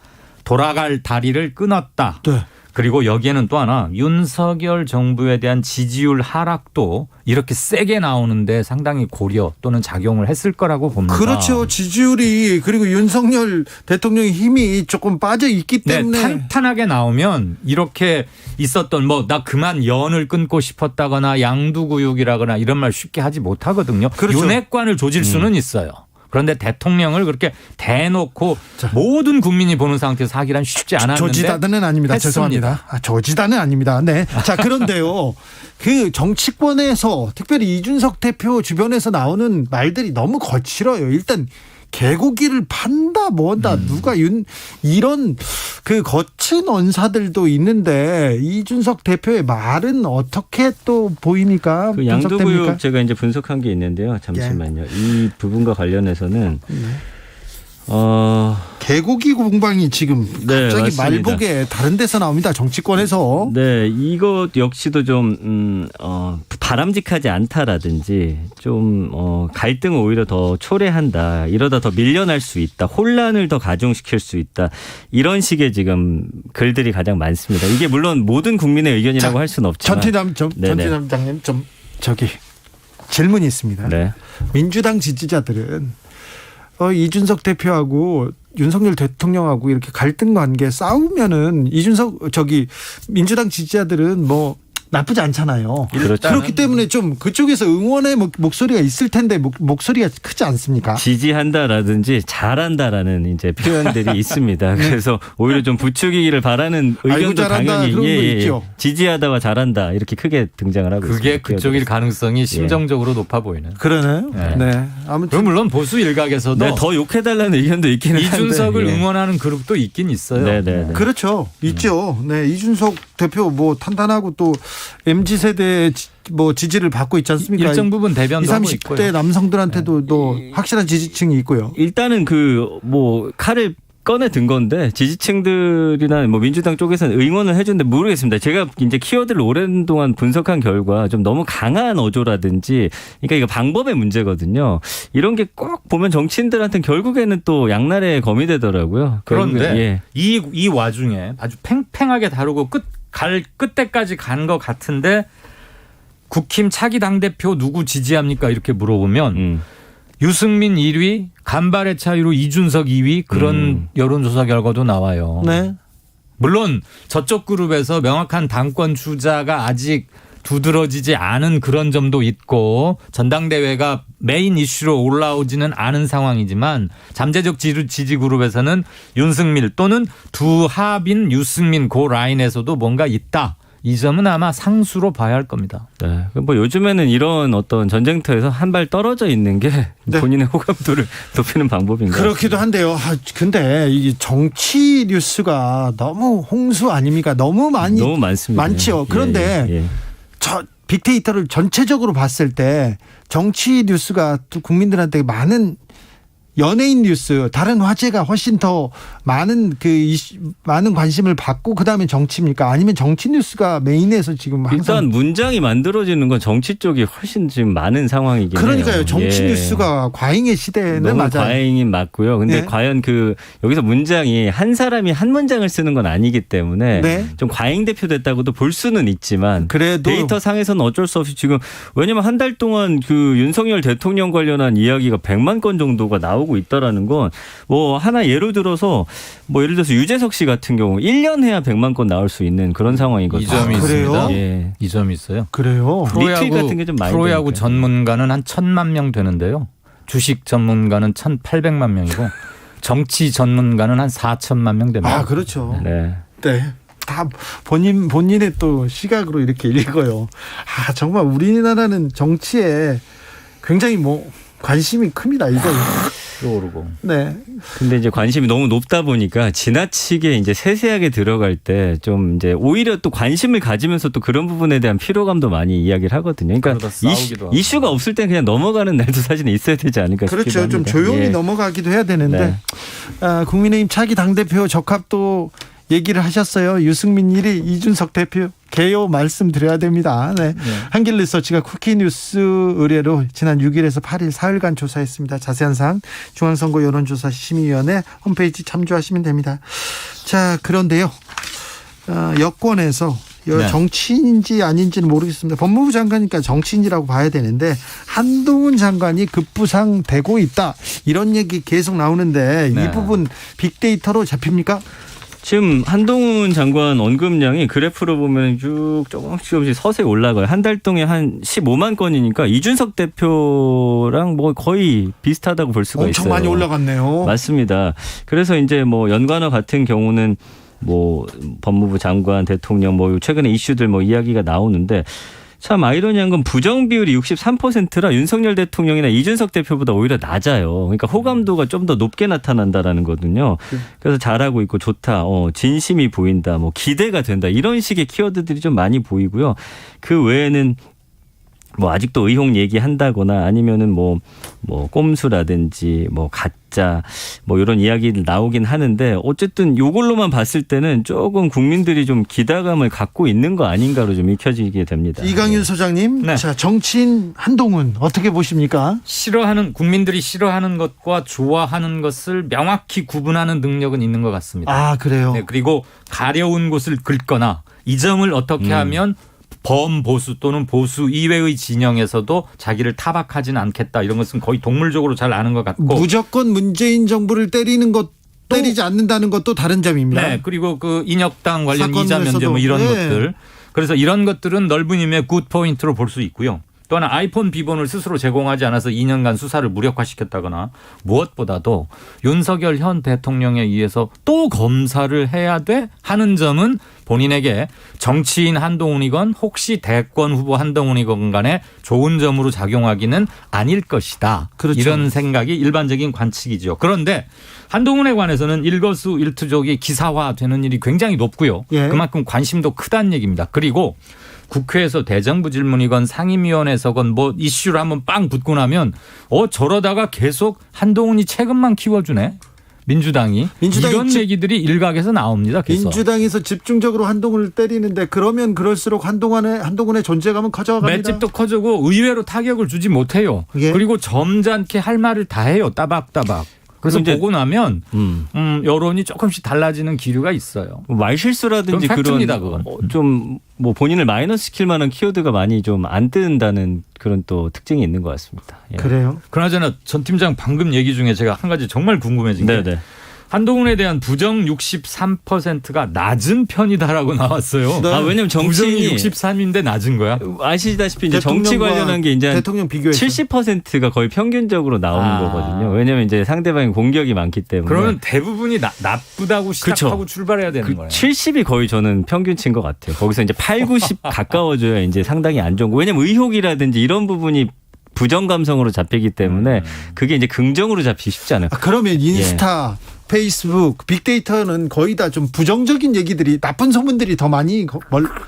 돌아갈 다리를 끊었다. 네. 그리고 여기에는 또 하나 윤석열 정부에 대한 지지율 하락도 이렇게 세게 나오는데 상당히 고려 또는 작용을 했을 거라고 봅니다. 그렇죠. 지지율이 그리고 윤석열 대통령의 힘이 조금 빠져 있기 때문에 탄탄하게 나오면 이렇게 있었던 나 그만 연을 끊고 싶었다거나 양두구육이라거나 이런 말 쉽게 하지 못하거든요. 그렇죠. 윤핵관을 조질 수는 있어요. 그런데 대통령을 그렇게 대놓고 모든 국민이 보는 상태에서 하기란 쉽지 않았는데 조지다는 아닙니다. 했습니다. 죄송합니다. 조지다는 아닙니다. 네. 자, 그런데요. 그 정치권에서 특별히 이준석 대표 주변에서 나오는 말들이 너무 거칠어요. 일단 개고기를 판다 뭐다 누가 이런 그 거친 언사들도 있는데 이준석 대표의 말은 어떻게 또 보입니까? 그 양도구역 제가 이제 분석한 게 있는데요. 잠시만요. 예. 이 부분과 관련해서는 개고기 공방이 지금 네, 갑자기 맞습니다. 말복에 다른 데서 나옵니다. 정치권에서. 네, 이것 역시도 좀 바람직하지 않다라든지 좀 갈등을 오히려 더 초래한다. 이러다 더 밀려날 수 있다. 혼란을 더 가중시킬 수 있다. 이런 식의 지금 글들이 가장 많습니다. 이게 물론 모든 국민의 의견이라고 할 수는 없지만. 전티남장님 좀 저기 질문이 있습니다. 네. 민주당 지지자들은 이준석 대표하고 윤석열 대통령하고 이렇게 갈등 관계 싸우면은 민주당 지지자들은 뭐 나쁘지 않잖아요. 그렇기 때문에 좀 그쪽에서 응원의 목소리가 있을 텐데 목소리가 크지 않습니까? 지지한다라든지 잘한다라는 이제 표현들이 있습니다. 그래서 오히려 좀 부추기기를 바라는 의견도 당연히 그런 거 있죠. 지지하다가 잘한다 이렇게 크게 등장을 하고 있습니다. 그게 그쪽일 가능성이 심정적으로 높아 보이는. 그러네요. 네. 아무튼 물론 보수 일각에서도 네, 더 욕해달라는 의견도 있기는 한데 이준석을 응원하는 그룹도 있긴 있어요. 네. 그렇죠. 있죠. 네. 이준석 대표 뭐 탄탄하고 또 MZ세대 뭐 지지를 받고 있지 않습니까? 일정 부분 대변도 20, 하고 30대 있고요. 남성들한테도 또 확실한 지지층이 있고요. 일단은 칼을 꺼내 든 건데 지지층들이나 뭐 민주당 쪽에서는 응원을 해주는데 모르겠습니다. 제가 이제 키워드를 오랜 동안 분석한 결과 좀 너무 강한 어조라든지 그러니까 이거 방법의 문제거든요. 이런 게 꼭 보면 정치인들한테는 결국에는 또 양날의 검이 되더라고요. 그런데 이 와중에 아주 팽팽하게 다루고 끝때까지 간 것 같은데 국힘 차기 당대표 누구 지지합니까? 이렇게 물어보면 유승민 1위, 간발의 차이로 이준석 2위 그런 여론조사 결과도 나와요. 네. 물론 저쪽 그룹에서 명확한 당권 주자가 아직 두드러지지 않은 그런 점도 있고 전당대회가 메인 이슈로 올라오지는 않은 상황이지만 잠재적 지지 그룹에서는 윤승밀 또는 두합인 유승민 그 라인에서도 뭔가 있다. 이 점은 아마 상수로 봐야 할 겁니다. 네. 뭐 요즘에는 이런 어떤 전쟁터에서 한 발 떨어져 있는 게 본인의 호감도를 높이는 방법인가요? 그렇기도 한데요. 근데 이 정치 뉴스가 너무 홍수 아닙니까? 너무 많습니다. 많죠. 그런데 저 빅데이터를 전체적으로 봤을 때 정치 뉴스가 또 국민들한테 많은 연예인 뉴스, 다른 화제가 훨씬 더 많은 많은 관심을 받고 그다음에 정치입니까? 아니면 정치 뉴스가 메인에서 지금 항상 일단 문장이 만들어지는 건 정치 쪽이 훨씬 지금 많은 상황이긴 그러니까요. 해요. 정치 뉴스가 과잉의 시대는 너무 맞아요. 과잉이 맞고요. 근데 과연 여기서 문장이 한 사람이 한 문장을 쓰는 건 아니기 때문에 좀 과잉 대표됐다고도 볼 수는 있지만 그래도 데이터 상에서는 어쩔 수 없이 지금 왜냐면 한 달 동안 윤석열 대통령 관련한 이야기가 100만 건 정도가 나오고 있다라는 건 뭐 하나 예로 들어서 뭐 예를 들어서 유재석 씨 같은 경우 1년 해야 100만 건 나올 수 있는 그런 상황이거든요. 이 점이 있습니다. 예. 이 점이 있어요. 그래요. 리트윗 같은 게 좀 많이 프로야구 되니까. 전문가는 한 1,000만 명 되는데요. 주식 전문가는 1,800만 명이고 정치 전문가는 한 4천만 명 됩니다. 아, 그렇죠. 네. 다 본인의 또 시각으로 이렇게 읽어요. 정말 우리나라는 정치에 굉장히 관심이 큽니다. 이거. 오르고. 네. 근데 이제 관심이 너무 높다 보니까 지나치게 이제 세세하게 들어갈 때 좀 이제 오히려 또 관심을 가지면서 또 그런 부분에 대한 피로감도 많이 이야기를 하거든요. 그러니까 이슈가 없을 땐 그냥 넘어가는 날도 사실은 있어야 되지 않을까 싶기도 그렇죠. 합니다. 좀 조용히 넘어가기도 해야 되는데 국민의힘 차기 당대표 적합도 얘기를 하셨어요. 유승민 1위, 이준석 대표 개요 말씀드려야 됩니다. 한길리서치가 쿠키뉴스 의뢰로 지난 6일에서 8일 사흘간 조사했습니다. 자세한 사항 중앙선거 여론조사 심의위원회 홈페이지 참조하시면 됩니다. 자, 그런데요. 여권에서 정치인인지 아닌지는 모르겠습니다. 법무부 장관이니까 정치인이라고 봐야 되는데 한동훈 장관이 급부상되고 있다. 이런 얘기 계속 나오는데 이 부분 빅데이터로 잡힙니까? 지금 한동훈 장관 언급량이 그래프로 보면 쭉 조금씩 서서히 올라가요. 한 달 동안 한 15만 건이니까 이준석 대표랑 뭐 거의 비슷하다고 볼 수가 있어요. 엄청 많이 올라갔네요. 맞습니다. 그래서 이제 뭐 연관어 같은 경우는 뭐 법무부 장관, 대통령 뭐 최근에 이슈들 뭐 이야기가 나오는데 참 아이러니한 건 부정 비율이 63%라 윤석열 대통령이나 이준석 대표보다 오히려 낮아요. 그러니까 호감도가 좀 더 높게 나타난다라는 거거든요. 그래서 잘하고 있고 좋다, 진심이 보인다, 뭐 기대가 된다 이런 식의 키워드들이 좀 많이 보이고요. 그 외에는 뭐 아직도 의혹 얘기한다거나 아니면은 뭐 꼼수라든지 뭐 가짜 뭐 이런 이야기들 나오긴 하는데 어쨌든 요걸로만 봤을 때는 조금 국민들이 좀 기대감을 갖고 있는 거 아닌가로 좀 익혀지게 됩니다. 이강윤 소장님, 네. 자 정치인 한동훈 어떻게 보십니까? 국민들이 싫어하는 것과 좋아하는 것을 명확히 구분하는 능력은 있는 것 같습니다. 아, 그래요? 네, 그리고 가려운 곳을 긁거나 이 점을 어떻게 하면 범보수 또는 보수 이외의 진영에서도 자기를 타박하지는 않겠다. 이런 것은 거의 동물적으로 잘 아는 것 같고. 무조건 문재인 정부를 때리지 않는다는 것도 다른 점입니다. 네. 그리고 그 인혁당 관련 이자 면제 사건에서도, 뭐 이런 네. 것들. 그래서 이런 것들은 넓은 의미의 굿 포인트로 볼 수 있고요. 또 하나 아이폰 비번을 스스로 제공하지 않아서 2년간 수사를 무력화시켰다거나 무엇보다도 윤석열 현 대통령에 의해서 또 검사를 해야 돼 하는 점은 본인에게 정치인 한동훈이건 혹시 대권 후보 한동훈이건 간에 좋은 점으로 작용하기는 아닐 것이다. 그렇죠. 이런 생각이 일반적인 관측이죠. 그런데 한동훈에 관해서는 일거수일투족이 기사화되는 일이 굉장히 높고요. 예. 그만큼 관심도 크다는 얘기입니다. 그리고 국회에서 대정부 질문이건 상임위원회에서건 뭐 이슈를 한번 빵 붙고 나면 저러다가 계속 한동훈이 최근만 키워주네. 민주당이 이런 얘기들이 일각에서 나옵니다. 계속. 민주당에서 집중적으로 한동훈을 때리는데 그러면 그럴수록 한동훈의 존재감은 커져갑니다. 맷집도 커지고 의외로 타격을 주지 못해요. 예. 그리고 점잖게 할 말을 다 해요. 따박따박. 그래서 보고 나면 여론이 조금씩 달라지는 기류가 있어요. 말실수라든지 팩트입니다, 그런 좀 뭐 본인을 마이너스 시킬 만한 키워드가 많이 좀 안 뜬다는 그런 또 특징이 있는 것 같습니다. 예. 그래요? 그나저나 전 팀장 방금 얘기 중에 제가 한 가지 정말 궁금해진 게 네네. 한동훈에 대한 부정 63%가 낮은 편이다라고 나왔어요. 네. 왜냐면 정치인이 부정이 63인데 낮은 거야? 아시다시피 이제 정치 관련한 게 이제 대통령 비교해서 70%가 거의 평균적으로 나오는 거거든요. 왜냐면 이제 상대방의 공격이 많기 때문에. 그러면 대부분이 나쁘다고 시작하고 그쵸. 출발해야 되는 거예요. 70이 거의 저는 평균치인 것 같아요. 거기서 이제 8, 90 가까워져야 이제 상당히 안 좋은 거. 왜냐면 의혹이라든지 이런 부분이 부정 감성으로 잡히기 때문에 그게 이제 긍정으로 잡히기 쉽지 않아요. 그러면 인스타, 페이스북, 빅데이터는 거의 다 좀 부정적인 얘기들이 나쁜 소문들이 더 많이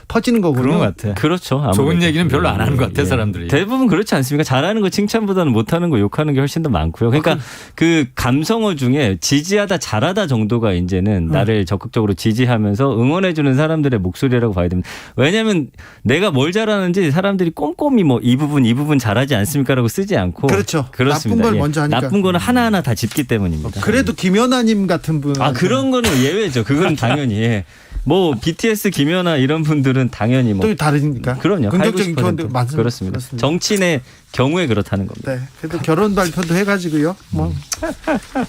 퍼지는 거군요. 그런 것 같아. 그렇죠. 아무래도. 좋은 얘기는 별로 안 하는 것 같아 사람들이. 대부분 그렇지 않습니까? 잘하는 거 칭찬보다는 못하는 거 욕하는 게 훨씬 더 많고요. 그러니까 그 감성어 중에 지지하다 잘하다 정도가 이제는 나를 적극적으로 지지하면서 응원해주는 사람들의 목소리라고 봐야 됩니다. 왜냐하면 내가 뭘 잘하는지 사람들이 꼼꼼히 뭐 이 부분 잘하지 않습니까라고 쓰지 않고. 그렇죠. 그렇습니다. 나쁜 걸 먼저 하니까. 나쁜 거는 하나하나 다 짚기 때문입니다. 그래도 김연아님 같은 분. 그런 거는 예외죠. 그건 당연히. 예. 뭐 BTS 김연아 이런 분들은 당연히 뭐 또 다르니까. 그럼요. 긍정적인 80%. 표현도 많습니다. 그렇습니다. 정치인의 경우에 그렇다는 겁니다. 네. 그래도 결혼 발표도 해가지고요.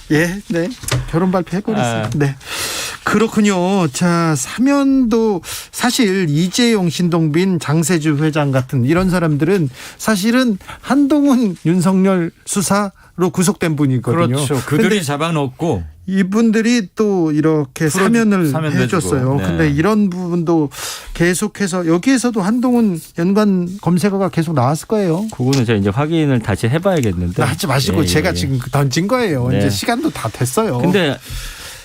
네. 결혼 발표 해버렸어요. 네. 그렇군요. 자, 사면도 사실 이재용, 신동빈, 장세주 회장 같은 이런 사람들은 사실은 한동훈, 윤석열 수사로 구속된 분이거든요. 그렇죠. 그들이 잡아놓고 이분들이 또 이렇게 사면을 해줬어요. 네. 근데 이런 부분도 계속해서 여기에서도 한동훈 연관 검색어가 계속 나왔을 거예요. 그거는 제가 이제 확인을 다시 해봐야겠는데. 하지 마시고 제가 지금 던진 거예요. 네. 이제 시간도 다 됐어요. 근데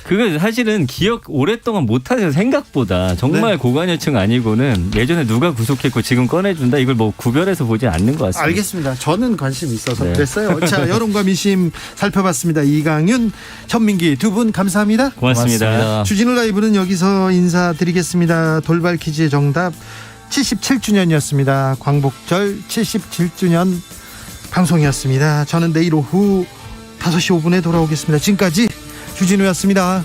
그거 사실은 기억 오랫동안 못하셔서 생각보다 정말 고관여층 아니고는 예전에 누가 구속했고 지금 꺼내준다 이걸 뭐 구별해서 보지 않는 것 같습니다. 알겠습니다. 저는 관심 있어서 그랬어요. 자, 여론과 민심 살펴봤습니다. 이강윤, 전민기 두 분 감사합니다. 고맙습니다. 주진우 라이브는 여기서 인사드리겠습니다. 돌발 퀴즈의 정답 77주년이었습니다. 광복절 77주년 방송이었습니다. 저는 내일 오후 5시 5분에 돌아오겠습니다. 지금까지 주진우였습니다.